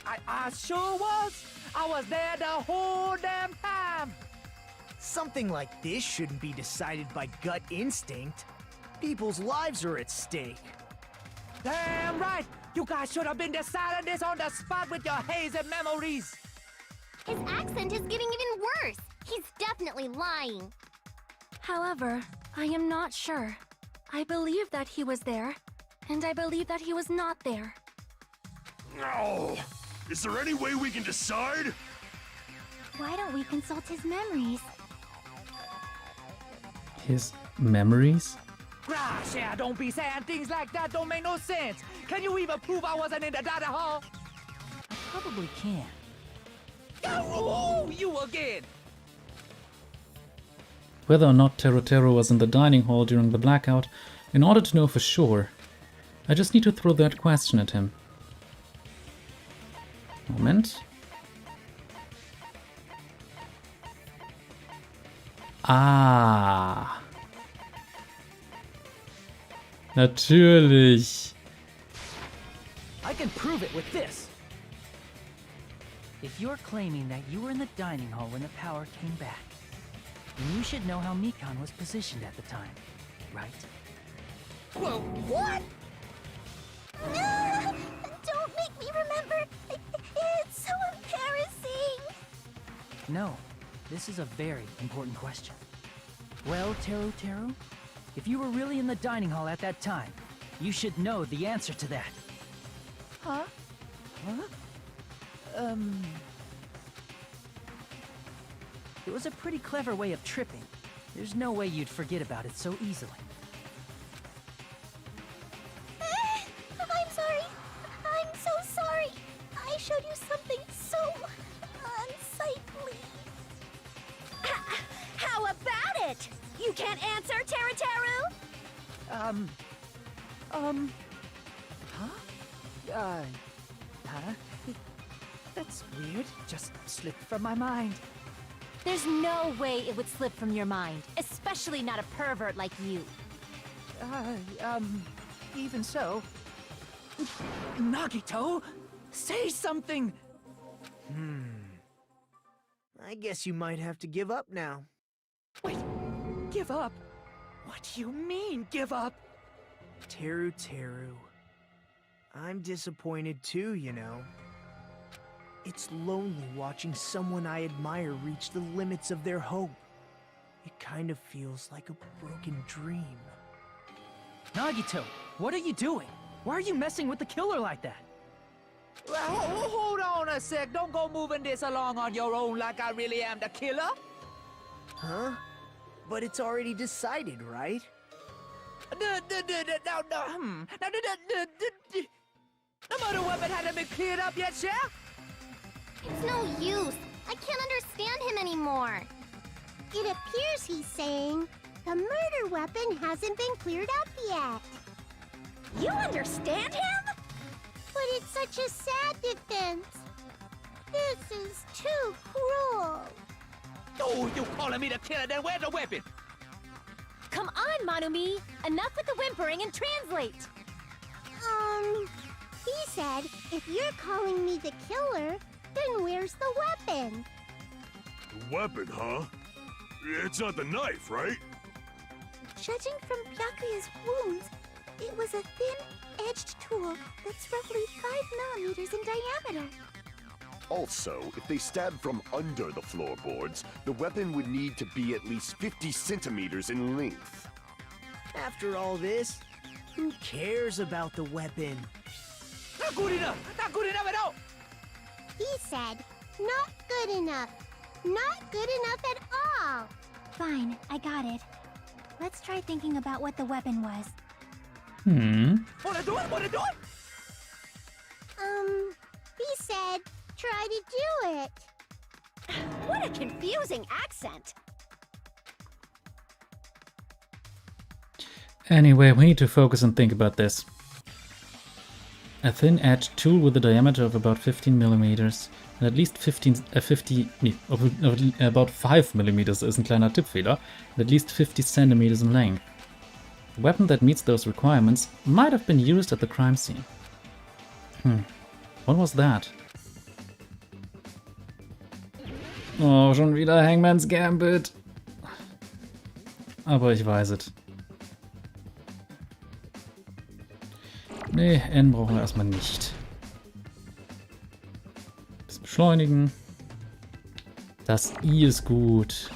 I sure was. I was there the whole damn time. Something like this shouldn't be decided by gut instinct. People's lives are at stake. Damn right! You guys should have been deciding this on the spot with your hazy memories. His accent is getting even worse. He's definitely lying. However, I am not sure. I believe that he was there, and I believe that he was not there. No! Is there any way we can decide? Why don't we consult his memories? His memories? Gosh, yeah, don't be saying things like that. Don't make no sense. Can you even prove I wasn't in the dining hall? I probably can. Oh, you again! Whether or not Teru Teru was in the dining hall during the blackout, in order to know for sure, I just need to throw that question at him. Moment. Ah. Natürlich. I can prove it with this. If you're claiming that you were in the dining hall when the power came back, then you should know how Mikon was positioned at the time, right? Well, what? Don't make me remember. It's so embarrassing. No, this is a very important question. Well, Teru Teru, if you were really in the dining hall at that time, you should know the answer to that. Huh? Huh? It was a pretty clever way of tripping. There's no way you'd forget about it so easily. I'm sorry. I'm so sorry. I showed you something so unsightly. How about it? You can't answer, Teru Teru? That's weird. Just slipped from my mind. There's no way it would slip from your mind, especially not a pervert like you. Even so. Nagito, say something! I guess you might have to give up now. Wait, give up? What do you mean, give up? Teru Teru. I'm disappointed too, you know. It's lonely watching someone I admire reach the limits of their hope. It kind of feels like a broken dream. Nagito, what are you doing? Why are you messing with the killer like that? Well, hold on a sec. Don't go moving this along on your own like I really am the killer. Huh? But it's already decided, right? The murder weapon hasn't been cleared up yet, Chef? It's no use. I can't understand him anymore. It appears he's saying the murder weapon hasn't been cleared up yet. You understand him? But it's such a sad defense. This is too cruel. Oh, you calling me the killer, then where's the weapon? Come on, Manumi! Enough with the whimpering and translate! He said, if you're calling me the killer, then where's the weapon? The weapon, huh? It's not the knife, right? Judging from Byakuya's wounds, it was a thin-edged tool that's roughly 5 millimeters in diameter. Also, if they stabbed from under the floorboards, the weapon would need to be at least 50 centimeters in length. After all this, who cares about the weapon? Not good enough! Not good enough at all! He said, not good enough. Not good enough at all. Fine, I got it. Let's try thinking about what the weapon was. Wanna do it? Wanna do it? He said, try to do it. What a confusing accent. Anyway, we need to focus and think about this. A thin-edged tool with a diameter of about 15 millimeters. And at least about 5 millimeters ist ein kleiner Tippfehler. And at least 50 centimeters in length. A weapon that meets those requirements might have been used at the crime scene. What was that? Oh, schon wieder Hangman's Gambit. Aber ich weiß es. Nee, N brauchen wir erstmal nicht. Bisschen beschleunigen. Das I ist gut.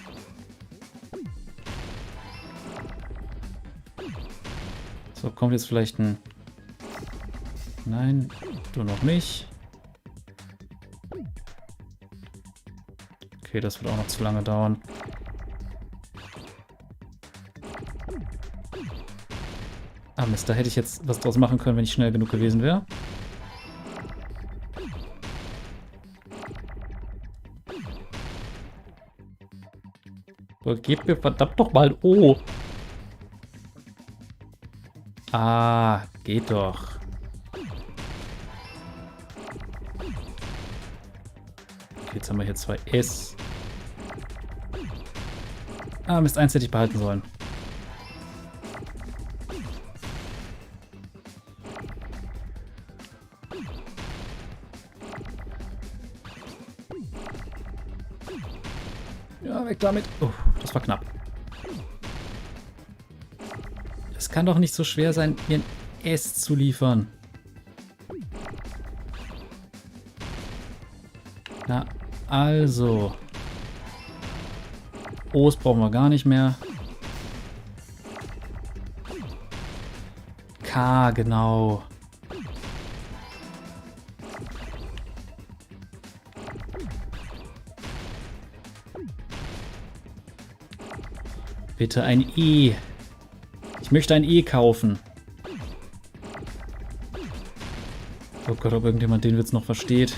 So, kommt jetzt vielleicht ein... Nein, du noch nicht. Okay, das wird auch noch zu lange dauern. Ah Mist, da hätte ich jetzt was draus machen können, wenn ich schnell genug gewesen wäre. So, gebt mir verdammt doch mal O. Ah, geht doch. Okay, jetzt haben wir hier 2 S. Ah, Mist, 1 hätte ich behalten sollen. Ja, weg damit. Oh, das war knapp. Es kann doch nicht so schwer sein, mir ein S zu liefern. Na, also. O's brauchen wir gar nicht mehr. K, genau. Bitte ein E. Ich möchte ein E kaufen. Oh Gott, ob irgendjemand den Witz noch versteht.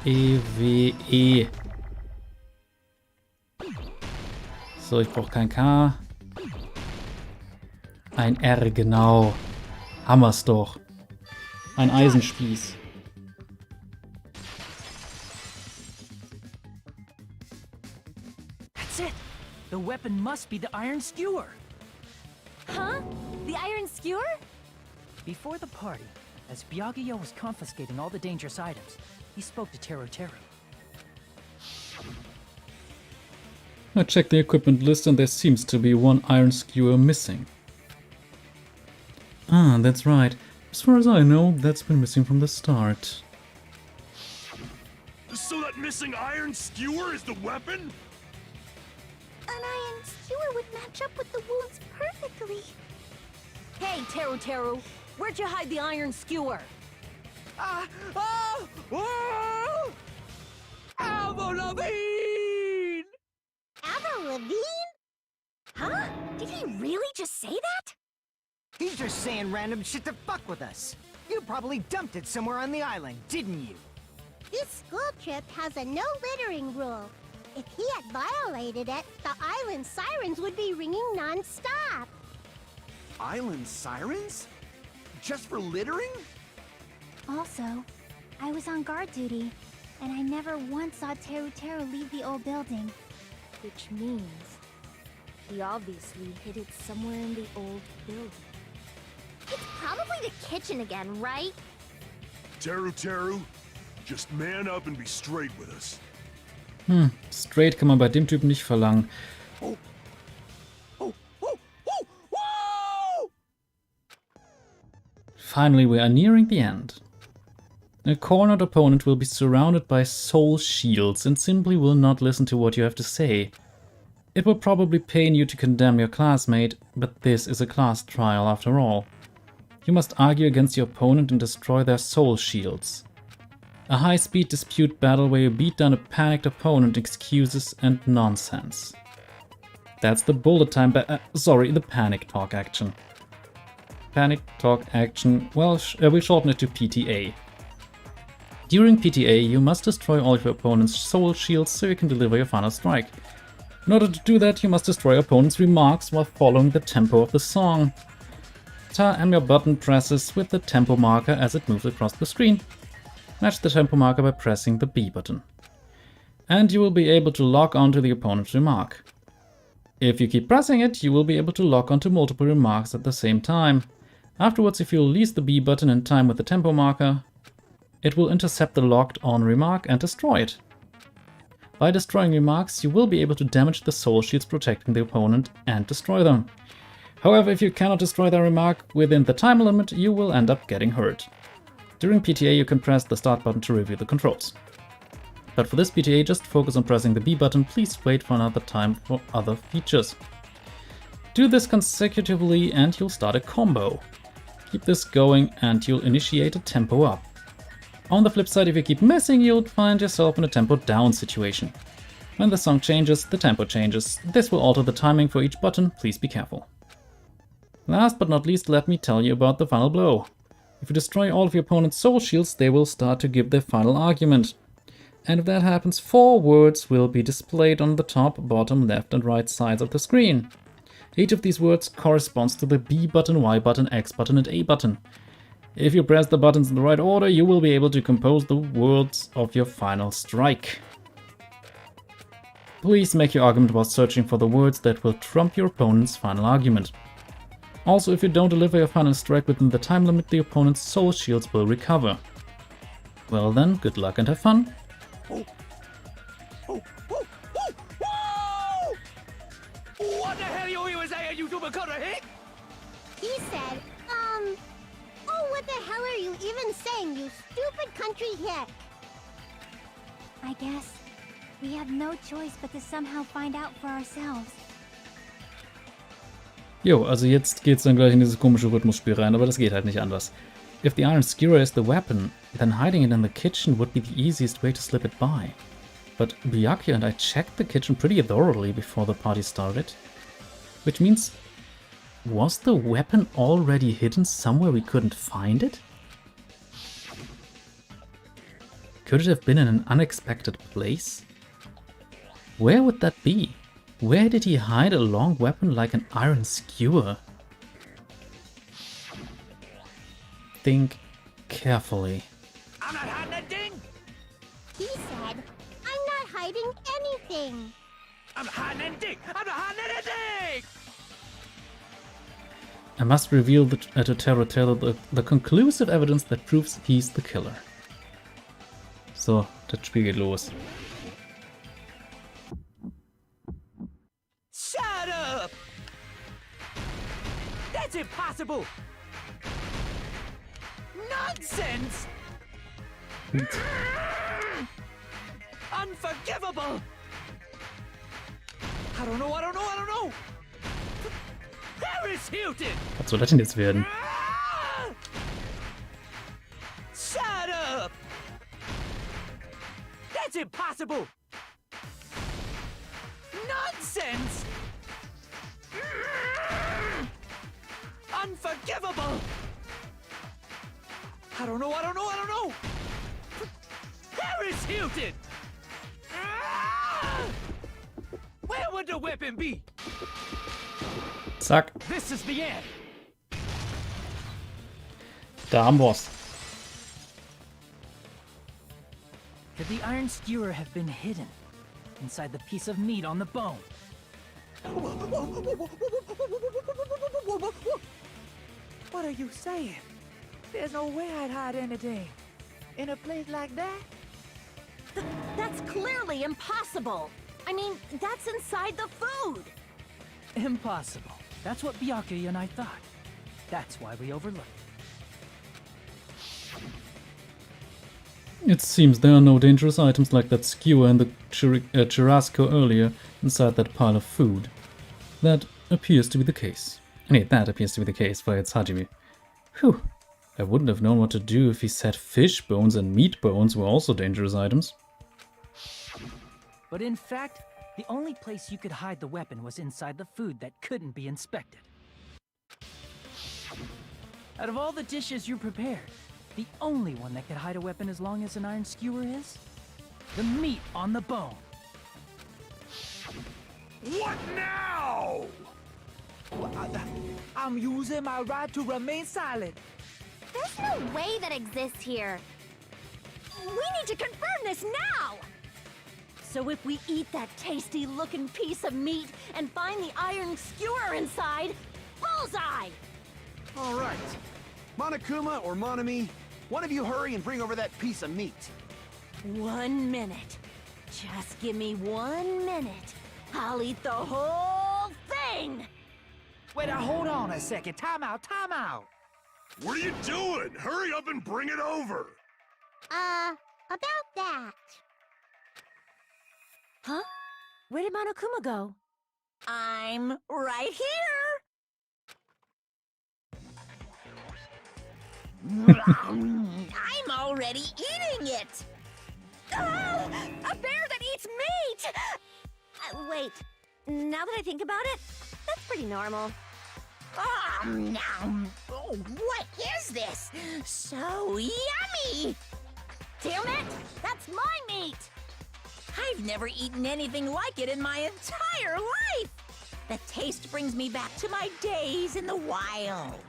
E-W-E. So, ich brauche kein K. Ein R, genau. Hammer's doch. Ein Eisenspieß. That's it! The weapon must be the iron skewer! Huh? The iron skewer? Before the party, as Byakuya was confiscating all the dangerous items, he spoke to Teru Teru. I checked the equipment list and there seems to be one iron skewer missing. Ah, that's right. As far as I know, that's been missing from the start. So that missing iron skewer is the weapon? An iron skewer would match up with the wounds perfectly. Hey, Teru Teru, where'd you hide the iron skewer? Avril Lavigne! Avril Lavigne? Huh? Did he really just say that? He's just saying random shit to fuck with us. You probably dumped it somewhere on the island, didn't you? This school trip has a no littering rule. If he had violated it, the island sirens would be ringing non-stop. Island sirens? Just for littering? Also, I was on guard duty, and I never once saw Teru Teru leave the old building. Which means he obviously hid it somewhere in the old building. It's probably the kitchen again, right? Teru Teru, just man up and be straight with us. Straight kann man bei dem Typen nicht verlangen. Finally, we are nearing the end. A cornered opponent will be surrounded by soul shields and simply will not listen to what you have to say. It will probably pain you to condemn your classmate, but this is a class trial after all. You must argue against your opponent and destroy their soul shields. A high-speed dispute battle where you beat down a panicked opponent, excuses and nonsense. That's the bullet time the panic talk action. Panic talk action, well, we'll shorten it to PTA. During PTA, you must destroy all of your opponent's soul shields so you can deliver your final strike. In order to do that, you must destroy your opponent's remarks while following the tempo of the song. Time your button presses with the tempo marker as it moves across the screen. Match the tempo marker by pressing the B button. And you will be able to lock onto the opponent's remark. If you keep pressing it, you will be able to lock onto multiple remarks at the same time. Afterwards, if you release the B button in time with the tempo marker, it will intercept the locked on remark and destroy it. By destroying remarks, you will be able to damage the soul shields protecting the opponent and destroy them. However, if you cannot destroy their remark within the time limit, you will end up getting hurt. During PTA, you can press the start button to review the controls. But for this PTA, just focus on pressing the B button. Please wait for another time for other features. Do this consecutively and you'll start a combo. Keep this going and you'll initiate a tempo up. On the flip side, if you keep missing, you'll find yourself in a tempo down situation. When the song changes, the tempo changes. This will alter the timing for each button, please be careful. Last but not least, let me tell you about the final blow. If you destroy all of your opponent's soul shields, they will start to give their final argument. And if that happens, 4 words will be displayed on the top, bottom, left and right sides of the screen. Each of these words corresponds to the B button, Y button, X button and A button. If you press the buttons in the right order, you will be able to compose the words of your final strike. Please make your argument while searching for the words that will trump your opponent's final argument. Also, if you don't deliver your final strike within the time limit, the opponent's soul shields will recover. Well then, good luck and have fun. What the hell you even saying, you super cutter hick? He said, oh, what the hell are you even saying, you stupid country hick? I guess we have no choice but to somehow find out for ourselves. Jo, also jetzt geht's dann gleich in dieses komische Rhythmusspiel rein, aber das geht halt nicht anders. If the iron skewer is the weapon, then hiding it in the kitchen would be the easiest way to slip it by. But Byakuya and I checked the kitchen pretty thoroughly before the party started. Which means, was the weapon already hidden somewhere we couldn't find it? Could it have been in an unexpected place? Where would that be? Where did he hide a long weapon like an iron skewer? Think carefully. I'm not hiding a thing! He said, I'm not hiding anything! I'm not hiding anything! I'm not hiding anything! I must reveal to Terror Taylor the conclusive evidence that proves he's the killer. So, das Spiel geht los. Shut up! That's impossible! Nonsense! Unforgivable! I don't know! Paris Hilton! Was soll das denn jetzt werden? Shut up! That's impossible! Nonsense! Unforgivable! I don't know! Paris Hilton! Where would the weapon be? Zack. This is the end. Da haben wir's. Could the iron skewer have been hidden inside the piece of meat on the bone? What are you saying? There's no way I'd hide anything. In a place like that? That's clearly impossible. I mean, that's inside the food. Impossible. That's what Byakuya and I thought. That's why we overlooked it. It seems there are no dangerous items like that skewer and the churrasco earlier inside that pile of food. That appears to be the case. Nee, that appears to be the case, war jetzt Hajime. Whew. I wouldn't have known what to do if he said fish bones and meat bones were also dangerous items. But in fact, the only place you could hide the weapon was inside the food that couldn't be inspected. Out of all the dishes you prepared, the only one that could hide a weapon as long as an iron skewer is? The meat on the bone. What now? I'm using my right to remain silent. There's no way that exists here. We need to confirm this now! So if we eat that tasty-looking piece of meat and find the iron skewer inside, bullseye! All right. Monokuma or Monami, one of you hurry and bring over that piece of meat. 1 minute. Just give me 1 minute. I'll eat the whole thing! Wait, hold on a second. Time out, time out. What are you doing? Hurry up and bring it over! About that. Huh? Where did Monokuma go? I'm right here! I'm already eating it! Oh, a bear that eats meat! Wait, now that I think about it, that's pretty normal. Oh, what is this? So yummy! Damn it! That's my meat! I've never eaten anything like it in my entire life! The taste brings me back to my days in the wild.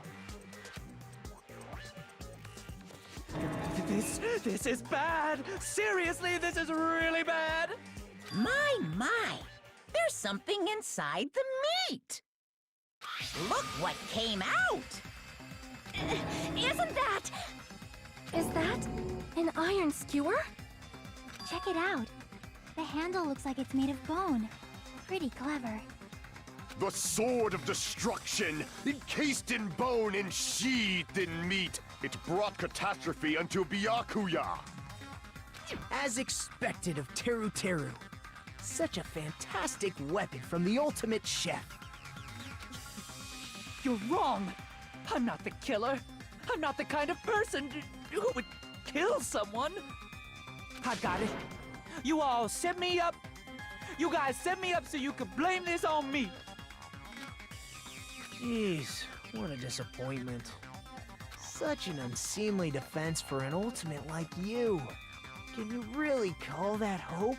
This is bad. Seriously, this is really bad. My, there's something inside the meat. Look what came out. Is that an iron skewer? Check it out. The handle looks like it's made of bone. Pretty clever. The sword of destruction, encased in bone and sheathed in meat. It brought catastrophe unto Byakuya. As expected of Teru Teru. Such a fantastic weapon from the ultimate chef. You're wrong. I'm not the killer. I'm not the kind of person who would kill someone. I got it. You all set me up. You guys set me up so you could blame this on me. Jeez, what a disappointment. Such an unseemly defense for an ultimate like you. Can you really call that hope?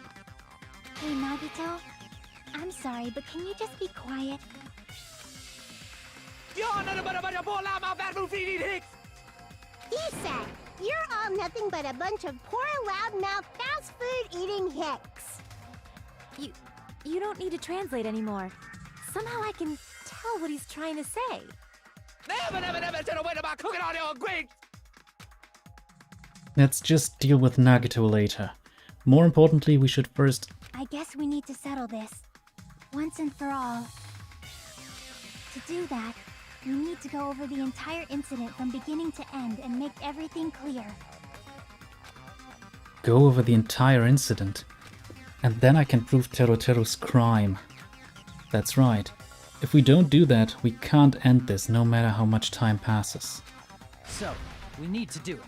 Hey, Nagito. I'm sorry, but can you just be quiet? Isak, you're all nothing but a bunch of poor, loudmouth, fast food eating hicks. You don't need to translate anymore. Somehow I can tell what he's trying to say. Let's just deal with Nagito later. More importantly, we should first... I guess we need to settle this. Once and for all. To do that, we need to go over the entire incident from beginning to end and make everything clear. Go over the entire incident. And then I can prove Teru Teru's crime. That's right. If we don't do that, we can't end this no matter how much time passes. So, we need to do it.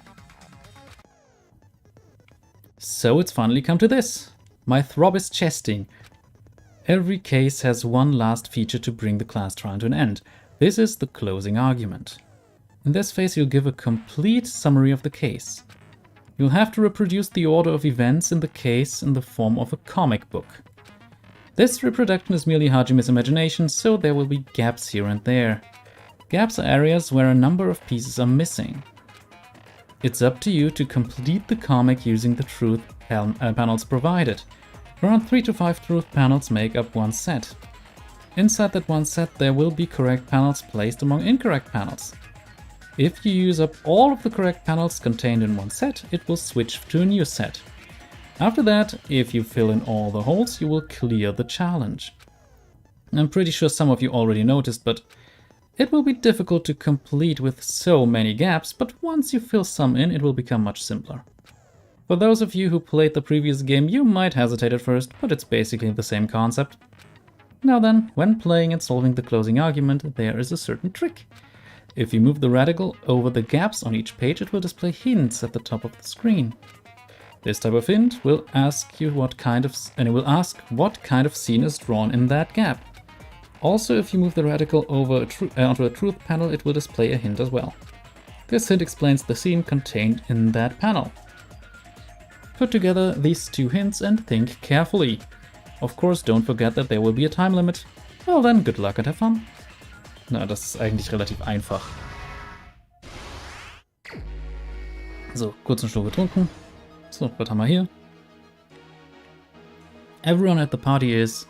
So it's finally come to this. My throb is chesting. Every case has one last feature to bring the class trial to an end. This is the closing argument. In this phase you'll give a complete summary of the case. You'll have to reproduce the order of events in the case in the form of a comic book. This reproduction is merely Hajime's imagination, so there will be gaps here and there. Gaps are areas where a number of pieces are missing. It's up to you to complete the comic using the truth panels provided. Around 3 to 5 truth panels make up one set. Inside that one set there will be correct panels placed among incorrect panels. If you use up all of the correct panels contained in one set, it will switch to a new set. After that, if you fill in all the holes, you will clear the challenge. I'm pretty sure some of you already noticed, but it will be difficult to complete with so many gaps, but once you fill some in, it will become much simpler. For those of you who played the previous game, you might hesitate at first, but it's basically the same concept. Now then, when playing and solving the closing argument, there is a certain trick. If you move the radical over the gaps on each page, it will display hints at the top of the screen. This type of hint will ask you what kind of scene is drawn in that gap. Also, if you move the radical over onto a truth panel, it will display a hint as well. This hint explains the scene contained in that panel. Put together these two hints and think carefully. Of course, don't forget that there will be a time limit. Well then, good luck and have fun. Na, das ist eigentlich relativ einfach. So, kurz einen Schluck getrunken. So, was haben wir hier? Everyone at the party is...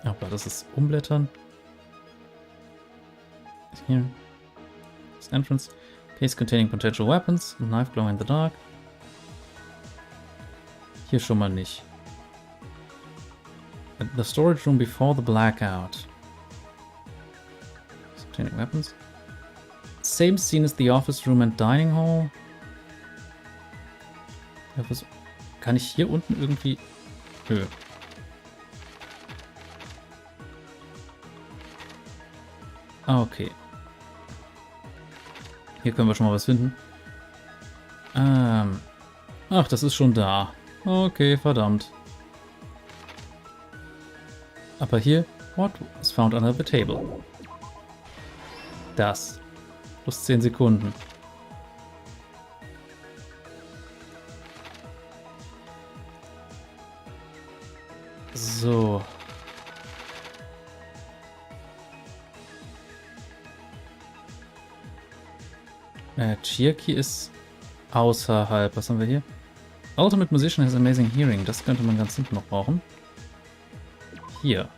Aber das ist Umblättern. Hier. Das Entrance. Case containing potential weapons. Knife glow in the dark. Hier schon mal nicht. The storage room before the blackout. Containing weapons. Same scene as the office room and dining hall. Ja, was, kann ich hier unten irgendwie... Nö. Ah, okay. Hier können wir schon mal was finden. Ach, das ist schon da. Okay, verdammt. Aber hier, what was found under the table? Das. Plus 10 Sekunden. So. Chiaki ist außerhalb. Was haben wir hier? Ultimate Musician has amazing hearing. Das könnte man ganz hinten noch brauchen. Hier.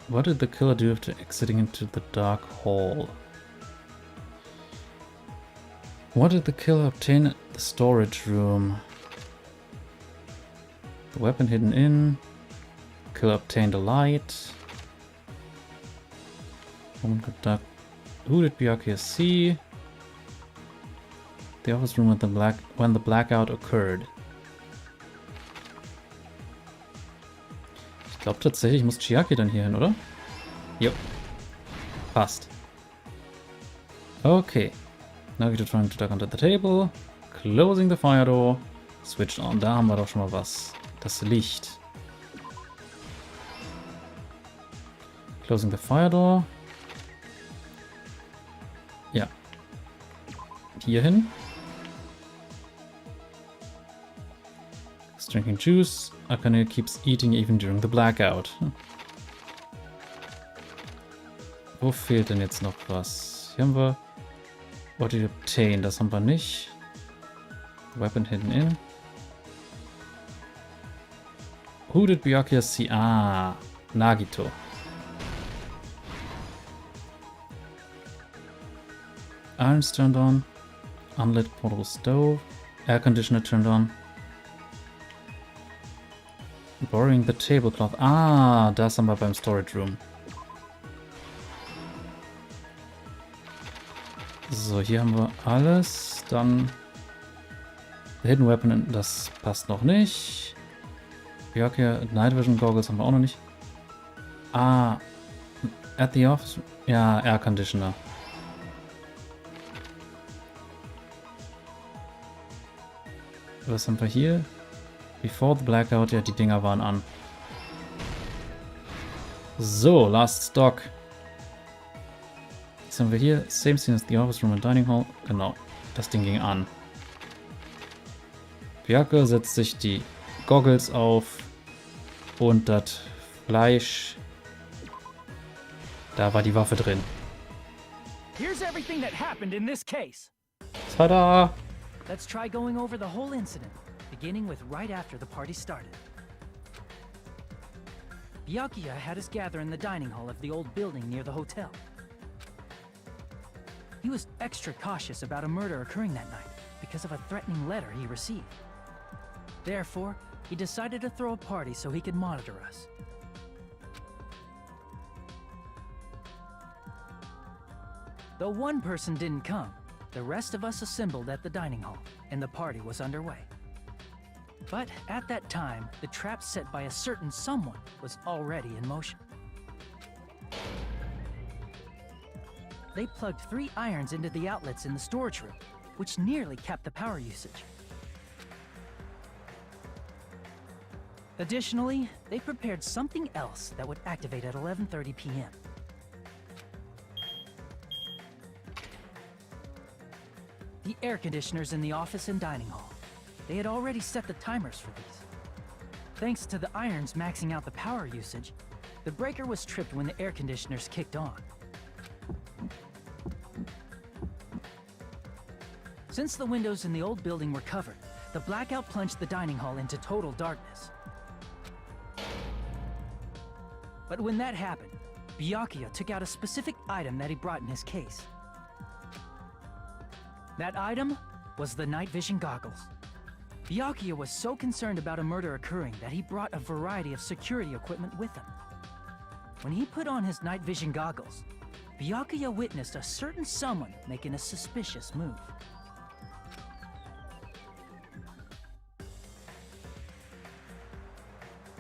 What did the killer do after exiting into the dark hall? What did the killer obtain at the storage room? The weapon hidden in. Killer obtained a light. Who did Byakuya see? The office room at when the blackout occurred. Ich glaube tatsächlich muss Chiaki dann hier hin, oder? Jo. Passt. Okay. Nagito trying to duck under the table. Closing the fire door. Switched on. Da haben wir doch schon mal was. Das Licht. Closing the fire door. Ja. Hier hin. Drinking juice. Akane keeps eating even during the blackout. Wo fehlt denn jetzt noch was? Hier haben wir What did you obtain? Das haben wir nicht. Weapon hidden in. Who did Byakuya see? Ah, Nagito. Irons turned on. Unlit portable stove. Air conditioner turned on. Borrowing the tablecloth. Ah, das haben wir beim Storage Room. So, hier haben wir alles. Dann The Hidden Weapon, das passt noch nicht. Byakuya, Night Vision Goggles haben wir auch noch nicht. Ah, at the office. Ja, Air Conditioner. Was haben wir hier? Before the blackout, ja, die Dinger waren an. So, last stock. Was haben wir hier? Same scene as the office room and dining hall. Genau, das Ding ging an. Byakuya setzt sich die Goggles auf und das Fleisch. Da war die Waffe drin. Here's everything that happened in this case. Tada! Let's try going over the whole incident, beginning with right after the party started. Byakuya had us gather in the dining hall of the old building near the hotel. He was extra cautious about a murder occurring that night because of a threatening letter he received. Therefore, he decided to throw a party so he could monitor us. Though one person didn't come, the rest of us assembled at the dining hall, and the party was underway. But at that time, the trap set by a certain someone was already in motion. They plugged 3 irons into the outlets in the storage room, which nearly capped the power usage. Additionally, they prepared something else that would activate at 11:30 p.m. The air conditioners in the office and dining hall. they had already set the timers for these. Thanks to the irons maxing out the power usage, the breaker was tripped when the air conditioners kicked on. Since the windows in the old building were covered, the blackout plunged the dining hall into total darkness. But when that happened, Byakuya took out a specific item that he brought in his case. That item was the night vision goggles. Byakuya was so concerned about a murder occurring that he brought a variety of security equipment with him. When he put on his night vision goggles, Byakuya witnessed a certain someone making a suspicious move.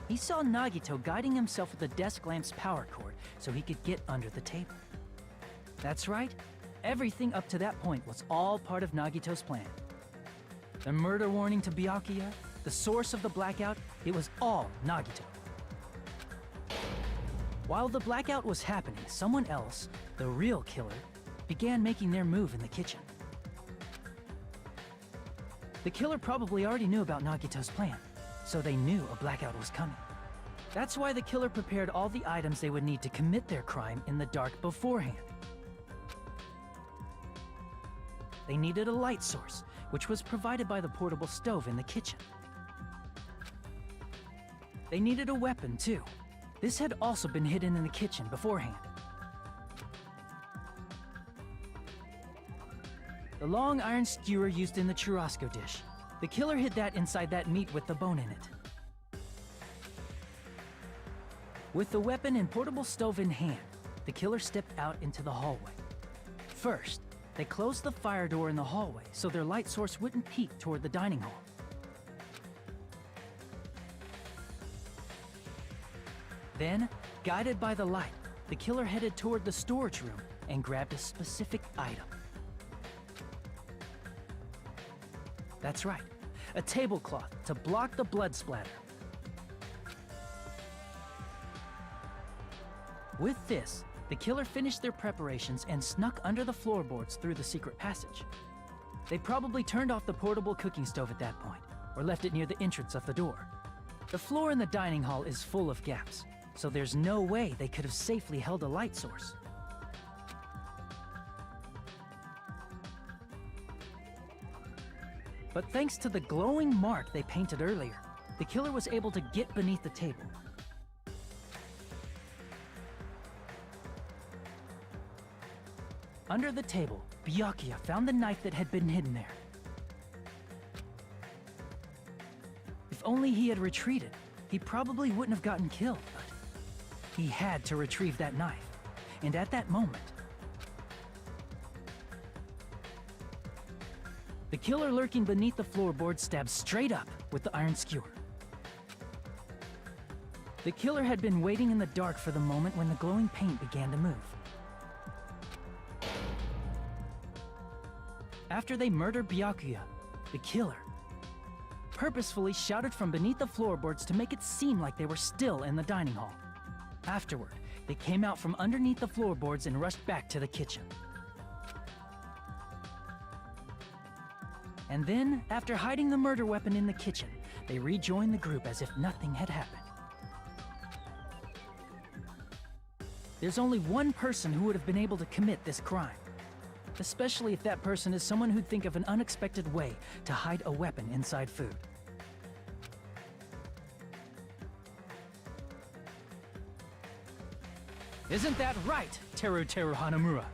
He saw Nagito guiding himself with the desk lamp's power cord so he could get under the table. That's right, everything up to that point was all part of Nagito's plan. The murder warning to Byakuya, the source of the blackout, it was all Nagito. While the blackout was happening, someone else, the real killer, began making their move in the kitchen. The killer probably already knew about Nagito's plan, so they knew a blackout was coming. That's why the killer prepared all the items they would need to commit their crime in the dark beforehand. They needed a light source, which was provided by the portable stove in the kitchen. They needed a weapon, too. This had also been hidden in the kitchen beforehand. The long iron skewer used in the churrasco dish. The killer hid that inside that meat with the bone in it. With the weapon and portable stove in hand, the killer stepped out into the hallway. First, they closed the fire door in the hallway so their light source wouldn't peek toward the dining hall. Then, guided by the light, the killer headed toward the storage room and grabbed a specific item. That's right, a tablecloth to block the blood splatter. With this, the killer finished their preparations and snuck under the floorboards through the secret passage. They probably turned off the portable cooking stove at that point, or left it near the entrance of the door. The floor in the dining hall is full of gaps, so there's no way they could have safely held a light source. But thanks to the glowing mark they painted earlier, the killer was able to get beneath the table. Under the table, Byakuya found the knife that had been hidden there. If only he had retreated, he probably wouldn't have gotten killed, but he had to retrieve that knife. And at that moment, the killer lurking beneath the floorboard stabbed straight up with the iron skewer. The killer had been waiting in the dark for the moment when the glowing paint began to move. After they murdered Byakuya, the killer purposefully shouted from beneath the floorboards to make it seem like they were still in the dining hall. Afterward, they came out from underneath the floorboards and rushed back to the kitchen. And then, after hiding the murder weapon in the kitchen, they rejoined the group as if nothing had happened. There's only one person who would have been able to commit this crime. Especially if that person is someone who'd think of an unexpected way to hide a weapon inside food. Isn't that right, Teru Hanamura?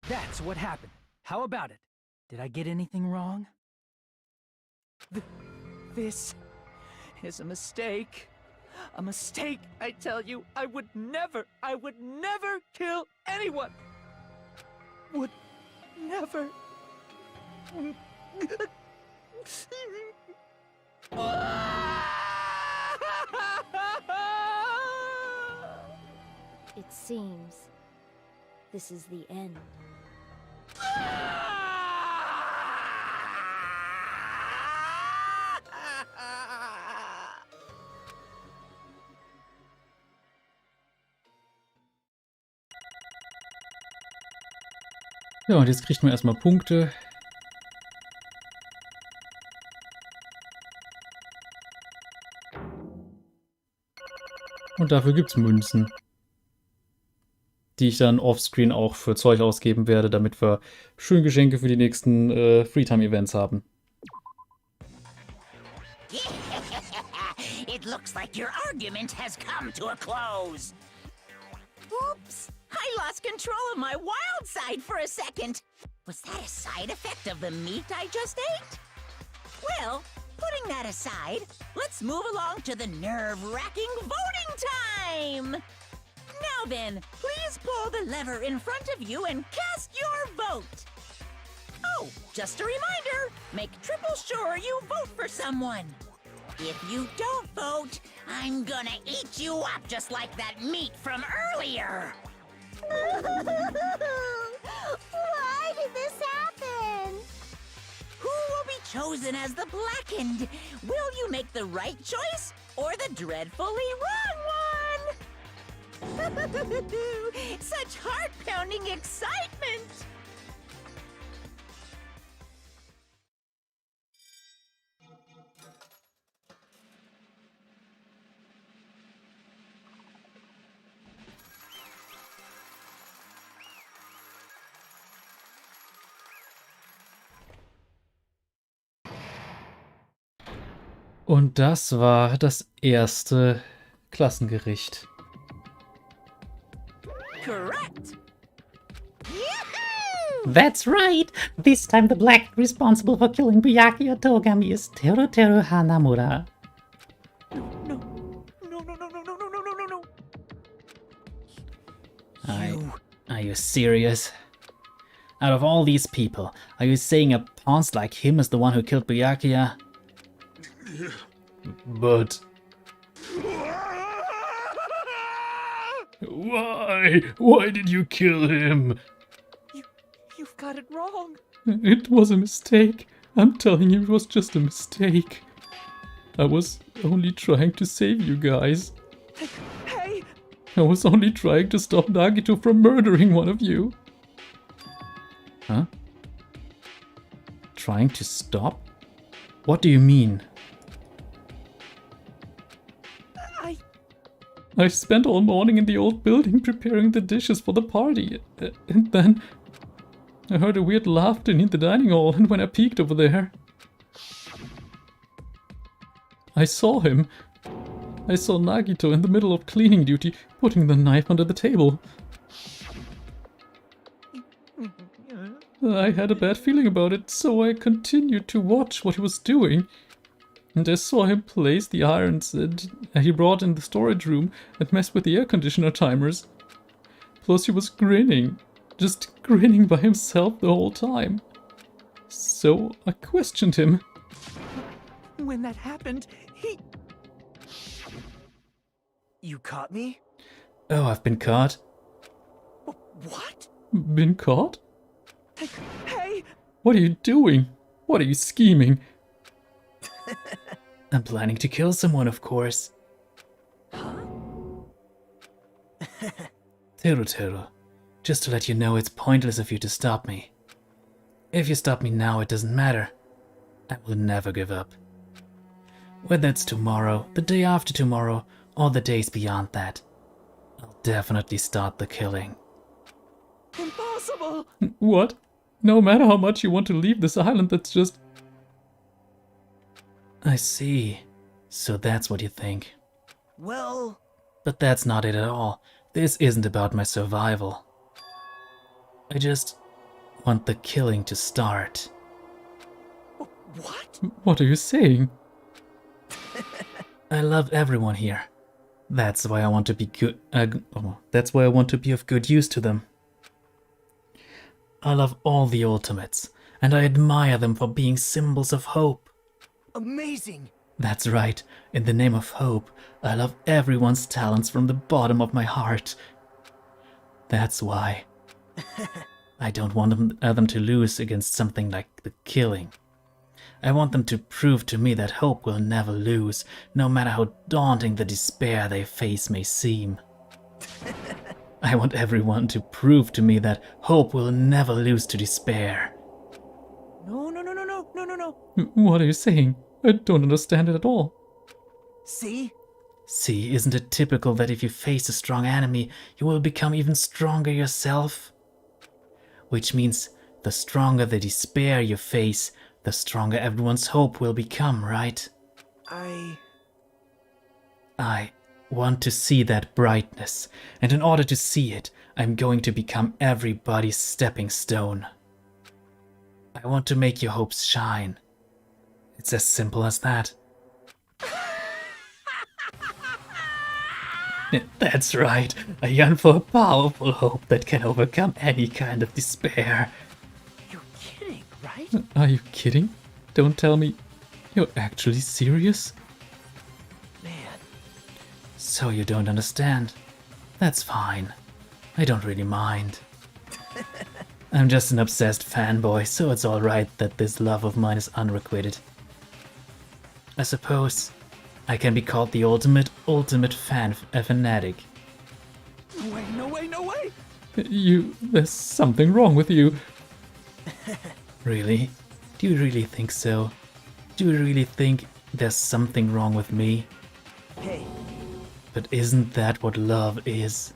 That's what happened. How about it? Did I get anything wrong? This is a mistake. A mistake, I tell you. I would never kill anyone. Would never. It seems this is the end. Ja, und jetzt kriegt man erstmal Punkte. Und dafür gibt's Münzen, die ich dann offscreen auch für Zeug ausgeben werde, damit wir schön Geschenke für die nächsten Freetime-Events haben. It looks like your argument has come to a close. Oops, I lost control of my wild side for a second. Was that a side effect of the meat I just ate? Well, putting that aside, let's move along to the nerve-wracking voting time! Now then, please pull the lever in front of you and cast your vote. Oh, just a reminder, make triple sure you vote for someone. If you don't vote, I'm gonna eat you up just like that meat from earlier. Why did this happen? Who will be chosen as the Blackened? Will you make the right choice or the dreadfully wrong one? Such heart-pounding excitement! Und das war das erste Klassengericht. Correct. That's right! This time the black responsible for killing Byakuya Togami is Teru Hanamura. Are you serious? Out of all these people, are you saying a pawnce like him is the one who killed Byakuya? But... Why? Why did you kill him? You've got it wrong. It was a mistake. I'm telling you, it was just a mistake. I was only trying to save you guys. Hey! I was only trying to stop Nagito from murdering one of you. Huh? Trying to stop? What do you mean? I spent all morning in the old building preparing the dishes for the party, and then I heard a weird laughter in the dining hall, and when I peeked over there, I saw him. I saw Nagito in the middle of cleaning duty, putting the knife under the table. I had a bad feeling about it, so I continued to watch what he was doing. And I saw him place the irons that he brought in the storage room and mess with the air conditioner timers. Plus he was grinning, just grinning by himself the whole time. So I questioned him. When that happened, he... You caught me? Oh, I've been caught. What? Been caught? Hey! What are you doing? What are you scheming? I'm planning to kill someone, of course. Teru, just to let you know, it's pointless of you to stop me. If you stop me now, it doesn't matter. I will never give up. Whether it's tomorrow, the day after tomorrow, or the days beyond that, I'll definitely start the killing. Impossible! What? No matter how much you want to leave this island, that's just... I see. So that's what you think. Well... But that's not it at all. This isn't about my survival. I just want the killing to start. What? What are you saying? I love everyone here. That's why I want to be good. That's why I want to be of good use to them. I love all the ultimates, and I admire them for being symbols of hope. Amazing! That's right. In the name of hope, I love everyone's talents from the bottom of my heart. That's why. I don't want them to lose against something like the killing. I want them to prove to me that hope will never lose, no matter how daunting the despair they face may seem. I want everyone to prove to me that hope will never lose to despair. No. What are you saying? I don't understand it at all. See? See, isn't it typical that if you face a strong enemy, you will become even stronger yourself? Which means the stronger the despair you face, the stronger everyone's hope will become, right? I want to see that brightness, and in order to see it, I'm going to become everybody's stepping stone. I want to make your hopes shine. It's as simple as that. That's right, I yearn for a powerful hope that can overcome any kind of despair. You're kidding, right? Are you kidding? Don't tell me you're actually serious? So you don't understand? That's fine. I don't really mind. I'm just an obsessed fanboy, so it's alright that this love of mine is unrequited. I suppose I can be called the ultimate fanatic. No way! There's something wrong with you. Really? Do you really think so? Do you really think there's something wrong with me? Hey. But isn't that what love is?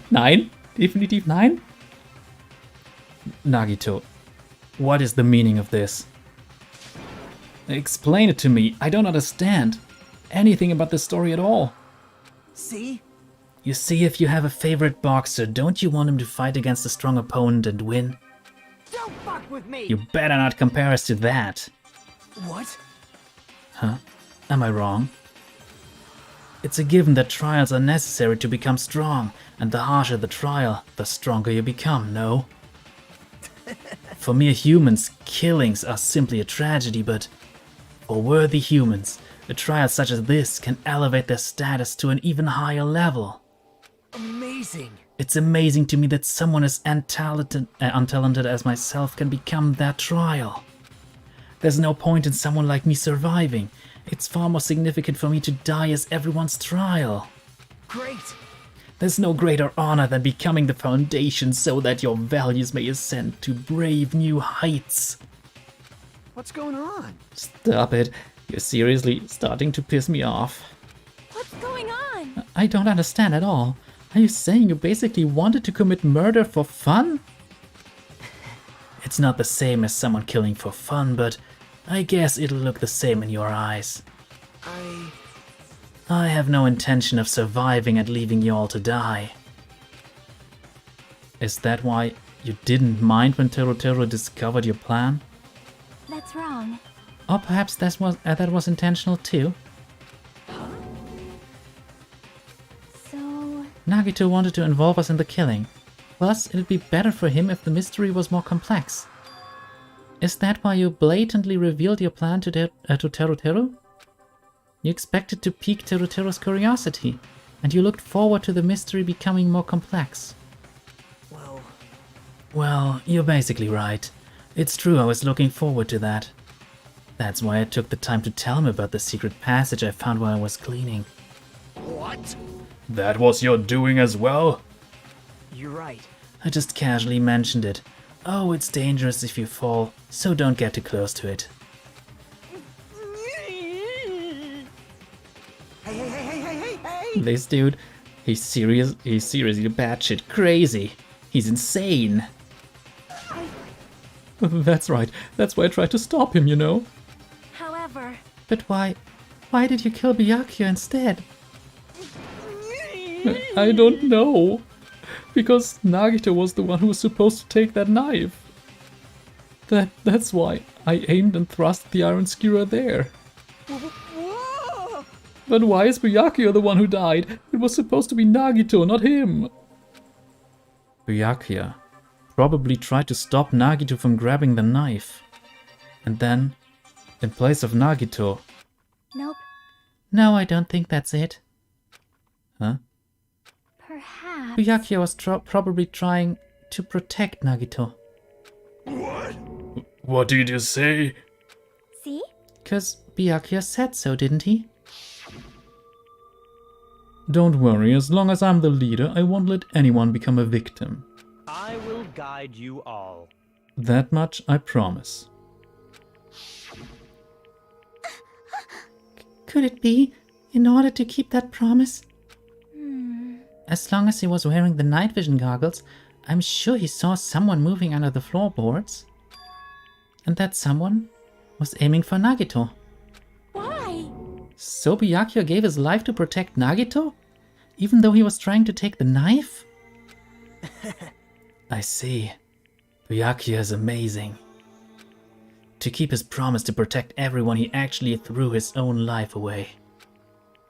Nein? Definitiv nein? Nagito, what is the meaning of this? Explain it to me. I don't understand anything about the story at all. See? You see, if you have a favorite boxer, don't you want him to fight against a strong opponent and win? Don't fuck with me! You better not compare us to that. What? Huh? Am I wrong? It's a given that trials are necessary to become strong, and the harsher the trial, the stronger you become, no? For mere humans, killings are simply a tragedy, but for worthy humans, a trial such as this can elevate their status to an even higher level. Amazing! It's amazing to me that someone as untalented as myself can become that trial. There's no point in someone like me surviving. It's far more significant for me to die as everyone's trial. Great! There's no greater honor than becoming the foundation so that your values may ascend to brave new heights. What's going on? Stop it. You're seriously starting to piss me off. What's going on? I don't understand at all. Are you saying you basically wanted to commit murder for fun? It's not the same as someone killing for fun, but I guess it'll look the same in your eyes. I have no intention of surviving and leaving you all to die. Is that why you didn't mind when Teru discovered your plan? That's wrong. Or perhaps that was intentional too? So... Nagito wanted to involve us in the killing. Plus, it'd be better for him if the mystery was more complex. Is that why you blatantly revealed your plan to Teru? You expected to pique Teru's curiosity, and you looked forward to the mystery becoming more complex. Well, you're basically right. It's true, I was looking forward to that. That's why I took the time to tell him about the secret passage I found while I was cleaning. What? That was your doing as well? You're right. I just casually mentioned it. Oh, it's dangerous if you fall, so don't get too close to it. Hey! This dude, he's seriously batshit crazy. He's insane. That's right. That's why I tried to stop him, you know. However... But why did you kill Byakuya instead? I don't know. Because Nagito was the one who was supposed to take that knife. That's why I aimed and thrust the iron skewer there. But why is Byakuya the one who died? It was supposed to be Nagito, not him. Byakuya probably tried to stop Nagito from grabbing the knife. And then, in place of Nagito... Nope. No, I don't think that's it. Huh? Perhaps... Byakuya was probably trying to protect Nagito. What? What did you say? See? 'Cause Byakuya said so, didn't he? Don't worry, as long as I'm the leader, I won't let anyone become a victim. I will guide you all. That much I promise. Could it be, in order to keep that promise? As long as he was wearing the night vision goggles, I'm sure he saw someone moving under the floorboards. And that someone was aiming for Nagito. Why? So Byakuya gave his life to protect Nagito? Even though he was trying to take the knife? I see. Byakuya is amazing. To keep his promise to protect everyone, he actually threw his own life away.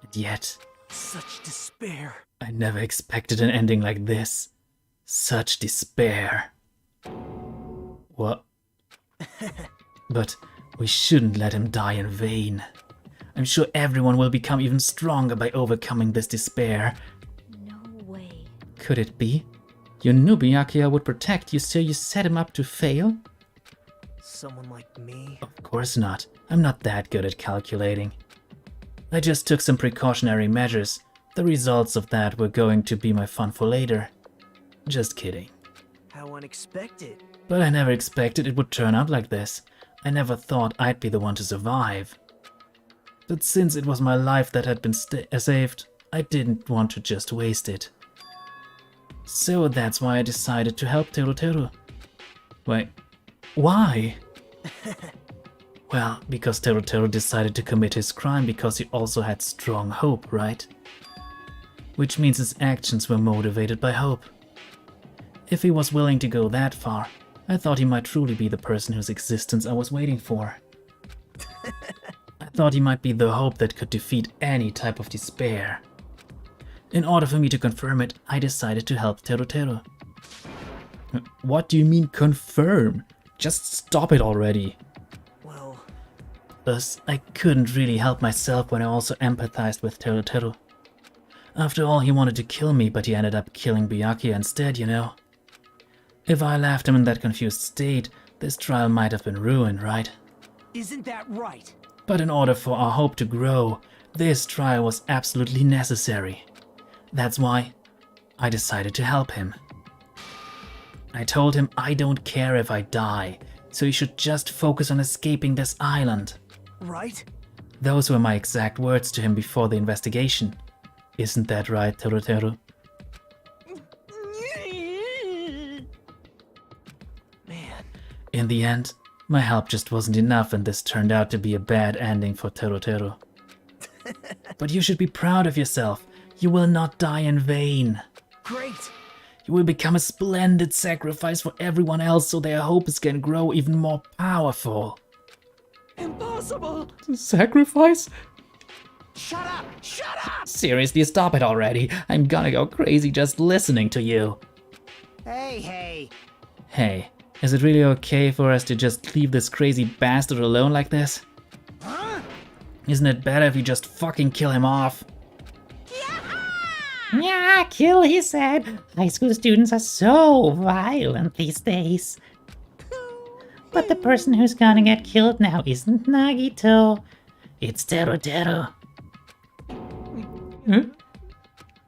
And yet... Such despair. I never expected an ending like this. Such despair. What? But we shouldn't let him die in vain. I'm sure everyone will become even stronger by overcoming this despair. No way. Could it be? You knew Byakuya would protect you, so you set him up to fail? Someone like me? Of course not. I'm not that good at calculating. I just took some precautionary measures. The results of that were going to be my fun for later. Just kidding. How unexpected. But I never expected it would turn out like this. I never thought I'd be the one to survive. But since it was my life that had been saved, I didn't want to just waste it. So that's why I decided to help Teru. Wait, why? Well, because Teru decided to commit his crime because he also had strong hope, right? Which means his actions were motivated by hope. If he was willing to go that far, I thought he might truly be the person whose existence I was waiting for. I thought he might be the hope that could defeat any type of despair. In order for me to confirm it, I decided to help Teru. What do you mean confirm? Just stop it already. Well... Thus, I couldn't really help myself when I also empathized with Teru. After all, he wanted to kill me, but he ended up killing Byakuya instead, you know. If I left him in that confused state, this trial might have been ruined, right? Isn't that right? But in order for our hope to grow, this trial was absolutely necessary. That's why I decided to help him. I told him I don't care if I die, so he should just focus on escaping this island. Right? Those were my exact words to him before the investigation. Isn't that right, Teru? Man. In the end, my help just wasn't enough and this turned out to be a bad ending for Teru. But you should be proud of yourself. You will not die in vain. Great. You will become a splendid sacrifice for everyone else so their hopes can grow even more powerful. Impossible! Sacrifice? Shut up! Shut up! Seriously, stop it already. I'm gonna go crazy just listening to you. Hey. Hey, is it really okay for us to just leave this crazy bastard alone like this? Huh? Isn't it better if you just fucking kill him off? Yeah, kill, he said. High school students are so violent these days. But the person who's gonna get killed now isn't Nagito. It's Teru. Huh?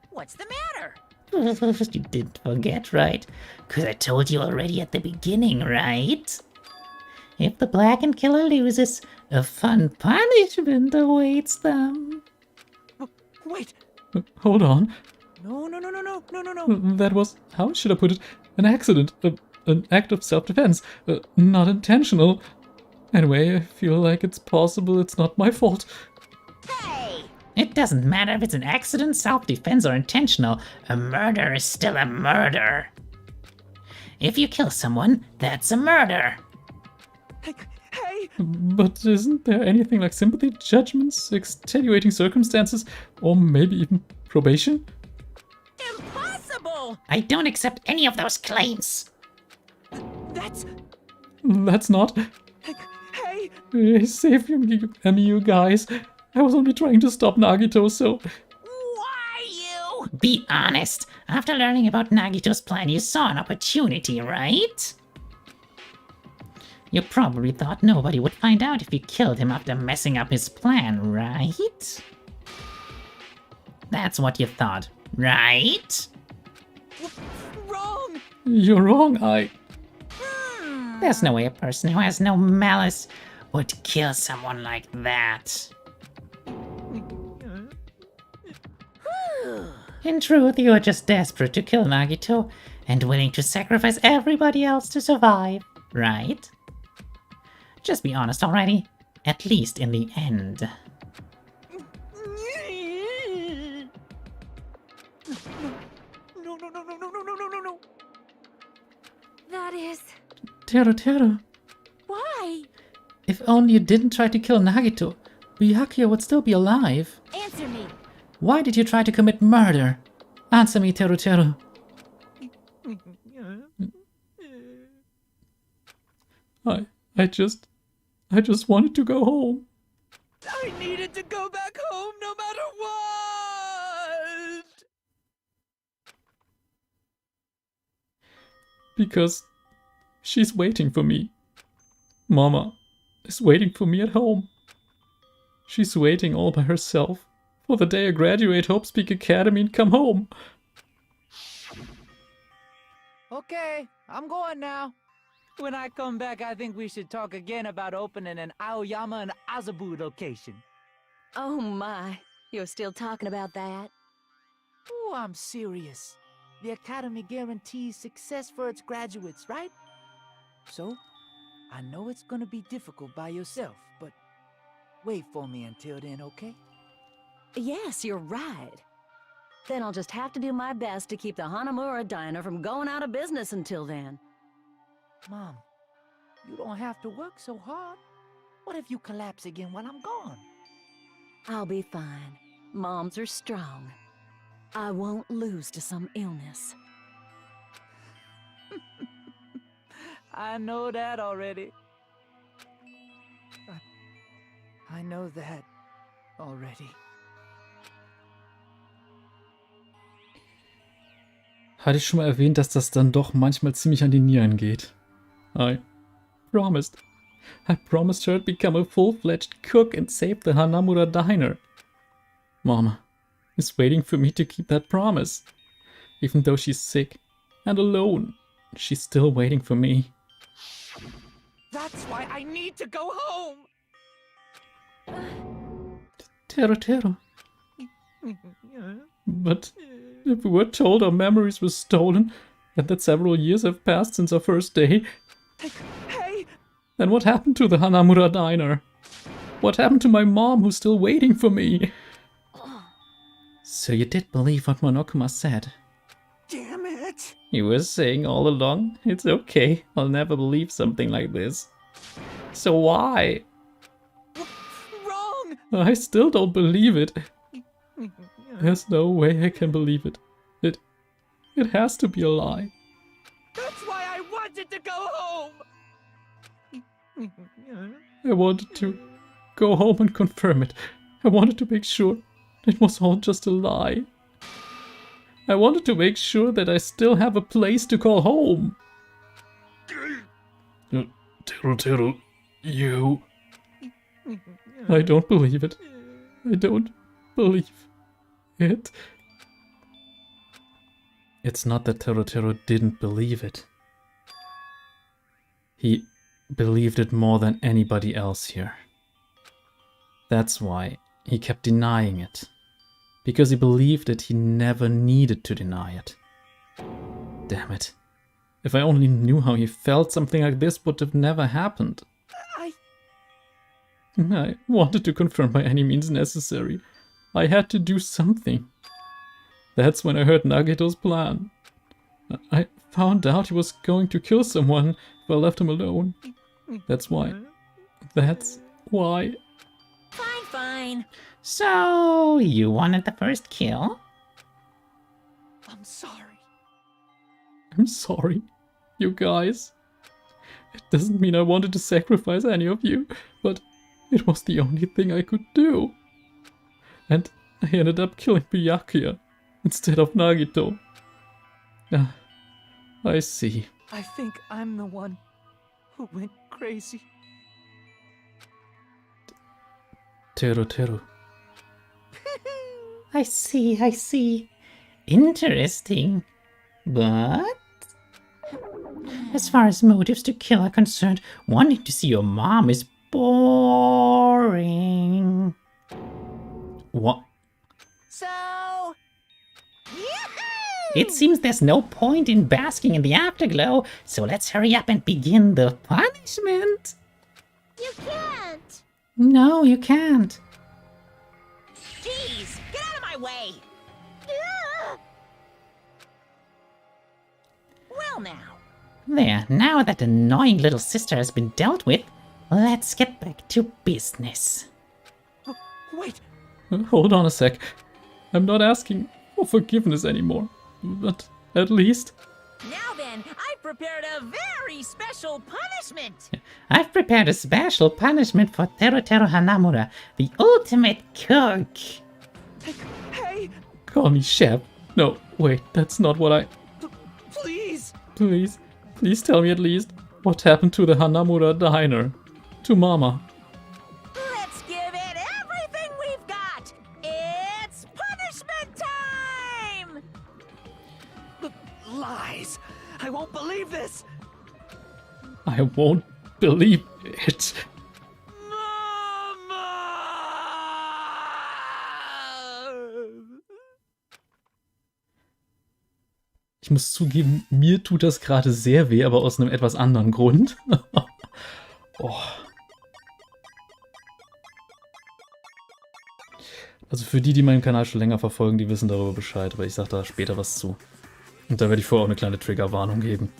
What's the matter? You didn't forget, right? Because I told you already at the beginning, right? If the Blackened Killer loses, a fun punishment awaits them. Wait. Hold on. No. That was, how should I put it, an accident, an act of self-defense, not intentional. Anyway, I feel like it's possible it's not my fault. Hey! It doesn't matter if it's an accident, self-defense, or intentional. A murder is still a murder. If you kill someone, that's a murder. Hey! But isn't there anything like sympathy, judgments, extenuating circumstances, or maybe even probation? Impossible! I don't accept any of those claims. That's not. Hey! Save me, you guys. I was only trying to stop Nagito, so... Why you? Be honest. After learning about Nagito's plan, you saw an opportunity, right? You probably thought nobody would find out if you killed him after messing up his plan, right? That's what you thought, right? Wrong! You're wrong, There's no way a person who has no malice would kill someone like that. In truth, you are just desperate to kill Nagito and willing to sacrifice everybody else to survive, right? Just be honest already, at least in the end. No. That is... Teru. Why? If only you didn't try to kill Nagito, Byakuya would still be alive. Answer me. Why did you try to commit murder? Answer me, Teru. I just wanted to go home. I needed to go back home no matter what! Because she's waiting for me. Mama is waiting for me at home. She's waiting all by herself for the day I graduate Hope Speak Academy and come home. Okay, I'm going now. When I come back, I think we should talk again about opening an Aoyama and Azabu location. Oh my, you're still talking about that? Oh, I'm serious. The Academy guarantees success for its graduates, right? So, I know it's gonna be difficult by yourself, but wait for me until then, okay? Yes, you're right. Then I'll just have to do my best to keep the Hanamura Diner from going out of business until then. Mom, you don't have to work so hard. What if you collapse again while I'm gone? I'll be fine. Moms are strong. I won't lose to some illness. I know that already. I know that already. Hatte ich schon mal erwähnt, dass das dann doch manchmal ziemlich an die Nieren geht. I promised her to become a full-fledged cook and save the Hanamura Diner. Mama is waiting for me to keep that promise. Even though she's sick and alone, she's still waiting for me. That's why I need to go home! Teru. But if we were told our memories were stolen and that several years have passed since our first day, Hey! then what happened to the Hanamura Diner? What happened to my mom who's still waiting for me? So you did believe what Monokuma said? Damn it! You were saying all along, it's okay, I'll never believe something like this. So why? Wrong! I still don't believe it. There's no way I can believe it. It has to be a lie. That's why I wanted to go home! I wanted to go home and confirm it. I wanted to make sure it was all just a lie. I wanted to make sure that I still have a place to call home. Teru, you... I don't believe it. I don't believe it. It's not that Teru didn't believe it. He believed it more than anybody else here. That's why he kept denying it. Because he believed that he never needed to deny it. Damn it. If I only knew how he felt, something like this would have never happened. I wanted to confirm by any means necessary. I had to do something. That's when I heard Nagito's plan. I found out he was going to kill someone if I left him alone. That's why. Fine. So, you wanted the first kill? I'm sorry. I'm sorry, you guys. It doesn't mean I wanted to sacrifice any of you, but it was the only thing I could do. And I ended up killing Byakuya instead of Nagito. I see. I think I'm the one who went crazy. Teru. I see. Interesting. But as far as motives to kill are concerned, wanting to see your mom is boring. What? So... It seems there's no point in basking in the afterglow, so let's hurry up and begin the punishment. You can't! No, you can't. Jeez, get out of my way! Well now. There, now that annoying little sister has been dealt with, let's get back to business. Wait! Hold on a sec. I'm not asking for forgiveness anymore. But at least... Now then, I've prepared a very special punishment! I've prepared a special punishment for Teru Hanamura, the ultimate cook. Hey! Call me chef. No, wait, that's not what I... Please! Please tell me at least what happened to the Hanamura diner. To Mama. Let's give it everything we've got! It's punishment time! Lies! I won't believe this! I won't believe it. Ich muss zugeben, mir tut das gerade sehr weh, aber aus einem etwas anderen Grund. Oh. Also für die meinen Kanal schon länger verfolgen, die wissen darüber Bescheid, aber ich sag da später was zu. Und da werde ich vorher auch eine kleine Triggerwarnung geben.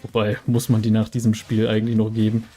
Wobei, muss man die nach diesem Spiel eigentlich noch geben?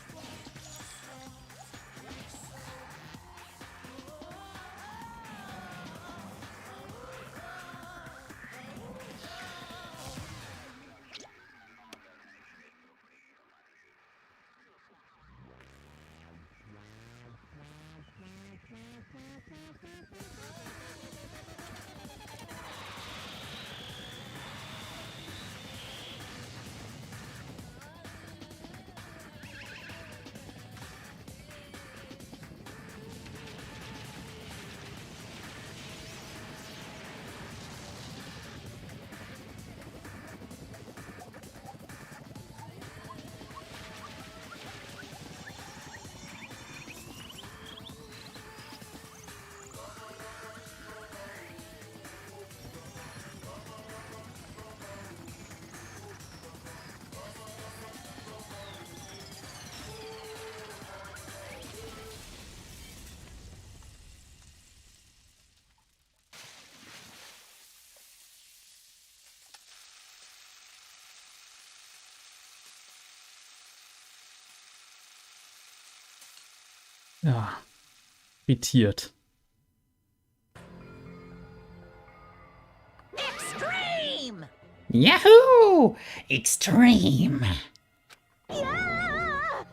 Ja, irritiert. Extreme! Yahoo! Extreme! Yeah!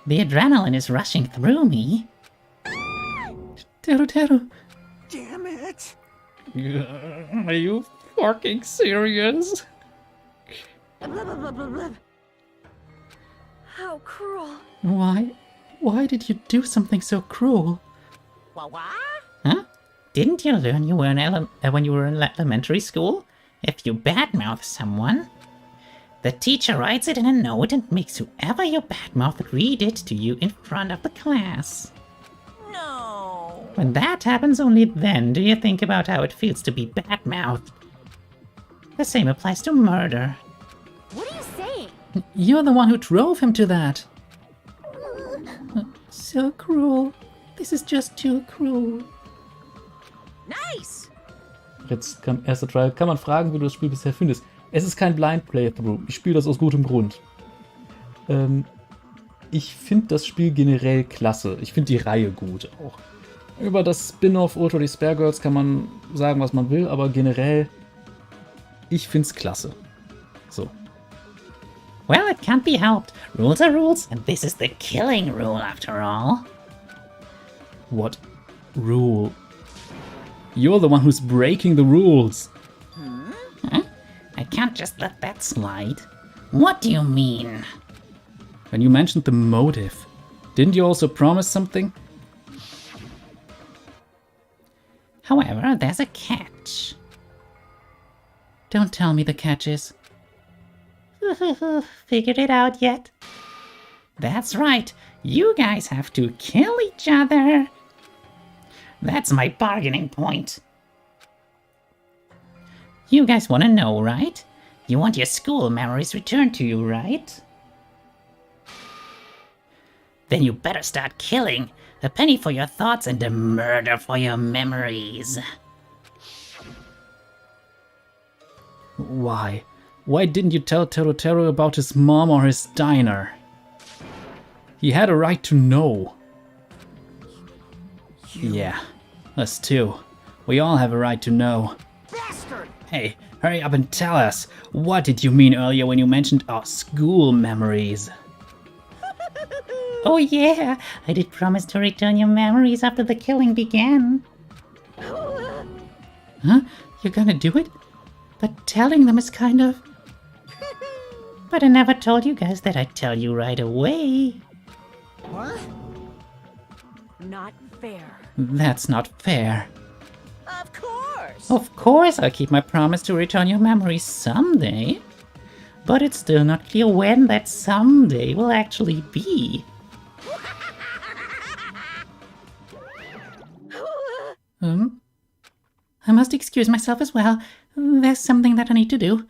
The adrenaline is rushing through me. Teru. Damn it! Are you fucking serious? How cruel. Why did you do something so cruel? What? Huh? Didn't you learn when you were in elementary school? If you badmouth someone, the teacher writes it in a note and makes whoever you badmouth read it to you in front of the class. No. When that happens, only then do you think about how it feels to be badmouthed. The same applies to murder. What are you saying? You're the one who drove him to that. So cruel. This is just too cruel. Nice. Jetzt kam erster Trial. Kann man fragen, wie du das Spiel bisher findest? Es ist kein Blind Playthrough. Ich spiele das aus gutem Grund. Ich finde das Spiel generell klasse. Ich finde die Reihe gut auch. Über das Spin-off Ultra die Spare Girls kann man sagen, was man will, aber generell, ich finde es klasse. So. Well, it can't be helped. Rules are rules, and this is the killing rule after all. What rule? You're the one who's breaking the rules. Huh? I can't just let that slide. What do you mean? When you mentioned the motive, didn't you also promise something? However, there's a catch. Don't tell me the catch is... Figured it out yet? That's right, you guys have to kill each other. That's my bargaining point. You guys want to know, right? You want your school memories returned to you, right? Then you better start killing. A penny for your thoughts and a murder for your memories. Why? Why didn't you tell Teru about his mom or his diner? He had a right to know. Yeah, us too. We all have a right to know. Bastard! Hey, hurry up and tell us. What did you mean earlier when you mentioned our school memories? Oh yeah, I did promise to return your memories after the killing began. Huh? You're gonna do it? But telling them is kind of... But I never told you guys that I'd tell you right away. What? Not fair. That's not fair. Of course. Of course I'll keep my promise to return your memories someday. But it's still not clear when that someday will actually be. I must excuse myself as well. There's something that I need to do.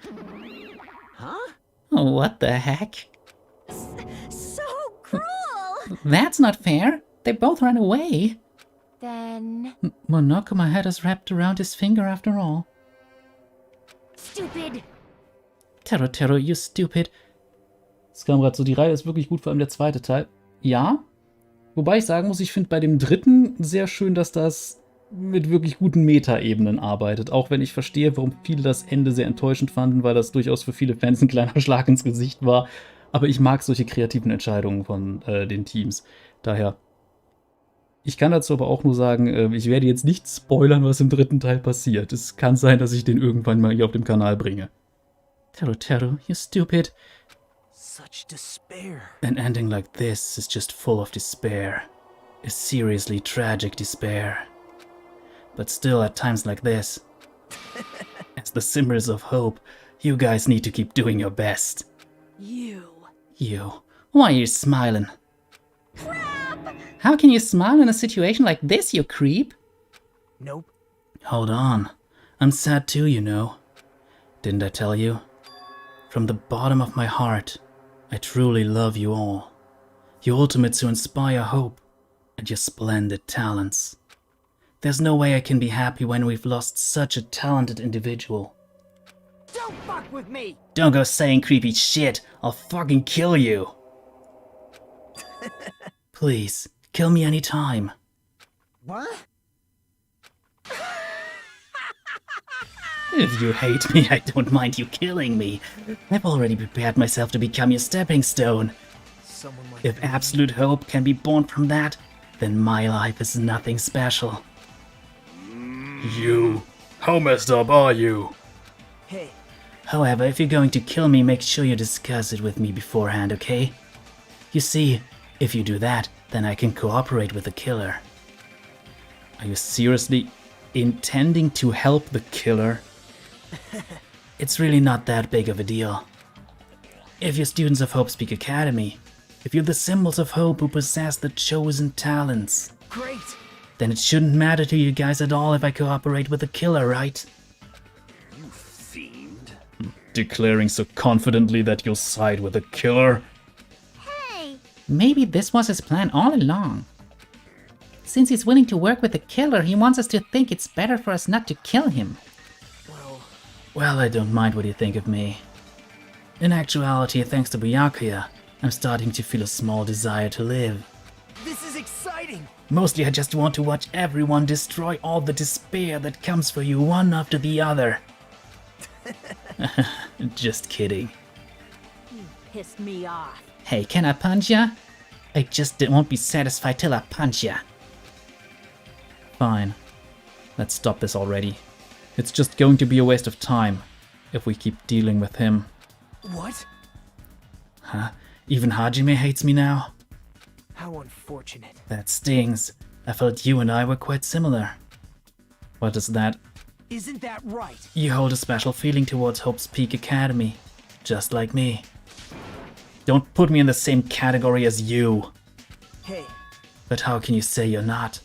Huh? What the heck? So cruel! That's not fair. They both ran away. Then... Monokuma had us wrapped around his finger after all. Stupid! Teru, you stupid. Es kam gerade so, die Reihe ist wirklich gut, vor allem der zweite Teil. Ja. Wobei ich sagen muss, ich finde bei dem dritten sehr schön, dass das mit wirklich guten Meta-Ebenen arbeitet. Auch wenn ich verstehe, warum viele das Ende sehr enttäuschend fanden, weil das durchaus für viele Fans ein kleiner Schlag ins Gesicht war. Aber ich mag solche kreativen Entscheidungen von den Teams. Daher, ich kann dazu aber auch nur sagen, ich werde jetzt nicht spoilern, was im dritten Teil passiert. Es kann sein, dass ich den irgendwann mal hier auf dem Kanal bringe. Teru, you stupid. Such despair. An ending like this is just full of despair. A seriously tragic despair. But still, at times like this, as the simmers of hope, you guys need to keep doing your best. You. Why are you smiling? Crap! How can you smile in a situation like this, you creep? Nope. Hold on. I'm sad too, you know. Didn't I tell you? From the bottom of my heart, I truly love you all. You ultimates who inspire hope, and your splendid talents. There's no way I can be happy when we've lost such a talented individual. Don't fuck with me! Don't go saying creepy shit, I'll fucking kill you! Please, kill me anytime. What? If you hate me, I don't mind you killing me. I've already prepared myself to become your stepping stone. If absolute hope can be born from that, then my life is nothing special. You. How messed up are you? Hey. However, if you're going to kill me, make sure you discuss it with me beforehand, okay? You see, if you do that, then I can cooperate with the killer. Are you seriously intending to help the killer? It's really not that big of a deal. If you're students of Hope Speak Academy, if you're the symbols of hope who possess the chosen talents, great! Then it shouldn't matter to you guys at all if I cooperate with the killer, right? You fiend. Declaring so confidently that you'll side with the killer? Hey! Maybe this was his plan all along. Since he's willing to work with the killer, he wants us to think it's better for us not to kill him. Well, I don't mind what you think of me. In actuality, thanks to Byakuya, I'm starting to feel a small desire to live. This is exciting! Mostly I just want to watch everyone destroy all the despair that comes for you one after the other. Just kidding. You pissed me off. Hey, can I punch ya? I just won't be satisfied till I punch ya. Fine. Let's stop this already. It's just going to be a waste of time if we keep dealing with him. What? Huh? Even Hajime hates me now? How unfortunate. That stings. I felt you and I were quite similar. What is that? Isn't that right? You hold a special feeling towards Hope's Peak Academy, just like me. Don't put me in the same category as you. Hey. But how can you say you're not?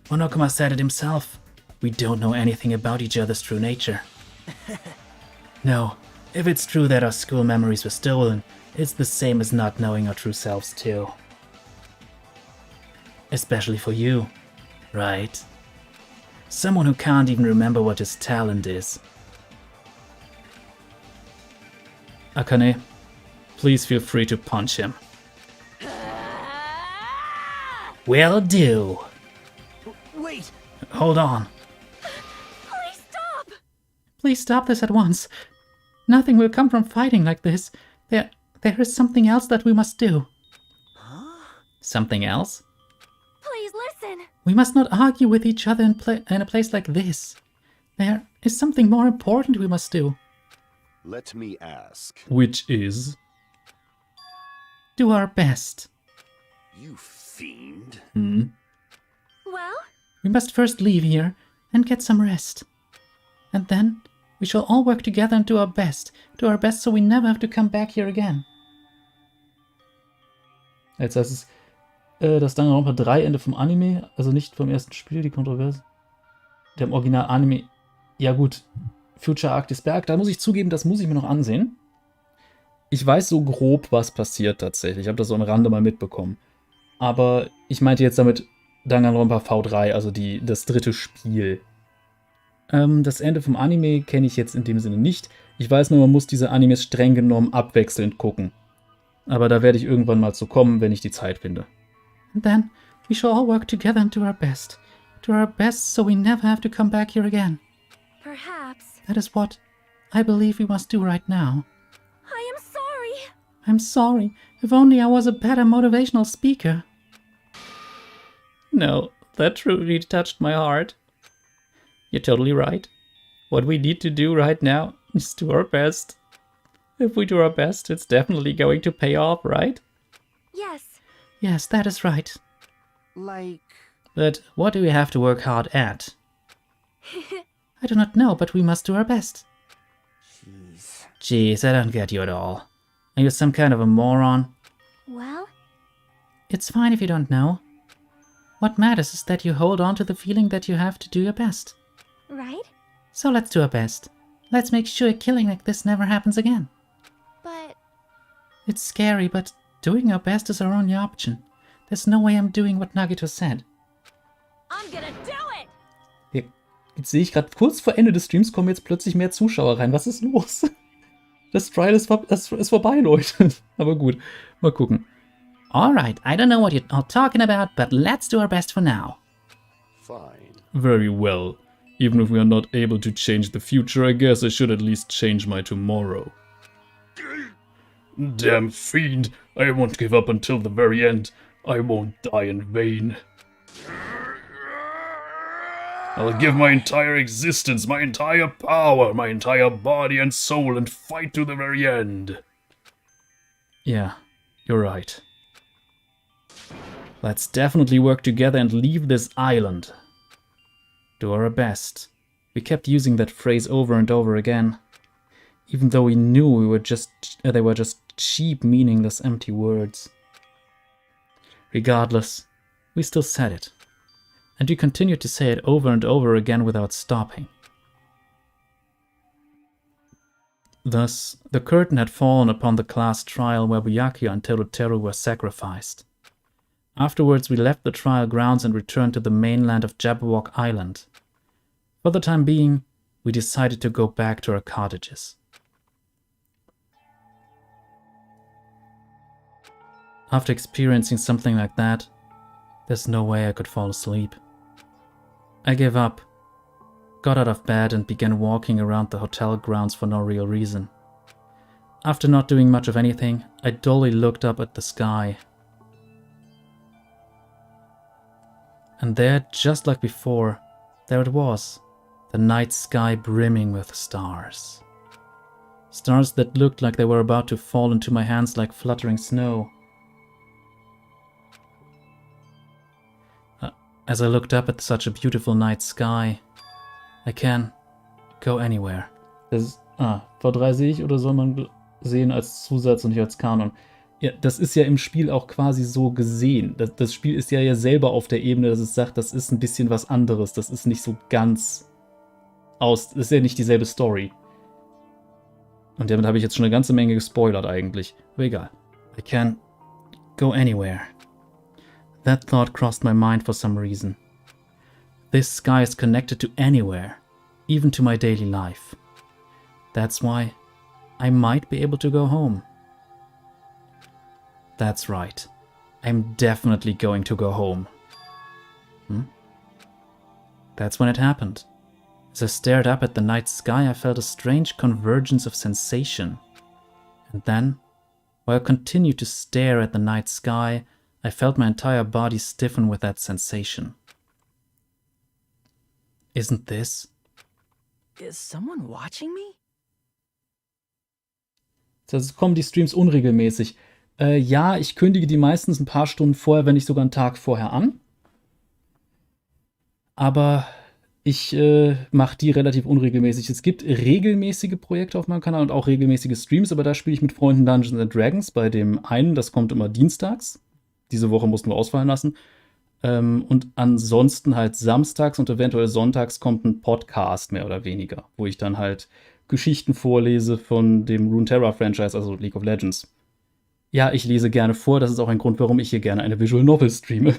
Monokuma said it himself. We don't know anything about each other's true nature. No, if it's true that our school memories were stolen, it's the same as not knowing our true selves too. Especially for you, right? Someone who can't even remember what his talent is. Akane, please feel free to punch him. Will do. Wait. Hold on. Please stop! Please stop this at once. Nothing will come from fighting like this. There is something else that we must do. Huh? Something else? Please listen. We must not argue with each other in a place like this. There is something more important we must do. Let me ask. Which is? Do our best. You fiend. Well? We must first leave here and get some rest. And then we shall all work together and do our best. Do our best so we never have to come back here again. Jetzt heißt es, das Danganronpa 3 Ende vom Anime, also nicht vom ersten Spiel, die Kontroverse. Der im Original-Anime, ja gut, Future Arc des Berg, da muss ich zugeben, das muss ich mir noch ansehen. Ich weiß so grob, was passiert tatsächlich. Ich habe das so am Rande mal mitbekommen. Aber ich meinte jetzt damit Danganronpa V3, also das dritte Spiel. Das Ende vom Anime kenne ich jetzt in dem Sinne nicht. Ich weiß nur, man muss diese Animes streng genommen abwechselnd gucken. Aber da werde ich irgendwann mal zu kommen, wenn ich die Zeit finde. And then we shall all work together and do our best. Do our best so we never have to come back here again. Perhaps. That is what I believe we must do right now. I am sorry. I'm sorry. If only I was a better motivational speaker. No, that truly touched my heart. You're totally right. What we need to do right now is do our best. If we do our best, it's definitely going to pay off, right? Yes. Yes, that is right. Like... But what do we have to work hard at? I do not know, but we must do our best. Jeez, I don't get you at all. Are you some kind of a moron? Well? It's fine if you don't know. What matters is that you hold on to the feeling that you have to do your best. Right? So let's do our best. Let's make sure a killing like this never happens again. But... It's scary, but doing our best is our only option. There's no way I'm doing what Nagito said. I'm gonna do it! Ja, jetzt sehe ich gerade, kurz vor Ende des Streams kommen jetzt plötzlich mehr Zuschauer rein. Was ist los? Das Trial ist vorbei, Leute. Aber gut, mal gucken. Alright, I don't know what you're all talking about, but let's do our best for now. Fine. Very well. Even if we are not able to change the future, I guess I should at least change my tomorrow. Damn fiend! I won't give up until the very end. I won't die in vain. I'll give my entire existence, my entire power, my entire body and soul and fight to the very end. Yeah, you're right. Let's definitely work together and leave this island. Do our best. We kept using that phrase over and over again, even though we knew they were just cheap, meaningless, empty words. Regardless, we still said it. And we continued to say it over and over again without stopping. Thus, the curtain had fallen upon the class trial where Byakuya and Teruteru were sacrificed. Afterwards, we left the trial grounds and returned to the mainland of Jabberwock Island. For the time being, we decided to go back to our cottages. After experiencing something like that, there's no way I could fall asleep. I gave up, got out of bed and began walking around the hotel grounds for no real reason. After not doing much of anything, I dully looked up at the sky. And there, just like before, there it was, the night sky brimming with stars. Stars that looked like they were about to fall into my hands like fluttering snow. As I looked up at such a beautiful night sky, I can go anywhere. Das ist, V3 sehe ich oder soll man sehen als Zusatz und nicht als Kanon? Ja, das ist ja im Spiel auch quasi so gesehen. Das Spiel ist ja selber auf der Ebene, dass es sagt, das ist ein bisschen was anderes. Das ist nicht so ganz das ist ja nicht dieselbe Story. Und damit habe ich jetzt schon eine ganze Menge gespoilert eigentlich. Aber egal. I can go anywhere. That thought crossed my mind for some reason. This sky is connected to anywhere, even to my daily life. That's why I might be able to go home. That's right. I'm definitely going to go home. That's when it happened. As I stared up at the night sky, I felt a strange convergence of sensation. And then, while I continued to stare at the night sky, I felt my entire body stiffen with that sensation. Isn't this? Is someone watching me? Das kommen die Streams unregelmäßig. Ja, ich kündige die meistens ein paar Stunden vorher, wenn nicht sogar einen Tag vorher an. Aber ich mache die relativ unregelmäßig. Es gibt regelmäßige Projekte auf meinem Kanal und auch regelmäßige Streams, aber da spiele ich mit Freunden Dungeons and Dragons. Bei dem einen, das kommt immer dienstags. Diese Woche mussten wir ausfallen lassen. Und ansonsten halt samstags und eventuell sonntags kommt ein Podcast, mehr oder weniger, wo ich dann halt Geschichten vorlese von dem Runeterra-Franchise, also League of Legends. Ja, ich lese gerne vor, das ist auch ein Grund, warum ich hier gerne eine Visual Novel streame.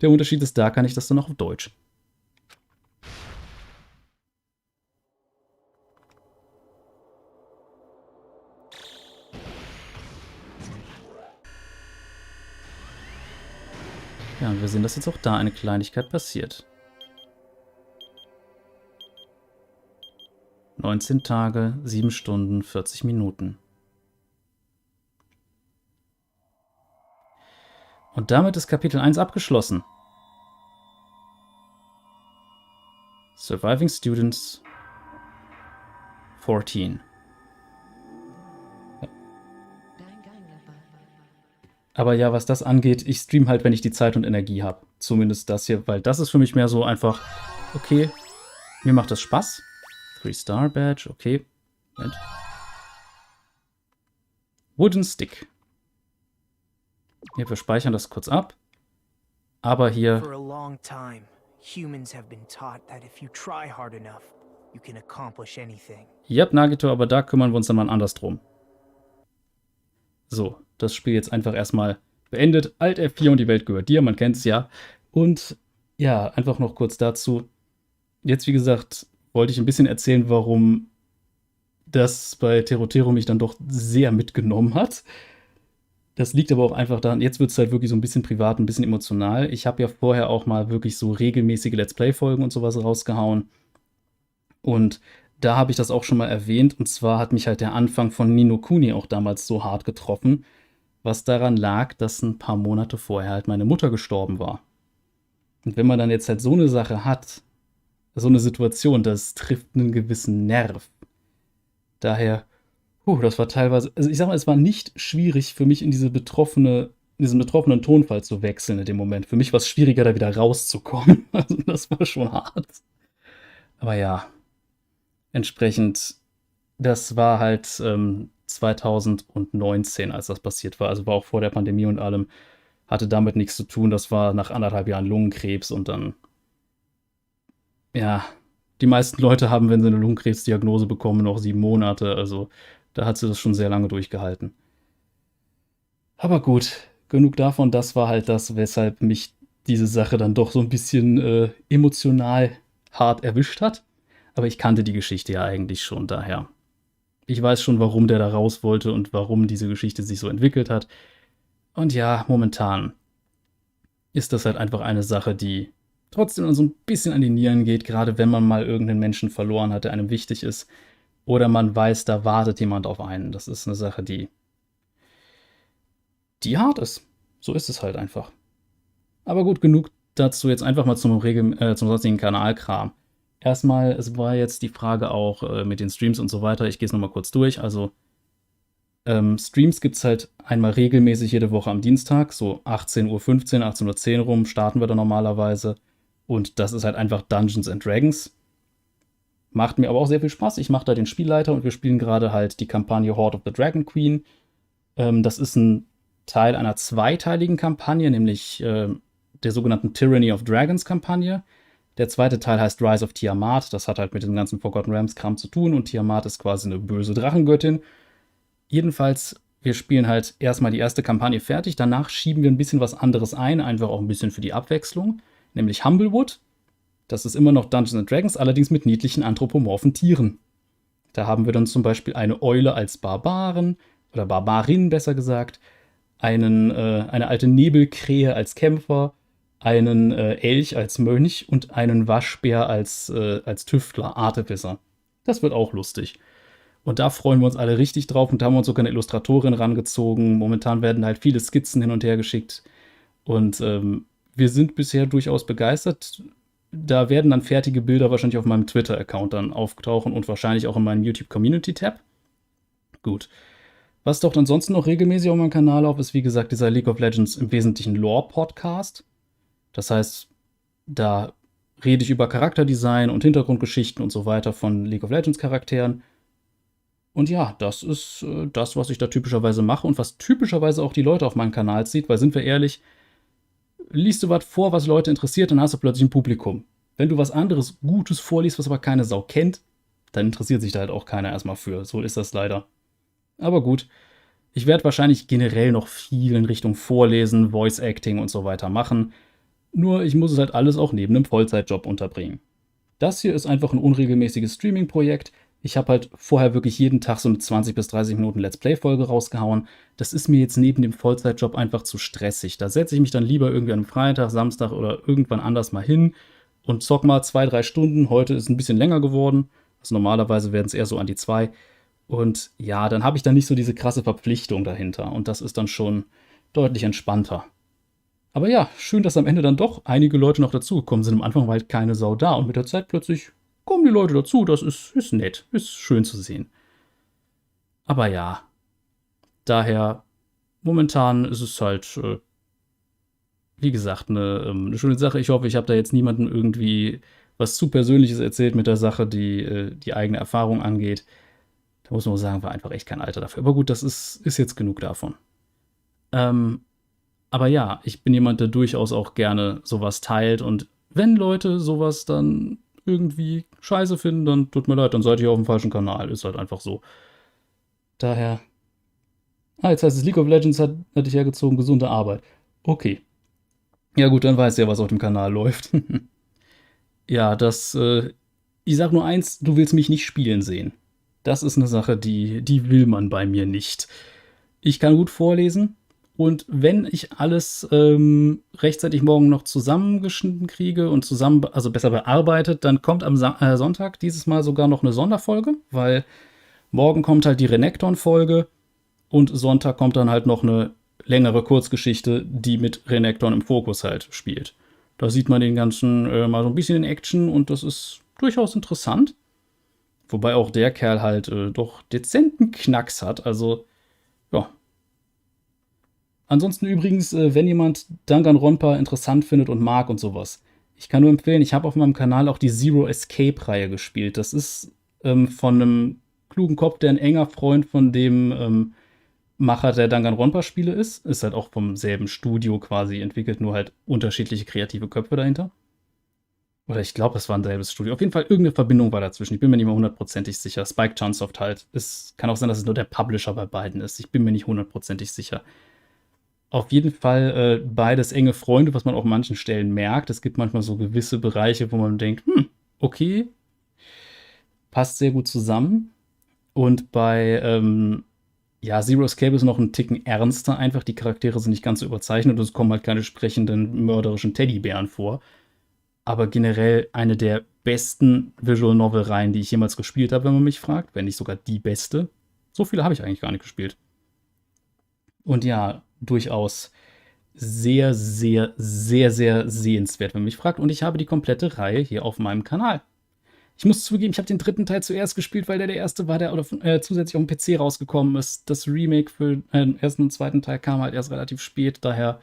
Der Unterschied ist, da kann ich das dann auch auf Deutsch. Ja, und wir sehen, dass jetzt auch da eine Kleinigkeit passiert. 19 Tage, 7 Stunden, 40 Minuten. Und damit ist Kapitel 1 abgeschlossen. Surviving Students 14. Aber ja, was das angeht, ich stream halt, wenn ich die Zeit und Energie habe. Zumindest das hier, weil das ist für mich mehr so einfach, okay, mir macht das Spaß. 3-Star-Badge, okay. Moment. Wooden Stick. Hier, wir speichern das kurz ab. Aber hier... For a long time, humans have been taught that if you try hard enough, you can accomplish anything. Ja, Nagito, aber da kümmern wir uns dann mal anders drum. So, das Spiel jetzt einfach erstmal beendet. Alt F4 und die Welt gehört dir, man kennt es ja. Und ja, einfach noch kurz dazu. Jetzt, wie gesagt, wollte ich ein bisschen erzählen, warum das bei Terotero mich dann doch sehr mitgenommen hat. Das liegt aber auch einfach daran, jetzt wird es halt wirklich so ein bisschen privat, ein bisschen emotional. Ich habe ja vorher auch mal wirklich so regelmäßige Let's Play-Folgen und sowas rausgehauen. Und da habe ich das auch schon mal erwähnt. Und zwar hat mich halt der Anfang von Ni no Kuni auch damals so hart getroffen, was daran lag, dass ein paar Monate vorher halt meine Mutter gestorben war. Und wenn man dann jetzt halt so eine Sache hat, so eine Situation, das trifft einen gewissen Nerv. Daher, das war teilweise, also ich sag mal, es war nicht schwierig für mich in diesen betroffenen Tonfall zu wechseln in dem Moment. Für mich war es schwieriger, da wieder rauszukommen. Also das war schon hart. Aber ja, entsprechend, das war halt 2019, als das passiert war. Also war auch vor der Pandemie und allem, hatte damit nichts zu tun. Das war nach 1,5 Jahren Lungenkrebs und dann, ja, die meisten Leute haben, wenn sie eine Lungenkrebsdiagnose bekommen, noch 7 Monate. Also da hat sie das schon sehr lange durchgehalten. Aber gut, genug davon. Das war halt das, weshalb mich diese Sache dann doch so ein bisschen emotional hart erwischt hat. Aber ich kannte die Geschichte ja eigentlich schon, daher. Ich weiß schon, warum der da raus wollte und warum diese Geschichte sich so entwickelt hat. Und ja, momentan ist das halt einfach eine Sache, die trotzdem so ein bisschen an die Nieren geht, gerade wenn man mal irgendeinen Menschen verloren hat, der einem wichtig ist. Oder man weiß, da wartet jemand auf einen. Das ist eine Sache, die hart ist. So ist es halt einfach. Aber gut, genug dazu. Jetzt einfach mal zum sonstigen Kanalkram. Erstmal, es war jetzt die Frage auch mit den Streams und so weiter. Ich gehe es nochmal kurz durch. Also Streams gibt es halt einmal regelmäßig jede Woche am Dienstag, so 18:15 Uhr, 18:10 Uhr rum starten wir da normalerweise. Und das ist halt einfach Dungeons and Dragons. Macht mir aber auch sehr viel Spaß. Ich mache da den Spielleiter und wir spielen gerade halt die Kampagne Horde of the Dragon Queen. Das ist ein Teil einer zweiteiligen Kampagne, nämlich der sogenannten Tyranny of Dragons Kampagne. Der zweite Teil heißt Rise of Tiamat. Das hat halt mit dem ganzen Forgotten Realms-Kram zu tun und Tiamat ist quasi eine böse Drachengöttin. Jedenfalls, wir spielen halt erstmal die erste Kampagne fertig. Danach schieben wir ein bisschen was anderes ein, einfach auch ein bisschen für die Abwechslung, nämlich Humblewood. Das ist immer noch Dungeons and Dragons, allerdings mit niedlichen anthropomorphen Tieren. Da haben wir dann zum Beispiel eine Eule als Barbaren oder Barbarin besser gesagt, eine alte Nebelkrähe als Kämpfer, einen Elch als Mönch und einen Waschbär als Tüftler, Artificer. Das wird auch lustig. Und da freuen wir uns alle richtig drauf und da haben wir uns sogar eine Illustratorin rangezogen. Momentan werden halt viele Skizzen hin und her geschickt und wir sind bisher durchaus begeistert. Da werden dann fertige Bilder wahrscheinlich auf meinem Twitter-Account dann auftauchen und wahrscheinlich auch in meinem YouTube-Community-Tab. Gut. Was taucht ansonsten noch regelmäßig auf meinem Kanal auf, ist wie gesagt dieser League of Legends im Wesentlichen Lore-Podcast. Das heißt, da rede ich über Charakterdesign und Hintergrundgeschichten und so weiter von League of Legends Charakteren. Und ja, das ist das, was ich da typischerweise mache und was typischerweise auch die Leute auf meinem Kanal zieht, weil sind wir ehrlich, liest du was vor, was Leute interessiert, dann hast du plötzlich ein Publikum. Wenn du was anderes Gutes vorliest, was aber keine Sau kennt, dann interessiert sich da halt auch keiner erstmal für. So ist das leider. Aber gut, ich werde wahrscheinlich generell noch viel in Richtung Vorlesen, Voice Acting und so weiter machen. Nur ich muss es halt alles auch neben einem Vollzeitjob unterbringen. Das hier ist einfach ein unregelmäßiges Streaming-Projekt. Ich habe halt vorher wirklich jeden Tag so eine 20 bis 30 Minuten Let's Play-Folge rausgehauen. Das ist mir jetzt neben dem Vollzeitjob einfach zu stressig. Da setze ich mich dann lieber irgendwie an einem Freitag, Samstag oder irgendwann anders mal hin und zock mal 2-3 Stunden. Heute ist ein bisschen länger geworden. Also normalerweise werden es eher so an die 2. Und ja, dann habe ich da nicht so diese krasse Verpflichtung dahinter. Und das ist dann schon deutlich entspannter. Aber ja, schön, dass am Ende dann doch einige Leute noch dazugekommen sind. Am Anfang war halt keine Sau da und mit der Zeit plötzlich kommen die Leute dazu. Das ist nett, ist schön zu sehen. Aber ja, daher, momentan ist es halt, wie gesagt, eine schöne Sache. Ich hoffe, ich habe da jetzt niemandem irgendwie was zu Persönliches erzählt mit der Sache, die die eigene Erfahrung angeht. Da muss man sagen, war einfach echt kein Alter dafür. Aber gut, das ist jetzt genug davon. Aber ja, ich bin jemand, der durchaus auch gerne sowas teilt. Und wenn Leute sowas dann irgendwie scheiße finden, dann tut mir leid, dann seid ihr auf dem falschen Kanal. Ist halt einfach so. Daher. Jetzt heißt es, League of Legends hat dich hergezogen, gesunde Arbeit. Okay. Ja gut, dann weißt du ja, was auf dem Kanal läuft. Ja, ich sag nur eins, du willst mich nicht spielen sehen. Das ist eine Sache, die will man bei mir nicht. Ich kann gut vorlesen und wenn ich alles rechtzeitig morgen noch zusammengeschnitten kriege und also besser bearbeitet, dann kommt am Sonntag dieses Mal sogar noch eine Sonderfolge, weil morgen kommt halt die Renekton-Folge und Sonntag kommt dann halt noch eine längere Kurzgeschichte, die mit Renekton im Fokus halt spielt. Da sieht man den ganzen mal so ein bisschen in Action und das ist durchaus interessant. Wobei auch der Kerl halt doch dezenten Knacks hat, also ja. Ansonsten übrigens, wenn jemand Danganronpa interessant findet und mag und sowas, ich kann nur empfehlen, ich habe auf meinem Kanal auch die Zero Escape-Reihe gespielt. Das ist von einem klugen Kopf, der ein enger Freund von dem Macher der Danganronpa-Spiele ist. Ist halt auch vom selben Studio quasi entwickelt, nur halt unterschiedliche kreative Köpfe dahinter. Oder ich glaube, es war ein selbes Studio. Auf jeden Fall irgendeine Verbindung war dazwischen. Ich bin mir nicht mal hundertprozentig sicher. Spike Chunsoft halt. Es kann auch sein, dass es nur der Publisher bei beiden ist. Ich bin mir nicht hundertprozentig sicher. Auf jeden Fall beides enge Freunde, was man auf manchen Stellen merkt. Es gibt manchmal so gewisse Bereiche, wo man denkt, okay, passt sehr gut zusammen. Und bei Zero Escape ist noch ein Ticken ernster einfach. Die Charaktere sind nicht ganz so überzeichnet und es kommen halt keine sprechenden mörderischen Teddybären vor. Aber generell eine der besten Visual Novel-Reihen, die ich jemals gespielt habe, wenn man mich fragt. Wenn nicht sogar die beste. So viele habe ich eigentlich gar nicht gespielt. Und ja, durchaus sehr, sehr, sehr, sehr sehenswert, wenn man mich fragt. Und ich habe die komplette Reihe hier auf meinem Kanal. Ich muss zugeben, ich habe den dritten Teil zuerst gespielt, weil der erste war, der oder zusätzlich auf dem PC rausgekommen ist. Das Remake für den ersten und zweiten Teil kam halt erst relativ spät, daher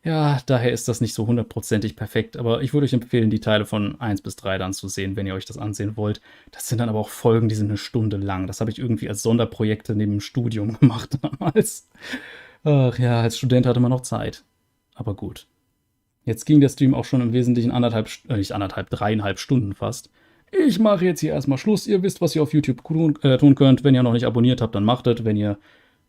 ist das nicht so hundertprozentig perfekt. Aber ich würde euch empfehlen, die Teile von 1 bis 3 dann zu sehen, wenn ihr euch das ansehen wollt. Das sind dann aber auch Folgen, die sind eine Stunde lang. Das habe ich irgendwie als Sonderprojekte neben dem Studium gemacht damals. Ach ja, als Student hatte man noch Zeit. Aber gut. Jetzt ging der Stream auch schon im Wesentlichen dreieinhalb Stunden fast. Ich mache jetzt hier erstmal Schluss. Ihr wisst, was ihr auf YouTube tun könnt. Wenn ihr noch nicht abonniert habt, dann macht es. Wenn ihr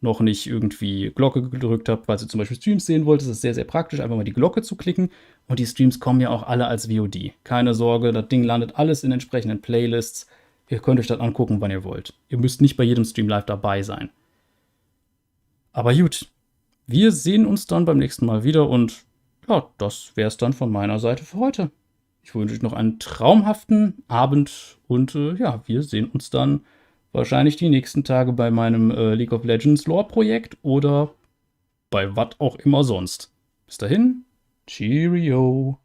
noch nicht irgendwie Glocke gedrückt habt, weil ihr zum Beispiel Streams sehen wollt, ist es sehr, sehr praktisch, einfach mal die Glocke zu klicken. Und die Streams kommen ja auch alle als VOD. Keine Sorge, das Ding landet alles in entsprechenden Playlists. Ihr könnt euch das angucken, wann ihr wollt. Ihr müsst nicht bei jedem Stream live dabei sein. Aber gut, wir sehen uns dann beim nächsten Mal wieder und ja, das wäre es dann von meiner Seite für heute. Ich wünsche euch noch einen traumhaften Abend und ja, wir sehen uns dann wahrscheinlich die nächsten Tage bei meinem League of Legends Lore-Projekt oder bei was auch immer sonst. Bis dahin, Cheerio!